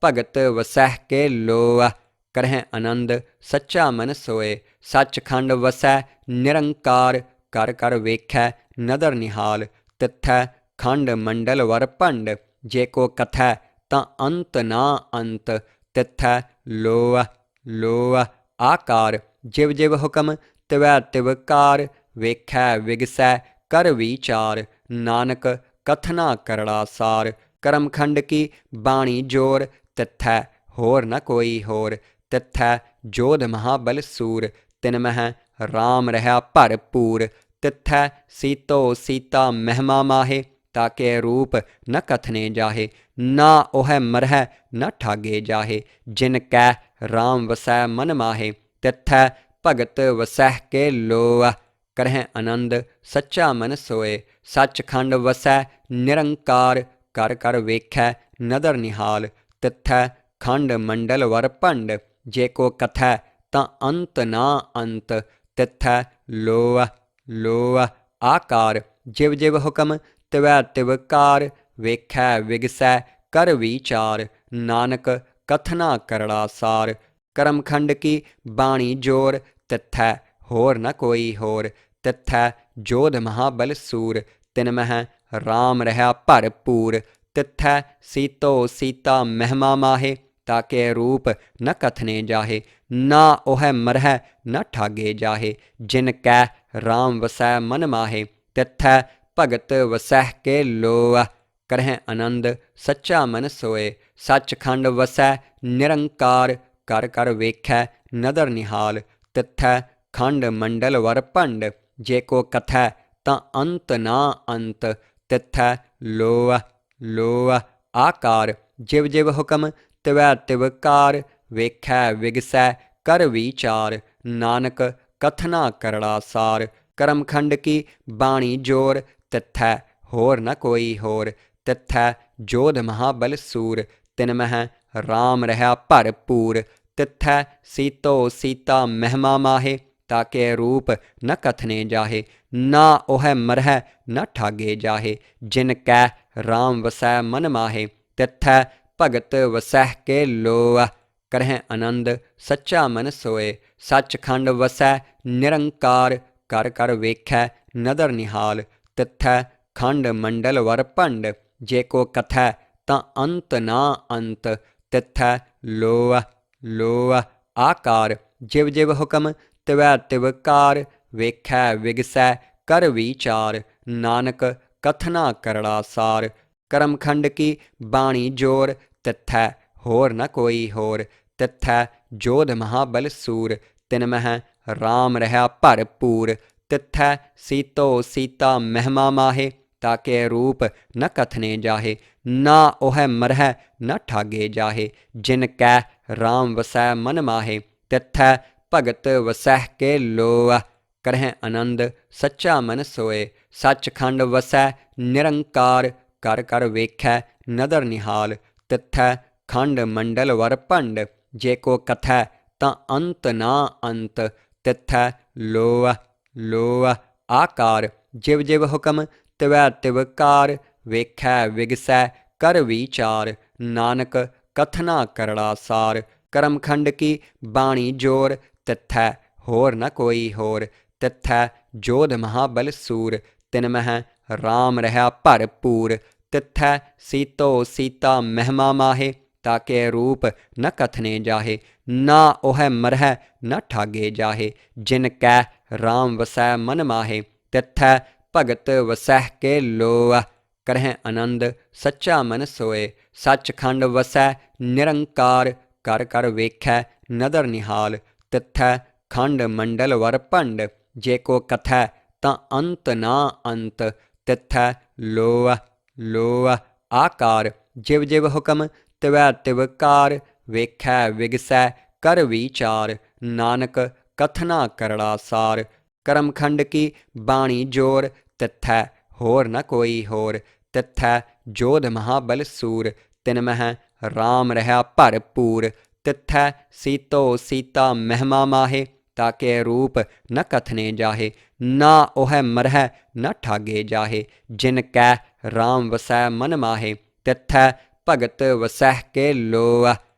ਭਗਤ ਵਸਹਿ ਕੇ ਲੋਅ, ਕਰਹਿ ਆਨੰਦ ਸੱਚਾ ਮਨ ਸੋਏ। ਸੱਚਖੰਡ ਵਸੈ ਨਿਰੰਕਾਰ, ਕਰ ਕਰ ਵੇਖੈ ਨਦਰ ਨਿਹਾਲ। ਤਿੱਥੈ ਖੰਡ ਮੰਡਲ ਵਰ ਭੰਡ, ਜੇ ਕੋ ਕਥੈ ਤਾਂ ਅੰਤ ਨਾ ਅੰਤ। ਤਿੱਥੈ ਲੋਅ ਲੋਅ ਆਕਾਰ, ਜਿਵ ਜਿਵ ਹੁਕਮ ਤਿਵੈ ਤਿਵ ਕਾਰ। ਵੇਖੈ ਵਿਗਸੈ ਕਰ ਵਿਚਾਰ, ਨਾਨਕ ਕਥਨਾ ਕਰੜਾ ਸਾਰ। ਕਰਮਖੰਡ ਕੀ ਬਾਣੀ ਜੋਰ, ਤਿੱਥੈ ਹੋਰ ਨ ਕੋਈ ਹੋਰ। ਤਿੱਥੈ ਜੋਧ ਮਹਾਬਲ ਸੂਰ, ਤਿਨ ਮਹਿ ਰਾਮ ਰਹਾ ਭਰਪੂਰ। ਤਿੱਥੈ ਸੀਤੋ ਸੀਤਾ ਮਹਿਮਾ ਮਾਹੇ, ਤਾਕੇ ਰੂਪ ਨ ਕਥਨੇ ਜਾਹੇ। ਨਾ ਉਹੈ ਮਰਹਿ ਨ ਠਾਗੇ ਜਾਹੇ, ਜਿਨ ਕੈ ਰਾਮ ਵਸੈ ਮਨ ਮਾਹੇ। ਤਿੱਥੈ ਭਗਤ ਵਸਹਿ ਕੇ ਲੋਅ, ਕਰਹਿ ਆਨੰਦ ਸੱਚਾ ਮਨ ਸੋਏ। ਸੱਚਖੰਡ ਵਸੈ ਨਿਰੰਕਾਰ, ਕਰ ਕਰ ਵੇਖੈ ਨਦਰ ਨਿਹਾਲ। ਤਿੱਥੈ ਖੰਡ ਮੰਡਲ ਵਰ ਭੰਡ, ਜੇ ਕੋ ਕਥੈ ਤਾਂ ਅੰਤ ਨਾ ਅੰਤ। ਤਿੱਥੈ ਲੋਅ ਲੋਅ ਆਕਾਰ, ਜਿਵ ਜਿਵ ਹੁਕਮ ਤਿਵੈ ਤਿਵ ਕਾਰ। ਵੇਖੈ ਵਿਗਸੈ ਕਰ ਵਿਚਾਰ, ਨਾਨਕ ਕਥਨਾ ਕਰੜਾ ਸਾਰ। ਕਰਮਖੰਡ ਕੀ ਬਾਣੀ ਜੋਰ, ਤਿੱਥੈ ਹੋਰ ਨ ਕੋਈ ਹੋਰ। ਤਿੱਥੈ ਜੋਧ ਮਹਾਬਲ ਸੂਰ, ਤਿਨ ਮਹਿ ਰਾਮ ਰਹਾ ਭਰਪੂਰ। ਤਿੱਥੈ ਸੀਤੋ ਸੀਤਾ ਮਹਿਮਾ ਮਾਹੇ, ਤਾਕੇ ਰੂਪ ਨ ਕਥਨੇ ਜਾਹੇ। ਨਾ ਉਹੈ ਮਰਹਿ ਨ ਠਾਗੇ ਜਾਹੇ, ਜਿਨ ਕੈ ਰਾਮ ਵਸੈ ਮਨ ਮਾਹੇ। ਤਿੱਥੈ ਭਗਤ ਵਸਹਿ ਕੇ ਲੋਅ, ਕਰਹਿ ਆਨੰਦ ਸੱਚਾ ਮਨ ਸੋਏ। ਸੱਚਖੰਡ ਵਸੈ ਨਿਰੰਕਾਰ, ਕਰ ਕਰ ਵੇਖੈ ਨਦਰ ਨਿਹਾਲ। ਤਿੱਥੈ ਖੰਡ ਮੰਡਲ ਵਰ ਭੰਡ, ਜੇ ਕੋ ਕਥੈ ਤਾਂ ਅੰਤ ਨਾ ਅੰਤ। ਤਿੱਥੈ ਲੋਅ ਲੋਅ ਆਕਾਰ, ਜਿਵ ਜਿਵ ਹੁਕਮ ਤਿਵੈ ਤਿਵ ਕਾਰ। ਵੇਖੈ ਵਿਗਸੈ ਕਰ ਵਿਚਾਰ, ਨਾਨਕ ਕਥਨਾ ਕਰੜਾ ਸਾਰ। ਕਰਮਖੰਡ ਕੀ ਬਾਣੀ ਜੋਰ, ਤਿੱਥੈ ਹੋਰ ਨ ਕੋਈ ਹੋਰ। ਤਿੱਥੈ ਜੋਧ ਮਹਾਬਲ ਸੂਰ, ਤਿਨ ਮਹਿ ਰਾਮ ਰਹਾ ਭਰਪੂਰ। ਤਿੱਥੈ ਸੀਤੋ ਸੀਤਾ ਮਹਿਮਾ ਮਾਹੇ, ਤਾਕੇ ਰੂਪ ਨ ਕਥਨੇ ਜਾਹੇ। ਨਾ ਉਹੈ ਮਰਹਿ ਨ ਠਾਗੇ ਜਾਹੇ, ਜਿਨ ਕੈ ਰਾਮ ਵਸੈ ਮਨ ਮਾਹੇ। ਤਿੱਥੈ ਭਗਤ ਵਸਹਿ ਕੇ ਲੋਅ, ਕਰਹਿ ਆਨੰਦ ਸੱਚਾ ਮਨ ਸੋਏ। ਸੱਚਖੰਡ ਵਸੈ ਨਿਰੰਕਾਰ, ਕਰ ਕਰ ਵੇਖੈ ਨਦਰ ਨਿਹਾਲ। ਤਿੱਥੈ ਖੰਡ ਮੰਡਲ ਵਰ ਭੰਡ, ਜੇ ਕੋ ਕਥੈ ਤਾਂ ਅੰਤ ਨਾ ਅੰਤ। ਤਿੱਥੈ ਲੋਅ ਲੋਅ ਆਕਾਰ, ਜਿਵ ਜਿਵ ਹੁਕਮ ਤਿਵੈ ਤਿਵ ਕਾਰ। ਵੇਖੈ ਵਿਗਸੈ ਕਰ ਵਿਚਾਰ, ਨਾਨਕ ਕਥਨਾ ਕਰੜਾ ਸਾਰ। ਕਰਮਖੰਡ ਕੀ ਬਾਣੀ ਜੋਰ, ਤਿੱਥੈ ਹੋਰ ਨ ਕੋਈ ਹੋਰ। ਤਿੱਥੈ ਜੋਧ ਮਹਾਬਲ ਸੂਰ, ਤਿਨ ਮਹਿ ਰਾਮ ਰਹਾ ਭਰਪੂਰ। ਤਿੱਥੈ ਸੀਤੋ ਸੀਤਾ ਮਹਿਮਾ ਮਾਹੇ, ਤਾਕੇ ਰੂਪ ਨ ਕਥਨੇ ਜਾਹੇ। ਨਾ ਉਹੈ ਮਰਹਿ ਨ ਠਾਗੇ ਜਾਹੇ, ਜਿਨ ਕੈ ਰਾਮ ਵਸੈ ਮਨ ਮਾਹੇ। ਤਿੱਥੈ ਭਗਤ ਵਸਹਿ ਕੇ ਲੋਅ, ਕਰਹਿ ਆਨੰਦ ਸੱਚਾ ਮਨ ਸੋਏ। ਸੱਚਖੰਡ ਵਸੈ ਨਿਰੰਕਾਰ, ਕਰ ਕਰ ਵੇਖੈ ਨਦਰ ਨਿਹਾਲ। ਤਿੱਥੈ ਖੰਡ ਮੰਡਲ ਵਰ ਭੰਡ, ਜੇ ਕੋ ਕਥੈ ਤਾਂ ਅੰਤ ਨਾ ਅੰਤ। ਤਿੱਥੈ ਲੋਅ ਲੋਅ ਆਕਾਰ, ਜਿਵ ਜਿਵ ਹੁਕਮ ਤਿਵੈ ਤਿਵ ਕਾਰ। ਵੇਖੈ ਵਿਗਸੈ ਕਰ ਵਿਚਾਰ, ਨਾਨਕ ਕਥਨਾ ਕਰੜਾ ਸਾਰ। ਕਰਮਖੰਡ ਕੀ ਬਾਣੀ ਜੋਰ, ਤਿੱਥੈ ਹੋਰ ਨ ਕੋਈ ਹੋਰ। ਤਿੱਥੈ ਜੋਧ ਮਹਾਬਲ ਸੂਰ, ਤਿਨ ਮਹਿ ਰਾਮ ਰਹਾ ਭਰਪੂਰ। ਤਿੱਥੈ ਸੀਤੋ ਸੀਤਾ ਮਹਿਮਾ ਮਾਹੇ, ਤਾਕੇ ਰੂਪ ਨ ਕਥਨੇ ਜਾਹੇ। ਨਾ ਉਹੈ ਮਰਹਿ ਨ ਠਾਗੇ ਜਾਹੇ, ਜਿਨ ਕੈ ਰਾਮ ਵਸੈ ਮਨ ਮਾਹੇ। ਤਿੱਥੈ ਭਗਤ ਵਸਹਿ ਕੇ ਲੋਅ, ਕਰਹਿ ਆਨੰਦ ਸੱਚਾ ਮਨ ਸੋਏ। ਸੱਚਖੰਡ ਵਸੈ ਨਿਰੰਕਾਰ, ਕਰ ਕਰ ਵੇਖੈ ਨਦਰ ਨਿਹਾਲ। ਤਿੱਥੈ ਖੰਡ ਮੰਡਲ ਵਰ ਭੰਡ, ਜੇ ਕੋ ਕਥੈ ਤਾਂ ਅੰਤ ਨਾ ਅੰਤ। ਤਿੱਥੈ ਲੋਅ ਲੋਅ ਆਕਾਰ, ਜਿਵ ਜਿਵ ਹੁਕਮ ਤਿਵੈ ਤਿਵ ਕਾਰ। ਵੇਖੈ ਵਿਗਸੈ ਕਰ ਵਿਚਾਰ, ਨਾਨਕ ਕਥਨਾ ਕਰੜਾ ਸਾਰ। ਕਰਮਖੰਡ ਕੀ ਬਾਣੀ ਜੋਰ, ਤਿੱਥੈ ਹੋਰ ਨ ਕੋਈ ਹੋਰ। ਤਿੱਥੈ ਜੋਧ ਮਹਾਬਲ ਸੂਰ, ਤਿਨ ਮਹਿ ਰਾਮ ਰਹਾ ਭਰਪੂਰ। ਤਿੱਥੈ ਸੀਤੋ ਸੀਤਾ ਮਹਿਮਾ ਮਾਹੇ, ਤਾਕੇ ਰੂਪ ਨ ਕਥਨੇ ਜਾਹੇ। ਨਾ ਉਹੈ ਮਰਹਿ ਨ ਠਾਗੇ ਜਾਹੇ, ਜਿਨ ਕੈ ਰਾਮ ਵਸੈ ਮਨ ਮਾਹੇ। ਤਿੱਥੈ ਭਗਤ ਵਸਹਿ ਕੇ ਲੋਅ,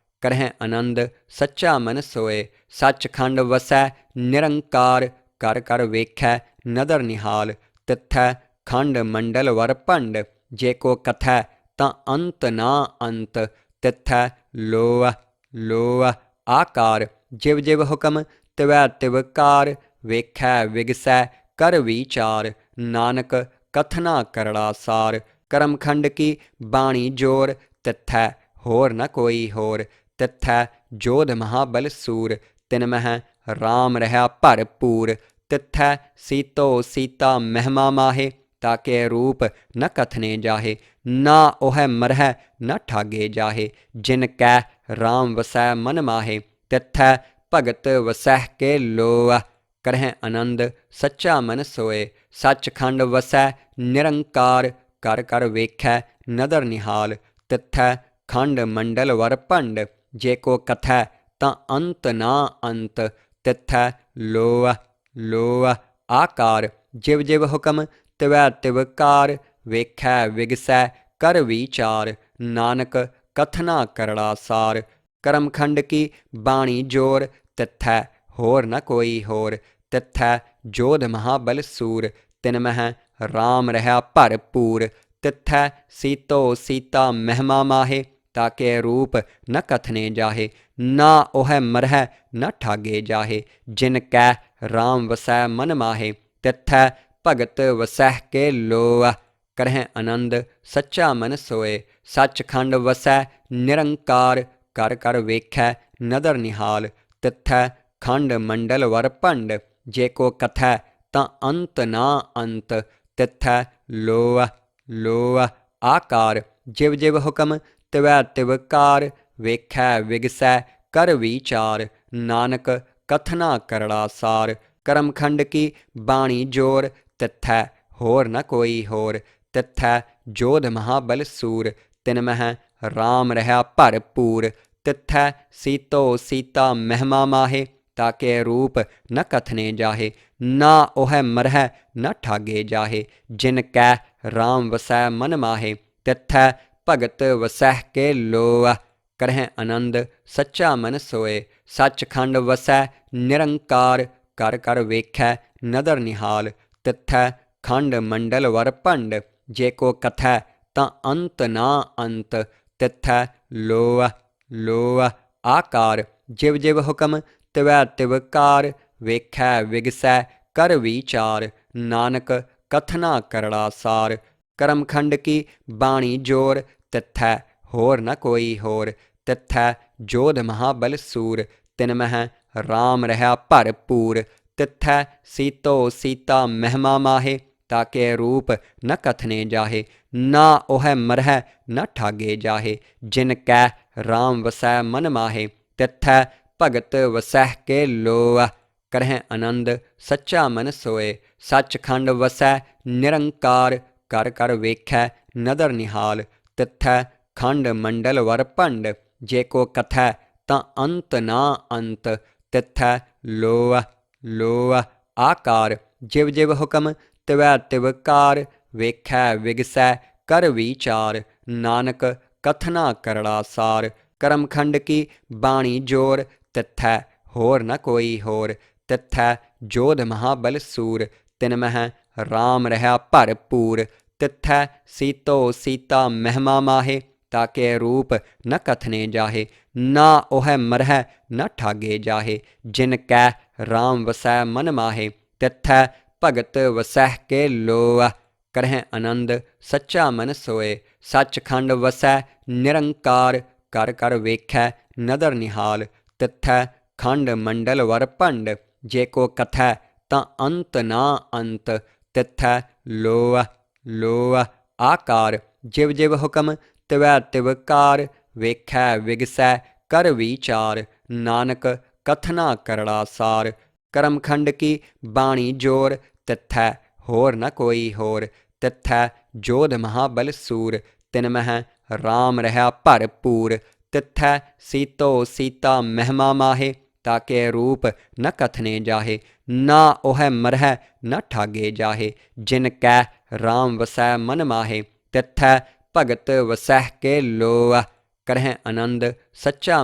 ਕਰਹਿ ਆਨੰਦ ਸੱਚਾ ਮਨ ਸੋਏ। ਸੱਚਖੰਡ ਵਸੈ ਨਿਰੰਕਾਰ, ਕਰ ਕਰ ਵੇਖੈ ਨਦਰ ਨਿਹਾਲ। ਤਿੱਥੈ ਖੰਡ ਮੰਡਲ ਵਰ ਭੰਡ, ਜੇ ਕੋ ਕਥੈ ਤਾਂ ਅੰਤ ਨਾ ਅੰਤ। ਤਿੱਥੈ ਲੋਅ ਲੋਅ ਆਕਾਰ, ਜਿਵ ਜਿਵ ਹੁਕਮ ਤਿਵੈ ਤਿਵ ਕਾਰ। ਵੇਖੈ ਵਿਗਸੈ ਕਰ ਵਿਚਾਰ, ਨਾਨਕ ਕਥਨਾ ਕਰੜਾ ਸਾਰ। ਕਰਮਖੰਡ ਕੀ ਬਾਣੀ ਜੋਰ, ਤਿੱਥੈ ਹੋਰ ਨ ਕੋਈ ਹੋਰ। ਤਿੱਥੈ ਜੋਧ ਮਹਾਬਲ ਸੂਰ, ਤਿਨ ਮਹਿ ਰਾਮ ਰਹਾ ਭਰਪੂਰ। ਤਿੱਥੈ ਸੀਤੋ ਸੀਤਾ ਮਹਿਮਾ ਮਾਹੇ, ਤਾਕੇ ਰੂਪ ਨ ਕਥਨੇ ਜਾਹੇ। ਨਾ ਉਹੈ ਮਰਹਿ ਨ ਠਾਗੇ ਜਾਹੇ, ਜਿਨ ਕੈ ਰਾਮ ਵਸੈ ਮਨ ਮਾਹੇ। ਤਿੱਥੈ ਭਗਤ ਵਸਹਿ ਕੇ ਲੋਅ, ਕਰਹਿ ਆਨੰਦ ਸੱਚਾ ਮਨ ਸੋਏ। ਸੱਚਖੰਡ ਵਸੈ ਨਿਰੰਕਾਰ, ਕਰ ਕਰ ਵੇਖੈ ਨਦਰ ਨਿਹਾਲ। ਤਿੱਥੈ ਖੰਡ ਮੰਡਲ ਵਰ ਭੰਡ, ਜੇ ਕੋ ਕਥੈ ਤਾਂ ਅੰਤ ਨਾ ਅੰਤ। ਤਿੱਥੈ ਲੋਅ ਲੋਅ ਆਕਾਰ, ਜਿਵ ਜਿਵ ਹੁਕਮ ਤਿਵੈ ਤਿਵ ਕਾਰ। ਵੇਖੈ ਵਿਗਸੈ ਕਰ ਵਿਚਾਰ, ਨਾਨਕ ਕਥਨਾ ਕਰੜਾ ਸਾਰ। ਕਰਮਖੰਡ ਕੀ ਬਾਣੀ ਜੋਰ, ਤਿੱਥੈ ਹੋਰ ਨ ਕੋਈ ਹੋਰ। ਤਿੱਥੈ ਜੋਧ ਮਹਾਬਲ ਸੂਰ, ਤਿਨ ਮਹਿ ਰਾਮ ਰਹਾ ਭਰਪੂਰ। ਤਿੱਥੈ ਸੀਤੋ ਸੀਤਾ ਮਹਿਮਾ ਮਾਹੇ, ਤਾਕੇ ਰੂਪ ਨ ਕਥਨੇ ਜਾਹੇ। ਨਾ ਉਹੈ ਮਰਹਿ ਨ ਠਾਗੇ ਜਾਹੇ, ਜਿਨ ਕੈ ਰਾਮ ਵਸੈ ਮਨ ਮਾਹੇ। ਤਿੱਥੈ ਭਗਤ ਵਸਹਿ ਕੇ ਲੋਅ, ਕਰਹਿ ਆਨੰਦ ਸੱਚਾ ਮਨ ਸੋਏ। ਸੱਚਖੰਡ ਵਸੈ ਨਿਰੰਕਾਰ, ਕਰ ਕਰ ਵੇਖੈ ਨਦਰ ਨਿਹਾਲ। ਤਿੱਥੈ ਖੰਡ ਮੰਡਲ ਵਰ ਭੰਡ, ਜੇ ਕੋ ਕਥੈ ਤਾਂ ਅੰਤ ਨਾ ਅੰਤ। ਤਿੱਥੈ ਲੋਅ ਲੋਅ ਆਕਾਰ, ਜਿਵ ਜਿਵ ਹੁਕਮ ਤਿਵੈ ਤਿਵ ਕਾਰ। ਵੇਖੈ ਵਿਗਸੈ ਕਰ ਵਿਚਾਰ, ਨਾਨਕ ਕਥਨਾ ਕਰੜਾ ਸਾਰ। ਕਰਮਖੰਡ ਕੀ ਬਾਣੀ ਜੋਰ, ਤਿੱਥੈ ਹੋਰ ਨ ਕੋਈ ਹੋਰ। ਤਿੱਥੈ ਜੋਧ ਮਹਾਬਲ ਸੂਰ, ਤਿਨ ਮਹਿ ਰਾਮ ਰਹਾ ਭਰਪੂਰ। ਤਿੱਥੈ ਸੀਤੋ ਸੀਤਾ ਮਹਿਮਾ ਮਾਹੇ, ਤਾਕੇ ਰੂਪ ਨ ਕਥਨੇ ਜਾਹੇ। ਨਾ ਉਹੈ ਮਰਹਿ ਨ ਠਾਗੇ ਜਾਹੇ, ਜਿਨ ਕੈ ਰਾਮ ਵਸੈ ਮਨ ਮਾਹੇ। ਤਿੱਥੈ ਭਗਤ ਵਸਹਿ ਕੇ ਲੋਅ, ਕਰਹਿ ਆਨੰਦ ਸੱਚਾ ਮਨ ਸੋਏ। ਸੱਚਖੰਡ ਵਸੈ ਨਿਰੰਕਾਰ, ਕਰ ਕਰ ਵੇਖੈ ਨਦਰ ਨਿਹਾਲ। ਤਿੱਥੈ ਖੰਡ ਮੰਡਲ ਵਰ ਭੰਡ, ਜੇ ਕੋ ਕਥੈ ਤਾਂ ਅੰਤ ਨਾ ਅੰਤ। ਤਿੱਥੈ ਲੋਅ ਲੋਅ ਆਕਾਰ, ਜਿਵ ਜਿਵ ਹੁਕਮ ਤਿਵੈ ਤਿਵ ਕਾਰ। ਵੇਖੈ ਵਿਗਸੈ ਕਰ ਵਿਚਾਰ, ਨਾਨਕ ਕਥਨਾ ਕਰੜਾ ਸਾਰ। ਕਰਮਖੰਡ ਕੀ ਬਾਣੀ ਜੋਰ, ਤਿੱਥੈ ਹੋਰ ਨ ਕੋਈ ਹੋਰ। ਤਿੱਥੈ ਜੋਧ ਮਹਾਬਲ ਸੂਰ, ਤਿਨ ਮਹਿ ਰਾਮ ਰਹਾ ਭਰਪੂਰ। ਤਿੱਥੈ ਸੀਤੋ ਸੀਤਾ ਮਹਿਮਾ ਮਾਹੇ, ਤਾਕੇ ਰੂਪ ਨ ਕਥਨੇ ਜਾਹੇ। ਨਾ ਉਹੈ ਮਰਹਿ ਨ ਠਾਗੇ ਜਾਹੇ, ਜਿਨ ਕੈ ਰਾਮ ਵਸੈ ਮਨ ਮਾਹੇ। ਤਿੱਥੈ ਭਗਤ ਵਸਹਿ ਕੇ ਲੋਅ, ਕਰਹਿ ਆਨੰਦ ਸੱਚਾ ਮਨ ਸੋਏ। ਸੱਚਖੰਡ ਵਸੈ ਨਿਰੰਕਾਰ, ਕਰ ਕਰ ਵੇਖੈ ਨਦਰ ਨਿਹਾਲ। ਤਿੱਥੈ ਖੰਡ ਮੰਡਲ ਵਰ ਭੰਡ, ਜੇ ਕੋ ਕਥੈ ਤਾਂ ਅੰਤ ਨਾ ਅੰਤ। ਤਿੱਥੈ ਲੋਅ ਲੋਅ ਆਕਾਰ, ਜਿਵ ਜਿਵ ਹੁਕਮ ਤਿਵੈ ਤਿਵ ਕਾਰ। ਵੇਖੈ ਵਿਗਸੈ ਕਰ ਵਿਚਾਰ, ਨਾਨਕ ਕਥਨਾ ਕਰੜਾ ਸਾਰ। ਕਰਮਖੰਡ ਕੀ ਬਾਣੀ ਜੋਰ, ਤਿੱਥੈ ਹੋਰ ਨ ਕੋਈ ਹੋਰ। ਤਿੱਥੈ ਜੋਧ ਮਹਾਬਲ ਸੂਰ, ਤਿਨ ਮਹਿ ਰਾਮ ਰਹਾ ਭਰਪੂਰ। ਤਿੱਥੈ ਸੀਤੋ ਸੀਤਾ ਮਹਿਮਾ ਮਾਹੇ, ਤਾਕੇ ਰੂਪ ਨ ਕਥਨੇ ਜਾਹੇ। ਨਾ ਉਹੈ ਮਰਹਿ ਨ ਠਾਗੇ ਜਾਹੇ, ਜਿਨ ਕੈ ਰਾਮ ਵਸੈ ਮਨ ਮਾਹੇ। ਤਿੱਥੈ ਭਗਤ ਵਸਹਿ ਕੇ ਲੋਅ, ਕਰਹਿ ਆਨੰਦ ਸੱਚਾ ਮਨ ਸੋਏ। ਸੱਚਖੰਡ ਵਸੈ ਨਿਰੰਕਾਰ, ਕਰ ਕਰ ਵੇਖੈ ਨਦਰ ਨਿਹਾਲ। ਤਿੱਥੈ ਖੰਡ ਮੰਡਲ ਵਰ ਭੰਡ, ਜੇ ਕੋ ਕਥੈ ਤਾਂ ਅੰਤ ਨਾ ਅੰਤ। ਤਿੱਥੈ ਲੋਅ ਲੋਅ ਆਕਾਰ, ਜਿਵ ਜਿਵ ਹੁਕਮ ਤਿਵੈ ਤਿਵ ਕਾਰ। ਵੇਖੈ ਵਿਗਸੈ ਕਰ ਵਿਚਾਰ, ਨਾਨਕ ਕਥਨਾ ਕਰੜਾ ਸਾਰ। ਕਰਮਖੰਡ ਕੀ ਬਾਣੀ ਜੋਰ, ਤਿੱਥੈ ਹੋਰ ਨ ਕੋਈ ਹੋਰ। ਤਿੱਥੈ ਜੋਧ ਮਹਾਬਲ ਸੂਰ, ਤਿਨ ਮਹਿ ਰਾਮ ਰਹਾ ਭਰਪੂਰ। ਤਿੱਥੈ ਸੀਤੋ ਸੀਤਾ ਮਹਿਮਾ ਮਾਹੇ, ਤਾਕੇ ਰੂਪ ਨ ਕਥਨੇ ਜਾਹੇ। ਨਾ ਉਹੈ ਮਰਹਿ ਨ ਠਾਗੇ ਜਾਹੇ, ਜਿਨ ਕੈ ਰਾਮ ਵਸੈ ਮਨ ਮਾਹੇ। ਤਿੱਥੈ ਭਗਤ ਵਸਹਿ ਕੇ ਲੋਅ, ਕਰਹਿ ਆਨੰਦ ਸੱਚਾ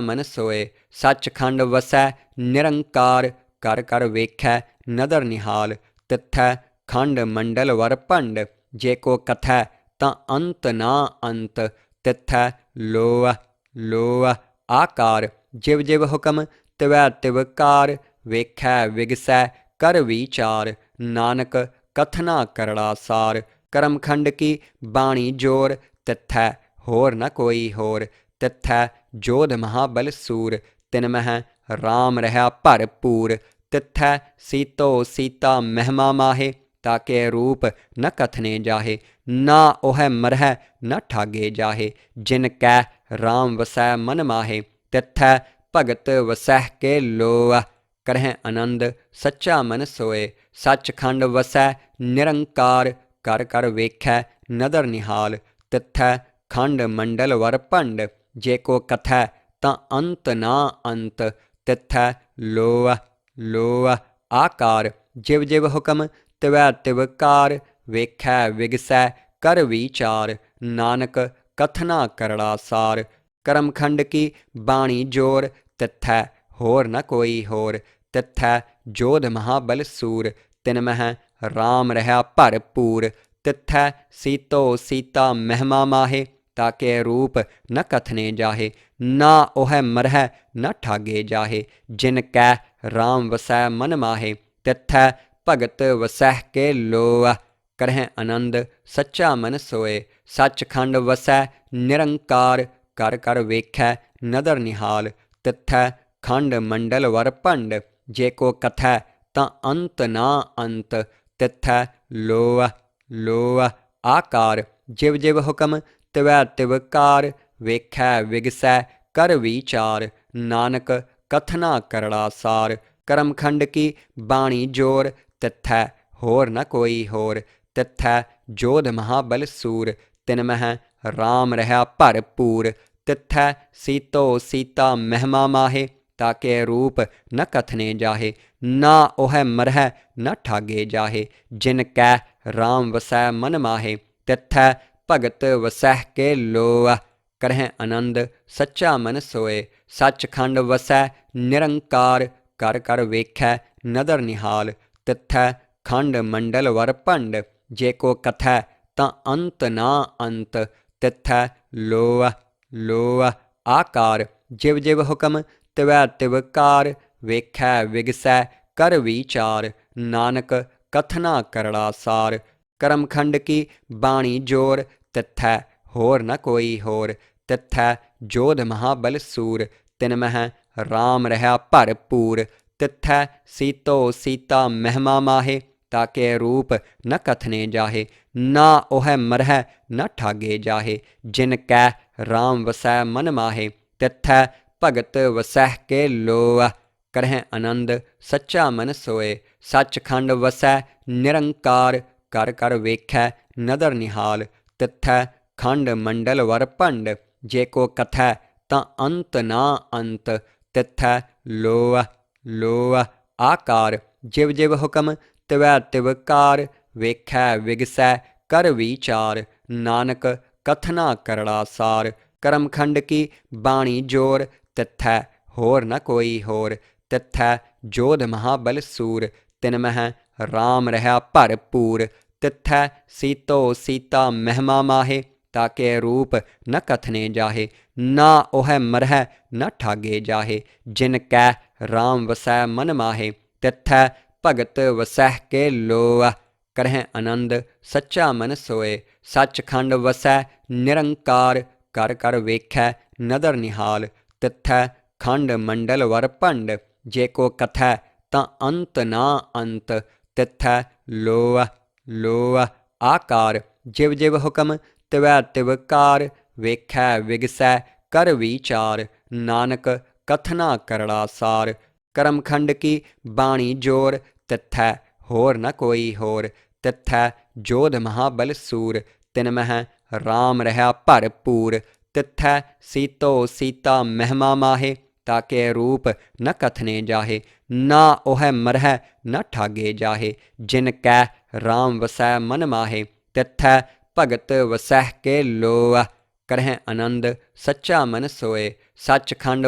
ਮਨ ਸੋਏ। ਸੱਚਖੰਡ ਵਸੈ ਨਿਰੰਕਾਰ, ਕਰ ਕਰ ਵੇਖੈ ਨਦਰ ਨਿਹਾਲ। ਤਿੱਥੈ ਖੰਡ ਮੰਡਲ ਵਰ ਭੰਡ, ਜੇ ਕੋ ਕਥੈ ਤਾਂ ਅੰਤ ਨਾ ਅੰਤ। ਤਿੱਥੈ ਲੋਅ ਲੋਅ ਆਕਾਰ, ਜਿਵ ਜਿਵ ਹੁਕਮ ਤਿਵੈ ਤਿਵ ਕਾਰ। ਵੇਖੈ ਵਿਗਸੈ ਕਰ ਵਿਚਾਰ, ਨਾਨਕ ਕਥਨਾ ਕਰੜਾ ਸਾਰ। ਕਰਮਖੰਡ ਕੀ ਬਾਣੀ ਜੋਰ, ਤਿੱਥੈ ਹੋਰ ਨ ਕੋਈ ਹੋਰ। ਤਿੱਥੈ ਜੋਧ ਮਹਾਬਲ ਸੂਰ, ਤਿਨ ਮਹਿ ਰਾਮ ਰਹਾ ਭਰਪੂਰ। ਤਿੱਥੈ ਸੀਤੋ ਸੀਤਾ ਮਹਿਮਾ ਮਾਹੇ, ਤਾਕੇ ਰੂਪ ਨ ਕਥਨੇ ਜਾਹੇ। ਨਾ ਉਹੈ ਮਰਹਿ ਨ ਠਾਗੇ ਜਾਹੇ, ਜਿਨ ਕੈ ਰਾਮ ਵਸੈ ਮਨ ਮਾਹੇ। ਤਿੱਥੈ ਭਗਤ ਵਸਹਿ ਕੇ ਲੋਅ, ਕਰਹਿ ਆਨੰਦ ਸੱਚਾ ਮਨ ਸੋਏ। ਸੱਚਖੰਡ ਵਸੈ ਨਿਰੰਕਾਰ, ਕਰ ਕਰ ਵੇਖੈ ਨਦਰ ਨਿਹਾਲ। ਤਿੱਥੈ ਖੰਡ ਮੰਡਲ ਵਰ ਭੰਡ, ਜੇ ਕੋ ਕਥੈ ਤਾਂ ਅੰਤ ਨਾ ਅੰਤ। ਤਿੱਥੈ ਲੋਅ ਲੋਅ ਆਕਾਰ, ਜਿਵ ਜਿਵ ਹੁਕਮ ਤਿਵੈ ਤਿਵ ਕਾਰ। ਵੇਖੈ ਵਿਗਸੈ ਕਰ ਵਿਚਾਰ, ਨਾਨਕ ਕਥਨਾ ਕਰੜਾ ਸਾਰ। ਕਰਮਖੰਡ ਕੀ ਬਾਣੀ ਜੋਰ, ਤਿੱਥੈ ਹੋਰ ਨ ਕੋਈ ਹੋਰ। ਤਿੱਥੈ ਜੋਧ ਮਹਾਬਲ ਸੂਰ, ਤਿਨ ਮਹਿ ਰਾਮ ਰਹਾ ਭਰਪੂਰ। ਤਿੱਥੈ ਸੀਤੋ ਸੀਤਾ ਮਹਿਮਾ ਮਾਹੇ, ਤਾਕੇ ਰੂਪ ਨ ਕਥਨੇ ਜਾਹੇ। ਨਾ ਉਹੈ ਮਰਹਿ ਨ ਠਾਗੇ ਜਾਹੇ, ਜਿਨ ਕੈ ਰਾਮ ਵਸੈ ਮਨ ਮਾਹੇ। ਤਿੱਥੈ ਭਗਤ ਵਸਹਿ ਕੇ ਲੋਅ, ਕਰਹਿ ਆਨੰਦ ਸੱਚਾ ਮਨ ਸੋਏ। ਸੱਚਖੰਡ ਵਸੈ ਨਿਰੰਕਾਰ, ਕਰ ਕਰ ਵੇਖੈ ਨਦਰ ਨਿਹਾਲ। ਤਿੱਥੈ ਖੰਡ ਮੰਡਲ ਵਰ ਭੰਡ, ਜੇ ਕੋ ਕਥੈ ਤਾਂ ਅੰਤ ਨਾ ਅੰਤ। ਤਿੱਥੈ ਲੋਅ ਲੋਅ ਆਕਾਰ, ਜਿਵ ਜਿਵ ਹੁਕਮ ਤਿਵੈ ਤਿਵ ਕਾਰ। ਵੇਖੈ ਵਿਗਸੈ ਕਰ ਵਿਚਾਰ, ਨਾਨਕ ਕਥਨਾ ਕਰੜਾ ਸਾਰ। ਕਰਮਖੰਡ ਕੀ ਬਾਣੀ ਜੋਰ, ਤਿੱਥੈ ਹੋਰ ਨ ਕੋਈ ਹੋਰ। ਤਿੱਥੈ ਜੋਧ ਮਹਾਬਲ ਸੂਰ, ਤਿਨ ਮਹਿ ਰਾਮ ਰਹਾ ਭਰਪੂਰ। ਤਿੱਥੈ ਸੀਤੋ ਸੀਤਾ ਮਹਿਮਾ ਮਾਹੇ, ਤਾਕੇ ਰੂਪ ਨ ਕਥਨੇ ਜਾਹੇ। ਨਾ ਉਹੈ ਮਰਹਿ ਨ ਠਾਗੇ ਜਾਹੇ, ਜਿਨ ਕੈ ਰਾਮ ਵਸੈ ਮਨ ਮਾਹੇ। ਤਿੱਥੈ ਭਗਤ ਵਸਹਿ ਕੇ ਲੋਅ, ਕਰਹਿ ਆਨੰਦ ਸੱਚਾ ਮਨ ਸੋਏ। ਸੱਚਖੰਡ ਵਸੈ ਨਿਰੰਕਾਰ, ਕਰ ਕਰ ਵੇਖੈ ਨਦਰ ਨਿਹਾਲ। ਤਿੱਥੈ ਖੰਡ ਮੰਡਲ ਵਰ ਭੰਡ, ਜੇ ਕੋ ਕਥੈ ਤਾਂ ਅੰਤ ਨਾ ਅੰਤ। ਤਿੱਥੈ ਲੋਅ ਲੋਅ ਆਕਾਰ, ਜਿਵ ਜਿਵ ਹੁਕਮ ਤਿਵੈ ਤਿਵ ਕਾਰ। ਵੇਖੈ ਵਿਗਸੈ ਕਰ ਵਿਚਾਰ, ਨਾਨਕ ਕਥਨਾ ਕਰੜਾ ਸਾਰ। ਕਰਮਖੰਡ ਕੀ ਬਾਣੀ ਜੋਰ, ਤਿੱਥੈ ਹੋਰ ਨ ਕੋਈ ਹੋਰ। ਤਿੱਥੈ ਜੋਧ ਮਹਾਬਲ ਸੂਰ, ਤਿਨ ਮਹਿ ਰਾਮ ਰਹਾ ਭਰਪੂਰ। ਤਿੱਥੈ ਸੀਤੋ ਸੀਤਾ ਮਹਿਮਾ ਮਾਹੇ, ਤਾਕੇ ਰੂਪ ਨ ਕਥਨੇ ਜਾਹੇ। ਨਾ ਉਹੈ ਮਰਹਿ ਨ ਠਾਗੇ ਜਾਹੇ, ਜਿਨ ਕੈ ਰਾਮ ਵਸੈ ਮਨ ਮਾਹੇ। ਤਿੱਥੈ ਭਗਤ ਵਸਹਿ ਕੇ ਲੋਅ, ਕਰਹਿ ਆਨੰਦ ਸੱਚਾ ਮਨ ਸੋਏ। ਸੱਚਖੰਡ ਵਸੈ ਨਿਰੰਕਾਰ, ਕਰ ਕਰ ਵੇਖੈ ਨਦਰ ਨਿਹਾਲ। ਤਿੱਥੈ ਖੰਡ ਮੰਡਲ ਵਰ ਭੰਡ, ਜੇ ਕੋ ਕਥੈ ਤਾਂ ਅੰਤ ਨਾ ਅੰਤ। ਤਿੱਥੈ ਲੋਅ ਲੋਅ ਆਕਾਰ, ਜਿਵ ਜਿਵ ਹੁਕਮ ਤਿਵੈ ਤਿਵ ਕਾਰ। ਵੇਖੈ ਵਿਗਸੈ ਕਰ ਵਿਚਾਰ, ਨਾਨਕ ਕਥਨਾ ਕਰੜਾ ਸਾਰ। ਕਰਮਖੰਡ ਕੀ ਬਾਣੀ ਜੋਰ, ਤਿੱਥੈ ਹੋਰ ਨ ਕੋਈ ਹੋਰ। ਤਿੱਥੈ ਜੋਧ ਮਹਾਬਲ ਸੂਰ, ਤਿਨ ਮਹਿ ਰਾਮ ਰਹਾ ਭਰਪੂਰ। ਤਿੱਥੈ ਸੀਤੋ ਸੀਤਾ ਮਹਿਮਾ ਮਾਹੇ, ਤਾਕੇ ਰੂਪ ਨ ਕਥਨੇ ਜਾਹੇ। ਨਾ ਉਹੈ ਮਰਹਿ ਨ ਠਾਗੇ ਜਾਹੇ, ਜਿਨ ਕੈ ਰਾਮ ਵਸੈ ਮਨ ਮਾਹੇ। ਤਿੱਥੈ ਭਗਤ ਵਸਹਿ ਕੇ ਲੋਅ, ਕਰਹਿ ਆਨੰਦ ਸੱਚਾ ਮਨ ਸੋਏ। ਸੱਚਖੰਡ ਵਸੈ ਨਿਰੰਕਾਰ, ਕਰ ਕਰ ਵੇਖੈ ਨਦਰ ਨਿਹਾਲ। ਤਿੱਥੈ ਖੰਡ ਮੰਡਲ ਵਰ ਭੰਡ, ਜੇ ਕੋ ਕਥੈ ਤਾਂ ਅੰਤ ਨਾ ਅੰਤ। ਤਿੱਥੈ ਲੋਅ ਲੋਅ ਆਕਾਰ, ਜਿਵ ਜਿਵ ਹੁਕਮ ਤਿਵੈ ਤਿਵ ਕਾਰ। ਵੇਖੈ ਵਿਗਸੈ ਕਰ ਵਿਚਾਰ, ਨਾਨਕ ਕਥਨਾ ਕਰੜਾ ਸਾਰ। ਕਰਮਖੰਡ ਕੀ ਬਾਣੀ ਜੋਰ, ਤਿੱਥੈ ਹੋਰ ਨ ਕੋਈ ਹੋਰ। ਤਿੱਥੈ ਜੋਧ ਮਹਾਬਲ ਸੂਰ, ਤਿਨ ਮਹਿ ਰਾਮ ਰਹਾ ਭਰਪੂਰ। ਤਿੱਥੈ ਸੀਤੋ ਸੀਤਾ ਮਹਿਮਾ ਮਾਹੇ, ਤਾਕੇ ਰੂਪ ਨ ਕਥਨੇ ਜਾਹੇ। ਨਾ ਉਹੈ ਮਰਹਿ ਨ ਠਾਗੇ ਜਾਹੇ, ਜਿਨ ਕੈ ਰਾਮ ਵਸੈ ਮਨ ਮਾਹੇ। ਤਿੱਥੈ ਭਗਤ ਵਸਹਿ ਕੇ ਲੋਅ, ਕਰਹਿ ਆਨੰਦ ਸੱਚਾ ਮਨ ਸੋਏ। ਸੱਚਖੰਡ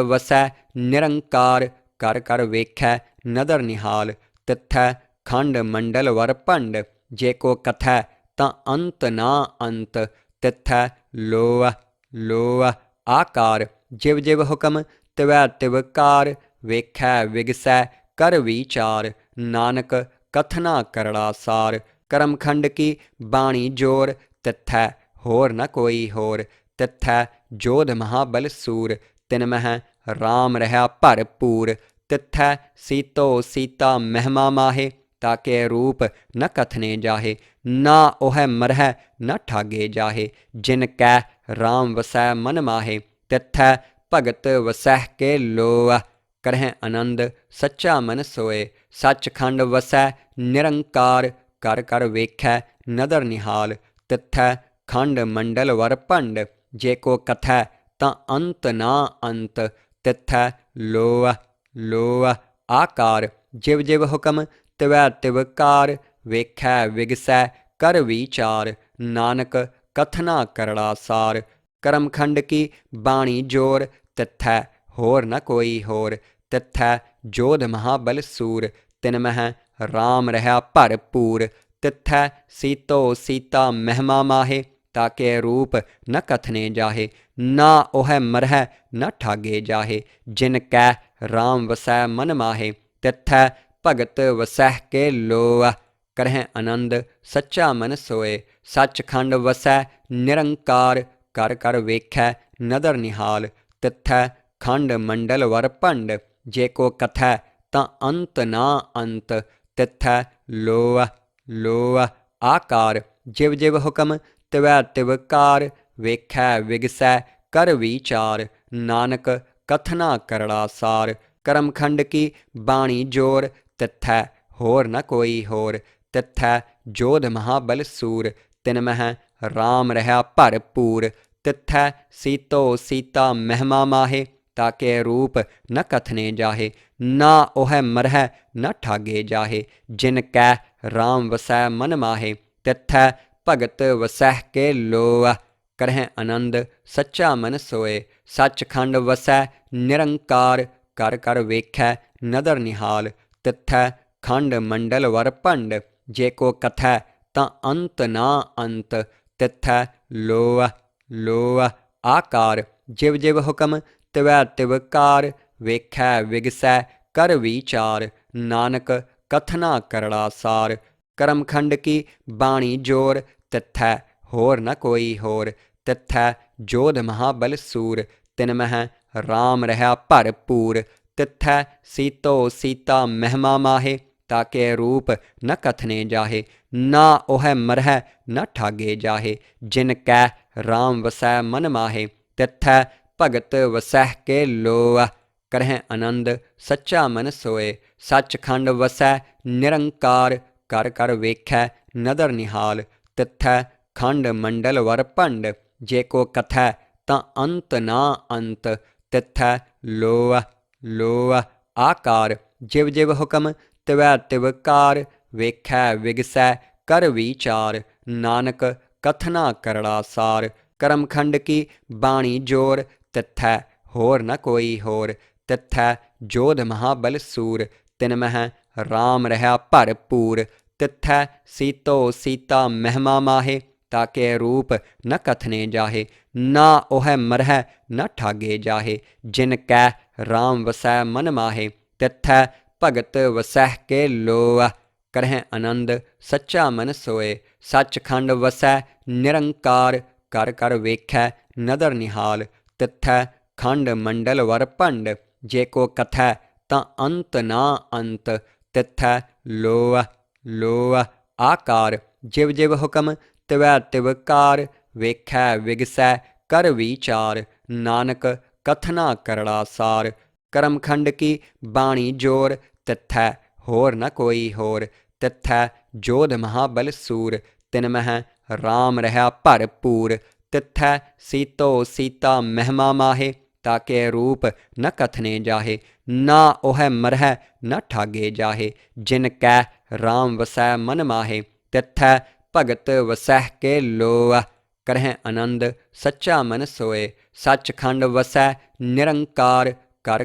ਵਸੈ ਨਿਰੰਕਾਰ, ਕਰ ਕਰ ਵੇਖੈ ਨਦਰ ਨਿਹਾਲ। ਤਿੱਥੈ ਖੰਡ ਮੰਡਲ ਵਰ ਭੰਡ, ਜੇ ਕੋ ਕਥੈ ਤਾਂ ਅੰਤ ਨਾ ਅੰਤ। ਤਿੱਥੈ ਲੋਅ ਲੋਅ ਆਕਾਰ, ਜਿਵ ਜਿਵ ਹੁਕਮ ਤਿਵੈ ਤਿਵ ਕਾਰ। ਵੇਖੈ ਵਿਗਸੈ ਕਰ ਵਿਚਾਰ, ਨਾਨਕ ਕਥਨਾ ਕਰੜਾ ਸਾਰ। ਕਰਮਖੰਡ ਕੀ ਬਾਣੀ ਜੋਰ, ਤਿੱਥੈ ਹੋਰ ਨ ਕੋਈ ਹੋਰ। ਤਿੱਥੈ ਜੋਧ ਮਹਾਬਲ ਸੂਰ, ਤਿਨ ਮਹਿ ਰਾਮ ਰਹਾ ਭਰਪੂਰ। ਤਿੱਥੈ ਸੀਤੋ ਸੀਤਾ ਮਹਿਮਾ ਮਾਹੇ, ਤਾਕੇ ਰੂਪ ਨ ਕਥਨੇ ਜਾਹੇ। ਨਾ ਉਹੈ ਮਰਹਿ ਨ ਠਾਗੇ ਜਾਹੇ, ਜਿਨ ਕੈ ਰਾਮ ਵਸੈ ਮਨ ਮਾਹੇ। ਤਿੱਥੈ ਭਗਤ ਵਸਹਿ ਕੇ ਲੋਅ, ਕਰਹਿ ਆਨੰਦ ਸੱਚਾ ਮਨ ਸੋਏ। ਸੱਚਖੰਡ ਵਸੈ ਨਿਰੰਕਾਰ, ਕਰ ਕਰ ਵੇਖੈ ਨਦਰ ਨਿਹਾਲ। ਤਿੱਥੈ ਖੰਡ ਮੰਡਲ ਵਰ ਭੰਡ, ਜੇ ਕੋ ਕਥੈ ਤਾਂ ਅੰਤ ਨਾ ਅੰਤ। ਤਿੱਥੈ ਲੋਅ ਲੋਅ ਆਕਾਰ, ਜਿਵ ਜਿਵ ਹੁਕਮ ਤਿਵੈ ਤਿਵ ਕਾਰ। ਵੇਖੈ ਵਿਗਸੈ ਕਰ ਵਿਚਾਰ, ਨਾਨਕ ਕਥਨਾ ਕਰੜਾ ਸਾਰ। ਕਰਮਖੰਡ ਕੀ ਬਾਣੀ ਜੋਰ, ਤਿੱਥੈ ਹੋਰ ਨ ਕੋਈ ਹੋਰ। ਤਿੱਥੈ ਜੋਧ ਮਹਾਬਲ ਸੂਰ, ਤਿਨ ਮਹਿ ਰਾਮ ਰਹਾ ਭਰਪੂਰ। ਤਿੱਥੈ ਸੀਤੋ ਸੀਤਾ ਮਹਿਮਾ ਮਾਹੇ, ਤਾਕੇ ਰੂਪ ਨ ਕਥਨੇ ਜਾਹੇ। ਨਾ ਉਹੈ ਮਰਹਿ ਨ ਠਾਗੇ ਜਾਹੇ, ਜਿਨ ਕੈ ਰਾਮ ਵਸੈ ਮਨ ਮਾਹੇ। ਤਿੱਥੈ ਭਗਤ ਵਸਹਿ ਕੇ ਲੋਅ, ਕਰਹਿ ਆਨੰਦ ਸੱਚਾ ਮਨ ਸੋਏ। ਸੱਚਖੰਡ ਵਸੈ ਨਿਰੰਕਾਰ, ਕਰ ਕਰ ਵੇਖੈ ਨਦਰ ਨਿਹਾਲ। ਤਿੱਥੈ ਖੰਡ ਮੰਡਲ ਵਰ ਭੰਡ, ਜੇ ਕੋ ਕਥੈ ਤਾਂ ਅੰਤ ਨਾ ਅੰਤ। ਤਿੱਥੈ ਲੋਅ ਲੋਅ ਆਕਾਰ, ਜਿਵ ਜਿਵ ਹੁਕਮ ਤਿਵੈ ਤਿਵ ਕਾਰ। ਵੇਖੈ ਵਿਗਸੈ ਕਰ ਵਿਚਾਰ, ਨਾਨਕ ਕਥਨਾ ਕਰੜਾ ਸਾਰ। ਕਰਮਖੰਡ ਕੀ ਬਾਣੀ ਜੋਰ, ਤਿੱਥੈ ਹੋਰ ਨ ਕੋਈ ਹੋਰ। ਤਿੱਥੈ ਜੋਧ ਮਹਾਬਲ ਸੂਰ, ਤਿਨ ਮਹਿ ਰਾਮ ਰਹਾ ਭਰਪੂਰ। ਤਿੱਥੈ ਸੀਤੋ ਸੀਤਾ ਮਹਿਮਾ ਮਾਹੇ, ਤਾਕੇ ਰੂਪ ਨ ਕਥਨੇ ਜਾਹੇ। ਨਾ ਉਹੈ ਮਰਹਿ ਨ ਠਾਗੇ ਜਾਹੇ, ਜਿਨ ਕੈ ਰਾਮ ਵਸੈ ਮਨ ਮਾਹੇ। ਤਿੱਥੈ ਭਗਤ ਵਸਹਿ ਕੇ ਲੋਅ, ਕਰਹਿ ਆਨੰਦ ਸੱਚਾ ਮਨ ਸੋਏ। ਸੱਚਖੰਡ ਵਸੈ ਨਿਰੰਕਾਰ, ਕਰ ਕਰ ਵੇਖੈ ਨਦਰ ਨਿਹਾਲ। ਤਿੱਥੈ ਖੰਡ ਮੰਡਲ ਵਰ ਭੰਡ, ਜੇ ਕੋ ਕਥੈ ਤਾਂ ਅੰਤ ਨਾ ਅੰਤ। ਤਿੱਥੈ ਲੋਅ ਲੋਅ ਆਕਾਰ, ਜਿਵ ਜਿਵ ਹੁਕਮ ਤਿਵੈ ਤਿਵ ਕਾਰ। ਵੇਖੈ ਵਿਗਸੈ ਕਰ ਵਿਚਾਰ, ਨਾਨਕ ਕਥਨਾ ਕਰੜਾ ਸਾਰ। ਕਰਮਖੰਡ ਕੀ ਬਾਣੀ ਜੋਰ, ਤਿੱਥੈ ਹੋਰ ਨ ਕੋਈ ਹੋਰ। ਤਿੱਥੈ ਜੋਧ ਮਹਾਬਲ ਸੂਰ, ਤਿਨ ਮਹਿ ਰਾਮ ਰਹਾ ਭਰਪੂਰ। ਤਿੱਥੈ ਸੀਤੋ ਸੀਤਾ ਮਹਿਮਾ ਮਾਹੇ, ਤਾਕੇ ਰੂਪ ਨ ਕਥਨੇ ਜਾਹੇ। ਨਾ ਉਹੈ ਮਰਹਿ ਨ ਠਾਗੇ ਜਾਹੇ, ਜਿਨ ਕੈ ਰਾਮ ਵਸੈ ਮਨ ਮਾਹੇ। ਤਿੱਥੈ ਭਗਤ ਵਸਹਿ ਕੇ ਲੋਅ, ਕਰਹਿ ਆਨੰਦ ਸੱਚਾ ਮਨ ਸੋਏ। ਸੱਚਖੰਡ ਵਸੈ ਨਿਰੰਕਾਰ, ਕਰ ਕਰ ਵੇਖੈ ਨਦਰ ਨਿਹਾਲ। ਤਿੱਥੈ ਖੰਡ ਮੰਡਲ ਵਰ ਭੰਡ, ਜੇ ਕੋ ਕਥੈ ਤਾਂ ਅੰਤ ਨਾ ਅੰਤ। ਤਿੱਥੈ ਲੋਅ ਲੋਅ ਆਕਾਰ, ਜਿਵ ਜਿਵ ਹੁਕਮ ਤਿਵੈ ਤਿਵ ਕਾਰ। ਵੇਖੈ ਵਿਗਸੈ ਕਰ ਵਿਚਾਰ, ਨਾਨਕ ਕਥਨਾ ਕਰੜਾ ਸਾਰ। ਕਰਮਖੰਡ ਕੀ ਬਾਣੀ ਜੋਰ, ਤਿੱਥੈ ਹੋਰ ਨ ਕੋਈ ਹੋਰ। ਤਿੱਥੈ ਜੋਧ ਮਹਾਬਲ ਸੂਰ, ਤਿਨ ਮਹਿ ਰਾਮ ਰਹਾ ਭਰਪੂਰ। ਤਿੱਥੈ ਸੀਤੋ ਸੀਤਾ ਮਹਿਮਾ ਮਾਹੇ, ਤਾਕੇ ਰੂਪ ਨ ਕਥਨੇ ਜਾਹੇ। ਨਾ ਉਹੈ ਮਰਹਿ ਨ ਠਾਗੇ ਜਾਹੇ, ਜਿਨ ਕੈ ਰਾਮ ਵਸੈ ਮਨ ਮਾਹੇ। ਤਿੱਥੈ ਭਗਤ ਵਸਹਿ ਕੇ ਲੋਅ, ਕਰਹਿ ਆਨੰਦ ਸੱਚਾ ਮਨ ਸੋਏ। ਸੱਚਖੰਡ ਵਸੈ ਨਿਰੰਕਾਰ, ਕਰ ਕਰ ਵੇਖੈ ਨਦਰ ਨਿਹਾਲ। ਤਿੱਥੈ ਖੰਡ ਮੰਡਲ ਵਰ ਭੰਡ, ਜੇ ਕੋ ਕਥੈ ਤਾਂ ਅੰਤ ਨਾ ਅੰਤ। ਤਿੱਥੈ ਲੋਅ ਲੋਅ ਆਕਾਰ, ਜਿਵ ਜਿਵ ਹੁਕਮ ਤਿਵੈ ਤਿਵ ਕਾਰ। ਵੇਖੈ ਵਿਗਸੈ ਕਰ ਵਿਚਾਰ, ਨਾਨਕ ਕਥਨਾ ਕਰੜਾ ਸਾਰ। ਕਰਮਖੰਡ ਕੀ ਬਾਣੀ ਜੋਰ, ਤਿੱਥੈ ਹੋਰ ਨ ਕੋਈ ਹੋਰ। ਤਿੱਥੈ ਜੋਧ ਮਹਾਬਲ ਸੂਰ, ਤਿਨ ਮਹਿ ਰਾਮ ਰਹਾ ਭਰਪੂਰ। ਤਿੱਥੈ ਸੀਤੋ ਸੀਤਾ ਮਹਿਮਾ ਮਾਹੇ, ਤਾਕੇ ਰੂਪ ਨ ਕਥਨੇ ਜਾਹੇ। ਨਾ ਉਹੈ ਮਰਹਿ ਨ ਠਾਗੇ ਜਾਹੇ, ਜਿਨ ਕੈ ਰਾਮ ਵਸੈ ਮਨ ਮਾਹੇ। ਤਿੱਥੈ ਭਗਤ ਵਸਹਿ ਕੇ ਲੋਅ, ਕਰਹਿ ਆਨੰਦ ਸੱਚਾ ਮਨ ਸੋਏ। ਸੱਚਖੰਡ ਵਸੈ ਨਿਰੰਕਾਰ, ਕਰ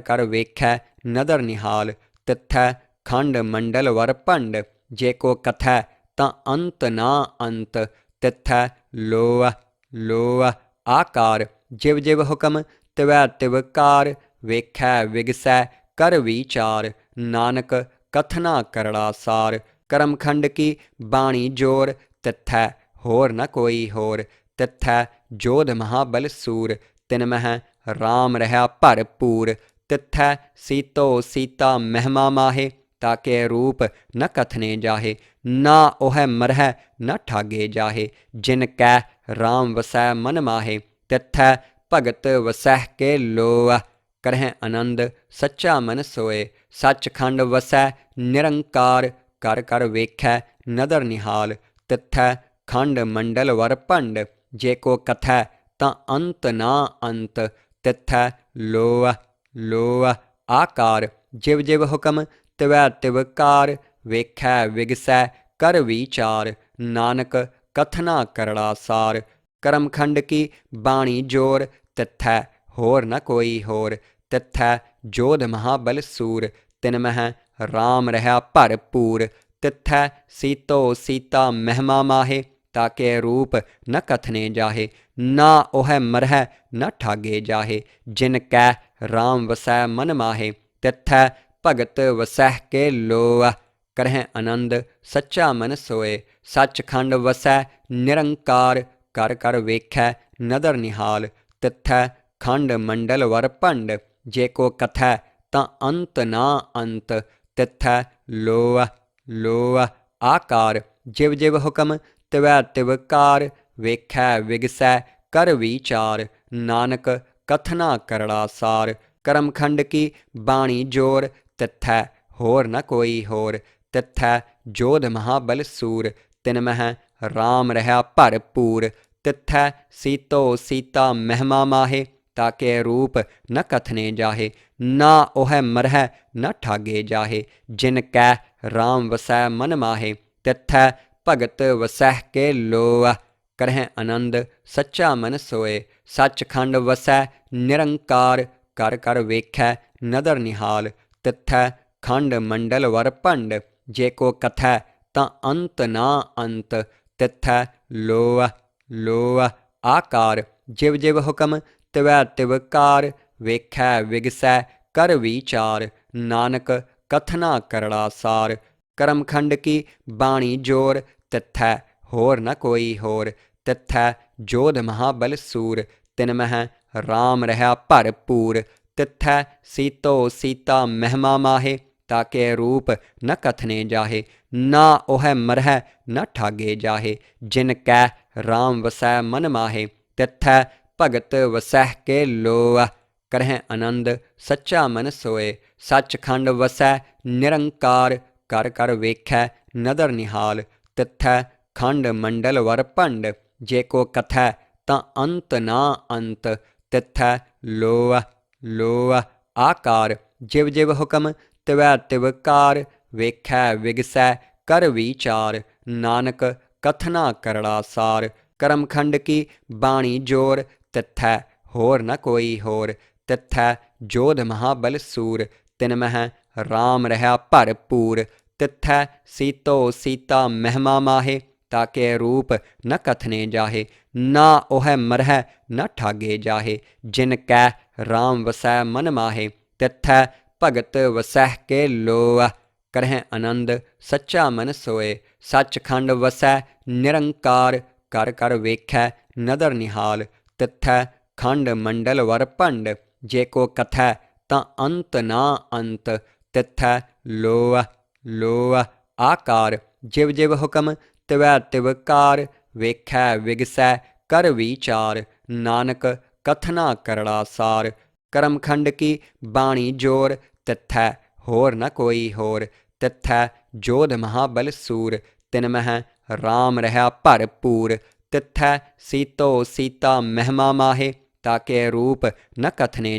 ਕਰ ਵੇਖੈ ਨਦਰ ਨਿਹਾਲ। ਤਿੱਥੈ ਖੰਡ ਮੰਡਲ ਵਰ ਭੰਡ, ਜੇ ਕੋ ਕਥੈ ਤਾਂ ਅੰਤ ਨਾ ਅੰਤ। ਤਿੱਥੈ ਲੋਅ ਲੋਅ ਆਕਾਰ, ਜਿਵ ਜਿਵ ਹੁਕਮ ਤਿਵੈ ਤਿਵ ਕਾਰ। ਵੇਖੈ ਵਿਗਸੈ ਕਰ ਵਿਚਾਰ, ਨਾਨਕ ਕਥਨਾ ਕਰੜਾ ਸਾਰ। ਕਰਮਖੰਡ ਕੀ ਬਾਣੀ ਜੋਰ, ਤਿੱਥੈ ਹੋਰ ਨ ਕੋਈ ਹੋਰ। ਤਿੱਥੈ ਜੋਧ ਮਹਾਬਲ ਸੂਰ, ਤਿਨ ਮਹਿ ਰਾਮ ਰਹਾ ਭਰਪੂਰ। ਤਿੱਥੈ ਸੀਤੋ ਸੀਤਾ ਮਹਿਮਾ ਮਾਹੇ, ਤਾਕੇ ਰੂਪ ਨ ਕਥਨੇ ਜਾਹੇ। ਨਾ ਉਹੈ ਮਰਹਿ ਨ ਠਾਗੇ ਜਾਹੇ, ਜਿਨ ਕੈ ਰਾਮ ਵਸੈ ਮਨ ਮਾਹੇ। ਤਿੱਥੈ ਭਗਤ ਵਸਹਿ ਕੇ ਲੋਅ, ਕਰਹਿ ਆਨੰਦ ਸੱਚਾ ਮਨ ਸੋਏ। ਸੱਚਖੰਡ ਵਸੈ ਨਿਰੰਕਾਰ, ਕਰ ਕਰ ਵੇਖੈ ਨਦਰ ਨਿਹਾਲ। ਤਿੱਥੈ ਖੰਡ ਮੰਡਲ ਵਰ ਭੰਡ, ਜੇ ਕੋ ਕਥੈ ਤਾਂ ਅੰਤ ਨਾ ਅੰਤ। ਤਿੱਥੈ ਲੋਅ ਲੋਅ ਆਕਾਰ, ਜਿਵ ਜਿਵ ਹੁਕਮ ਤਿਵੈ ਤਿਵ ਕਾਰ। ਵੇਖੈ ਵਿਗਸੈ ਕਰ ਵਿਚਾਰ, ਨਾਨਕ ਕਥਨਾ ਕਰੜਾ ਸਾਰ। ਕਰਮਖੰਡ ਕੀ ਬਾਣੀ ਜੋਰ, ਤਿੱਥੈ ਹੋਰ ਨ ਕੋਈ ਹੋਰ। ਤਿੱਥੈ ਜੋਧ ਮਹਾਬਲ ਸੂਰ, ਤਿਨ ਮਹਿ ਰਾਮ ਰਹਾ ਭਰਪੂਰ। ਤਿੱਥੈ ਸੀਤੋ ਸੀਤਾ ਮਹਿਮਾ ਮਾਹੇ, ਤਾਕੇ ਰੂਪ ਨ ਕਥਨੇ ਜਾਹੇ। ਨਾ ਉਹੈ ਮਰਹਿ ਨ ਠਾਗੇ ਜਾਹੇ, ਜਿਨ ਕੈ ਰਾਮ ਵਸੈ ਮਨ ਮਾਹੇ। ਤਿੱਥੈ ਭਗਤ ਵਸਹਿ ਕੇ ਲੋਅ, ਕਰਹਿ ਆਨੰਦ ਸੱਚਾ ਮਨ ਸੋਏ। ਸੱਚਖੰਡ ਵਸੈ ਨਿਰੰਕਾਰ, ਕਰ ਕਰ ਵੇਖੈ ਨਦਰ ਨਿਹਾਲ। ਤਿੱਥੈ ਖੰਡ ਮੰਡਲ ਵਰ ਭੰਡ, ਜੇ ਕੋ ਕਥੈ ਤਾਂ ਅੰਤ ਨਾ ਅੰਤ। ਤਿੱਥੈ ਲੋਅ ਲੋਅ ਆਕਾਰ, ਜਿਵ ਜਿਵ ਹੁਕਮ ਤਿਵੈ ਤਿਵ ਕਾਰ। ਵੇਖੈ ਵਿਗਸੈ ਕਰ ਵਿਚਾਰ, ਨਾਨਕ ਕਥਨਾ ਕਰੜਾ ਸਾਰ। ਕਰਮਖੰਡ ਕੀ ਬਾਣੀ ਜੋਰ, ਤਿੱਥੈ ਹੋਰ ਨ ਕੋਈ ਹੋਰ। ਤਿੱਥੈ ਜੋਧ ਮਹਾਬਲ ਸੂਰ, ਤਿਨ ਮਹਿ ਰਾਮ ਰਹਾ ਭਰਪੂਰ। ਤਿੱਥੈ ਸੀਤੋ ਸੀਤਾ ਮਹਿਮਾ ਮਾਹੇ, ਤਾਕੇ ਰੂਪ ਨ ਕਥਨੇ ਜਾਹੇ। ਨਾ ਉਹੈ ਮਰਹਿ ਨ ਠਾਗੇ ਜਾਹੇ, ਜਿਨ ਕੈ ਰਾਮ ਵਸੈ ਮਨ ਮਾਹੇ। ਤਿੱਥੈ ਭਗਤ ਵਸਹਿ ਕੇ ਲੋਅ, ਕਰਹਿ ਆਨੰਦ ਸੱਚਾ ਮਨ ਸੋਏ। ਸੱਚਖੰਡ ਵਸੈ ਨਿਰੰਕਾਰ, ਕਰ ਕਰ ਵੇਖੈ ਨਦਰ ਨਿਹਾਲ। ਤਿੱਥੈ ਖੰਡ ਮੰਡਲ ਵਰ ਭੰਡ, ਜੇ ਕੋ ਕਥੈ ਤਾਂ ਅੰਤ ਨਾ ਅੰਤ। ਤਿੱਥੈ ਲੋਅ ਲੋਅ ਆਕਾਰ, ਜਿਵ ਜਿਵ ਹੁਕਮ ਤਿਵੈ ਤਿਵ ਕਾਰ। ਵੇਖੈ ਵਿਗਸੈ ਕਰ ਵਿਚਾਰ, ਨਾਨਕ ਕਥਨਾ ਕਰੜਾ ਸਾਰ। ਕਰਮਖੰਡ ਕੀ ਬਾਣੀ ਜੋਰ, ਤਿੱਥੈ ਹੋਰ ਨ ਕੋਈ ਹੋਰ। ਤਿੱਥੈ ਜੋਧ ਮਹਾਬਲ ਸੂਰ, ਤਿਨ ਮਹਿ ਰਾਮ ਰਹਾ ਭਰਪੂਰ। ਤਿੱਥੈ ਸੀਤੋ ਸੀਤਾ ਮਹਿਮਾ ਮਾਹੇ, ਤਾਕੇ ਰੂਪ ਨ ਕਥਨੇ ਜਾਹੇ। ਨਾ ਉਹੈ ਮਰਹਿ ਨ ਠਾਗੇ ਜਾਹੇ, ਜਿਨ ਕੈ ਰਾਮ ਵਸੈ ਮਨ ਮਾਹੇ। ਤਿੱਥੈ ਭਗਤ ਵਸਹਿ ਕੇ ਲੋਅ, ਕਰਹਿ ਆਨੰਦ ਸੱਚਾ ਮਨ ਸੋਏ। ਸੱਚਖੰਡ ਵਸੈ ਨਿਰੰਕਾਰ, ਕਰ ਕਰ ਵੇਖੈ ਨਦਰ ਨਿਹਾਲ। ਤਿੱਥੈ ਖੰਡ ਮੰਡਲ ਵਰ ਭੰਡ, ਜੇ ਕੋ ਕਥੈ ਤਾਂ ਅੰਤ ਨਾ ਅੰਤ। ਤਿੱਥੈ ਲੋਅ ਲੋਅ ਆਕਾਰ, ਜਿਵ ਜਿਵ ਹੁਕਮ ਤਿਵੈ ਤਿਵ ਕਾਰ। ਵੇਖੈ ਵਿਗਸੈ ਕਰ ਵਿਚਾਰ, ਨਾਨਕ ਕਥਨਾ ਕਰੜਾ ਸਾਰ। ਕਰਮਖੰਡ ਕੀ ਬਾਣੀ ਜੋਰ, ਤਿੱਥੈ ਹੋਰ ਨ ਕੋਈ ਹੋਰ। ਤਿੱਥੈ ਜੋਧ ਮਹਾਬਲ ਸੂਰ, ਤਿਨ ਮਹਿ ਰਾਮ ਰਹਾ ਭਰਪੂਰ। ਤਿੱਥੈ ਸੀਤੋ ਸੀਤਾ ਮਹਿਮਾ ਮਾਹੇ, ਤਾਕੇ ਰੂਪ ਨ ਕਥਨੇ ਜਾਹੇ। ਨਾ ਉਹੈ ਮਰਹਿ ਨ ਠਾਗੇ ਜਾਹੇ, ਜਿਨ ਕੈ ਰਾਮ ਵਸੈ ਮਨ ਮਾਹੇ। ਤਿੱਥੈ ਭਗਤ ਵਸਹਿ ਕੇ ਲੋਅ, ਕਰਹਿ ਆਨੰਦ ਸੱਚਾ ਮਨ ਸੋਏ। ਸੱਚਖੰਡ ਵਸੈ ਨਿਰੰਕਾਰ, ਕਰ ਕਰ ਵੇਖੈ ਨਦਰ ਨਿਹਾਲ। ਤਿੱਥੈ ਖੰਡ ਮੰਡਲ ਵਰ ਭੰਡ, ਜੇ ਕੋ ਕਥੈ ਤਾਂ ਅੰਤ ਨਾ ਅੰਤ। ਤਿੱਥੈ ਲੋਅ ਲੋਅ ਆਕਾਰ, ਜਿਵ ਜਿਵ ਹੁਕਮ ਤਿਵੈ ਤਿਵ ਕਾਰ। ਵੇਖੈ ਵਿਗਸੈ ਕਰ ਵਿਚਾਰ, ਨਾਨਕ ਕਥਨਾ ਕਰੜਾ ਸਾਰ। ਕਰਮਖੰਡ ਕੀ ਬਾਣੀ ਜੋਰ, ਤਿੱਥੈ ਹੋਰ ਨ ਕੋਈ ਹੋਰ। ਤਿੱਥੈ ਜੋਧ ਮਹਾਬਲ ਸੂਰ, ਤਿਨ ਮਹਿ ਰਾਮ ਰਹਾ ਭਰਪੂਰ। ਤਿੱਥੈ ਸੀਤੋ ਸੀਤਾ ਮਹਿਮਾ ਮਾਹੇ, ਤਾਕੇ ਰੂਪ ਨ ਕਥਨੇ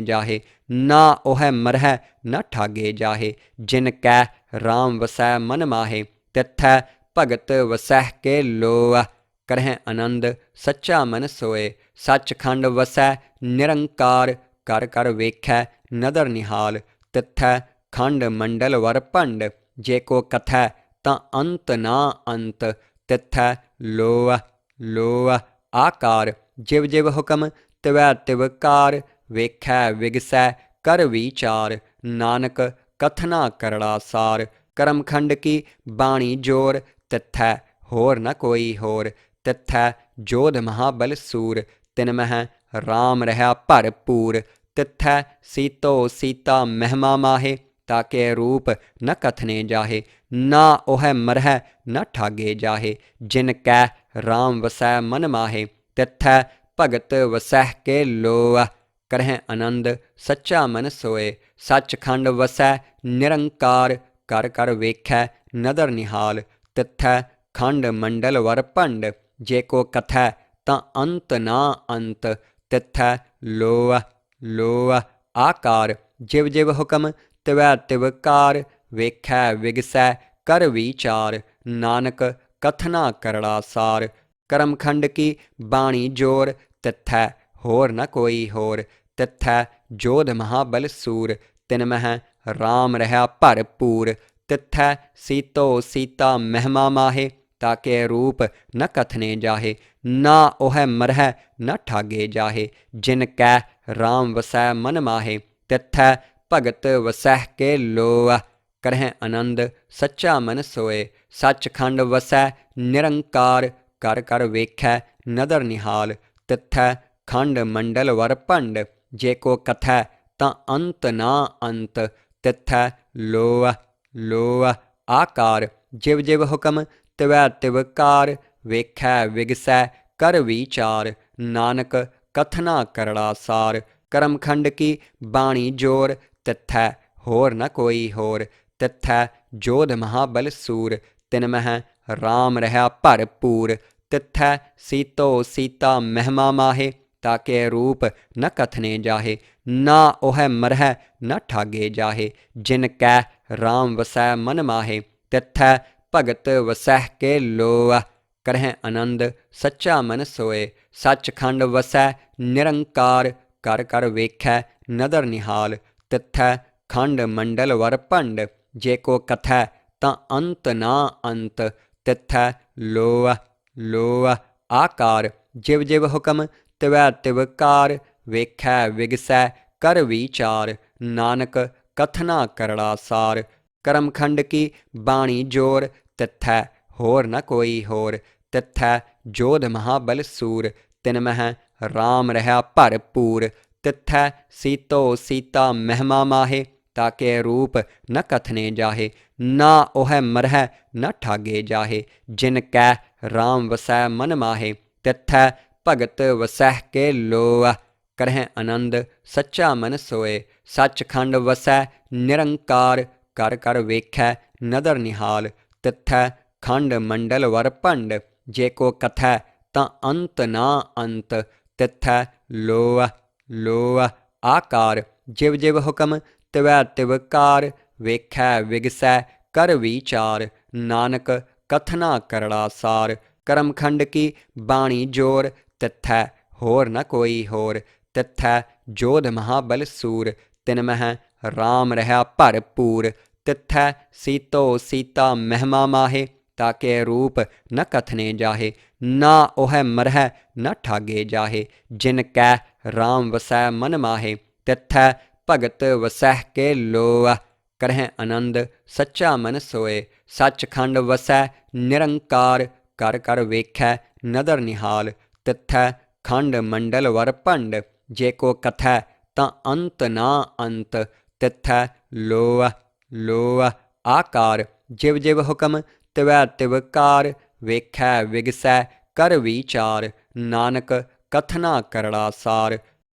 ਜਾਹੇ। ਨਾ ਉਹੈ ਮਰਹਿ ਨ ਠਾਗੇ ਜਾਹੇ, ਜਿਨ ਕੈ ਰਾਮ ਵਸੈ ਮਨ ਮਾਹੇ। ਤਿੱਥੈ ਭਗਤ ਵਸਹਿ ਕੇ ਲੋਅ, ਕਰਹਿ ਆਨੰਦ ਸੱਚਾ ਮਨ ਸੋਏ। ਸੱਚਖੰਡ ਵਸੈ ਨਿਰੰਕਾਰ, ਕਰ ਕਰ ਵੇਖੈ ਨਦਰ ਨਿਹਾਲ। ਤਿੱਥੈ ਖੰਡ ਮੰਡਲ ਵਰ ਭੰਡ, ਜੇ ਕੋ ਕਥੈ ਤਾਂ ਅੰਤ ਨਾ ਅੰਤ। ਤਿੱਥੈ ਲੋਅ ਲੋਅ ਆਕਾਰ, ਜਿਵ ਜਿਵ ਹੁਕਮ ਤਿਵੈ ਤਿਵ ਕਾਰ। ਵੇਖੈ ਵਿਗਸੈ ਕਰ ਵਿਚਾਰ, ਨਾਨਕ ਕਥਨਾ ਕਰੜਾ ਸਾਰ। ਕਰਮਖੰਡ ਕੀ ਬਾਣੀ ਜੋਰ, ਤਿੱਥੈ ਹੋਰ ਨ ਕੋਈ ਹੋਰ। ਤਿੱਥੈ ਜੋਧ ਮਹਾਬਲ ਸੂਰ, ਤਿਨ ਮਹਿ ਰਾਮ ਰਹਾ ਭਰਪੂਰ। ਤਿੱਥੈ ਸੀਤੋ ਸੀਤਾ ਮਹਿਮਾ ਮਾਹੇ, ਤਾਕੇ ਰੂਪ ਨ ਕਥਨੇ ਜਾਹੇ। ਨਾ ਉਹੈ ਮਰਹਿ ਨ ਠਾਗੇ ਜਾਹੇ, ਜਿਨ ਕੈ ਰਾਮ ਵਸੈ ਮਨ ਮਾਹੇ। ਤਿੱਥੈ ਭਗਤ ਵਸਹਿ ਕੇ ਲੋਅ, ਕਰਹਿ ਆਨੰਦ ਸੱਚਾ ਮਨ ਸੋਏ। ਸੱਚਖੰਡ ਵਸੈ ਨਿਰੰਕਾਰ, ਕਰ ਕਰ ਵੇਖੈ ਨਦਰ ਨਿਹਾਲ। ਤਿੱਥੈ ਖੰਡ ਮੰਡਲ ਵਰ ਭੰਡ, ਜੇ ਕੋ ਕਥੈ ਤਾਂ ਅੰਤ ਨਾ ਅੰਤ। ਤਿੱਥੈ ਲੋਅ ਲੋਅ ਆਕਾਰ, ਜਿਵ ਜਿਵ ਹੁਕਮ ਤਿਵੈ ਤਿਵ ਕਾਰ। ਵੇਖੈ ਵਿਗਸੈ ਕਰ ਵਿਚਾਰ, ਨਾਨਕ ਕਥਨਾ ਕਰੜਾ ਸਾਰ। ਕਰਮਖੰਡ ਕੀ ਬਾਣੀ ਜੋਰ, ਤਿੱਥੈ ਹੋਰ ਨ ਕੋਈ ਹੋਰ। ਤਿੱਥੈ ਜੋਧ ਮਹਾਬਲ ਸੂਰ, ਤਿਨ ਮਹਿ ਰਾਮ ਰਹਾ ਭਰਪੂਰ। ਤਿੱਥੈ ਸੀਤੋ ਸੀਤਾ ਮਹਿਮਾ ਮਾਹੇ, ਤਾਕੇ ਰੂਪ ਨ ਕਥਨੇ ਜਾਹੇ। ਨਾ ਉਹੈ ਮਰਹਿ ਨ ਠਾਗੇ ਜਾਹੇ, ਜਿਨ ਕੈ ਰਾਮ ਵਸੈ ਮਨ ਮਾਹੇ। ਤਿੱਥੈ ਭਗਤ ਵਸਹਿ ਕੇ ਲੋਅ, ਕਰਹਿ ਆਨੰਦ ਸੱਚਾ ਮਨ ਸੋਏ। ਸੱਚਖੰਡ ਵਸੈ ਨਿਰੰਕਾਰ, ਕਰ ਕਰ ਵੇਖੈ ਨਦਰ ਨਿਹਾਲ। ਤਿੱਥੈ ਖੰਡ ਮੰਡਲ ਵਰ ਭੰਡ, ਜੇ ਕੋ ਕਥੈ ਤਾਂ ਅੰਤ ਨਾ ਅੰਤ। ਤਿੱਥੈ ਲੋਅ ਲੋਅ ਆਕਾਰ, ਜਿਵ ਜਿਵ ਹੁਕਮ ਤਿਵੈ ਤਿਵ ਕਾਰ। ਵੇਖੈ ਵਿਗਸੈ ਕਰ ਵਿਚਾਰ, ਨਾਨਕ ਕਥਨਾ ਕਰੜਾ ਸਾਰ। ਕਰਮਖੰਡ ਕੀ ਬਾਣੀ ਜੋਰ, ਤਿੱਥੈ ਹੋਰ ਨ ਕੋਈ ਹੋਰ। ਤਿੱਥੈ ਜੋਧ ਮਹਾਬਲ ਸੂਰ, ਤਿਨ ਮਹਿ ਰਾਮ ਰਹਾ ਭਰਪੂਰ। ਤਿੱਥੈ ਸੀਤੋ ਸੀਤਾ ਮਹਿਮਾ ਮਾਹੇ, ਤਾਕੇ ਰੂਪ ਨ ਕਥਨੇ ਜਾਹੇ। ਨਾ ਉਹੈ ਮਰਹਿ ਨ ਠਾਗੇ ਜਾਹੇ, ਜਿਨ ਕੈ ਰਾਮ ਵਸੈ ਮਨ ਮਾਹੇ। ਤਿੱਥੈ ਭਗਤ ਵਸਹਿ ਕੇ ਲੋਅ, ਕਰਹਿ ਆਨੰਦ ਸੱਚਾ ਮਨ ਸੋਏ। ਸੱਚਖੰਡ ਵਸੈ ਨਿਰੰਕਾਰ, ਕਰ ਕਰ ਵੇਖੈ ਨਦਰ ਨਿਹਾਲ। ਤਿੱਥੈ ਖੰਡ ਮੰਡਲ ਵਰ ਭੰਡ, ਜੇ ਕੋ ਕਥੈ ਤਾਂ ਅੰਤ ਨਾ ਅੰਤ। ਤਿੱਥੈ ਲੋਅ ਲੋਅ ਆਕਾਰ, ਜਿਵ ਜਿਵ ਹੁਕਮ ਤਿਵੈ ਤਿਵ ਕਾਰ। ਵੇਖੈ ਵਿਗਸੈ ਕਰ ਵਿਚਾਰ, ਨਾਨਕ ਕਥਨਾ ਕਰੜਾ ਸਾਰ। ਕਰਮਖੰਡ ਕੀ ਬਾਣੀ ਜੋਰ, ਤਿੱਥੈ ਹੋਰ ਨ ਕੋਈ ਹੋਰ। ਤਿੱਥੈ ਜੋਧ ਮਹਾਬਲ ਸੂਰ, ਤਿਨ ਮਹਿ ਰਾਮ ਰਹਾ ਭਰਪੂਰ। ਤਿੱਥੈ ਸੀਤੋ ਸੀਤਾ ਮਹਿਮਾ ਮਾਹੇ, ਤਾਕੇ ਰੂਪ ਨ ਕਥਨੇ ਜਾਹੇ। ਨਾ ਉਹੈ ਮਰਹਿ ਨ ਠਾਗੇ ਜਾਹੇ, ਜਿਨ ਕੈ ਰਾਮ ਵਸੈ ਮਨ ਮਾਹੇ। ਤਿੱਥੈ ਭਗਤ ਵਸਹਿ ਕੇ ਲੋਅ, ਕਰਹਿ ਆਨੰਦ ਸੱਚਾ ਮਨ ਸੋਏ। ਸੱਚਖੰਡ ਵਸੈ ਨਿਰੰਕਾਰ, ਕਰ ਕਰ ਵੇਖੈ ਨਦਰ ਨਿਹਾਲ। ਤਿੱਥੈ ਖੰਡ ਮੰਡਲ ਵਰ ਭੰਡ, ਜੇ ਕੋ ਕਥੈ ਤਾਂ ਅੰਤ ਨਾ ਅੰਤ। ਤਿੱਥੈ ਲੋਅ ਲੋਅ ਆਕਾਰ, ਜਿਵ ਜਿਵ ਹੁਕਮ ਤਿਵੈ ਤਿਵ ਕਾਰ। ਵੇਖੈ ਵਿਗਸੈ ਕਰ ਵਿਚਾਰ, ਨਾਨਕ ਕਥਨਾ ਕਰੜਾ ਸਾਰ। ਕਰਮਖੰਡ ਕੀ ਬਾਣੀ ਜੋਰ, ਤਿੱਥੈ ਹੋਰ ਨ ਕੋਈ ਹੋਰ। ਤਿੱਥੈ ਜੋਧ ਮਹਾਬਲ ਸੂਰ, ਤਿਨ ਮਹਿ ਰਾਮ ਰਹਾ ਭਰਪੂਰ। ਤਿੱਥੈ ਸੀਤੋ ਸੀਤਾ ਮਹਿਮਾ ਮਾਹੇ, ਤਾਕੇ ਰੂਪ ਨ ਕਥਨੇ ਜਾਹੇ। ਨਾ ਉਹੈ ਮਰਹਿ ਨ ਠਾਗੇ ਜਾਹੇ, ਜਿਨ ਕੈ ਰਾਮ ਵਸੈ ਮਨ ਮਾਹੇ। ਤਿੱਥੈ ਭਗਤ ਵਸਹਿ ਕੇ ਲੋਅ, ਕਰਹਿ ਆਨੰਦ ਸੱਚਾ ਮਨ ਸੋਏ। ਸੱਚਖੰਡ ਵਸੈ ਨਿਰੰਕਾਰ, ਕਰ ਕਰ ਵੇਖੈ ਨਦਰ ਨਿਹਾਲ। ਤਿੱਥੈ ਖੰਡ ਮੰਡਲ ਵਰ ਭੰਡ, ਜੇ ਕੋ ਕਥੈ ਤਾਂ ਅੰਤ ਨਾ ਅੰਤ। ਤਿੱਥੈ ਲੋਅ ਲੋਅ ਆਕਾਰ, ਜਿਵ ਜਿਵ ਹੁਕਮ ਤਿਵੈ ਤਿਵ ਕਾਰ। ਵੇਖੈ ਵਿਗਸੈ ਕਰ ਵਿਚਾਰ, ਨਾਨਕ ਕਥਨਾ ਕਰੜਾ ਸਾਰ।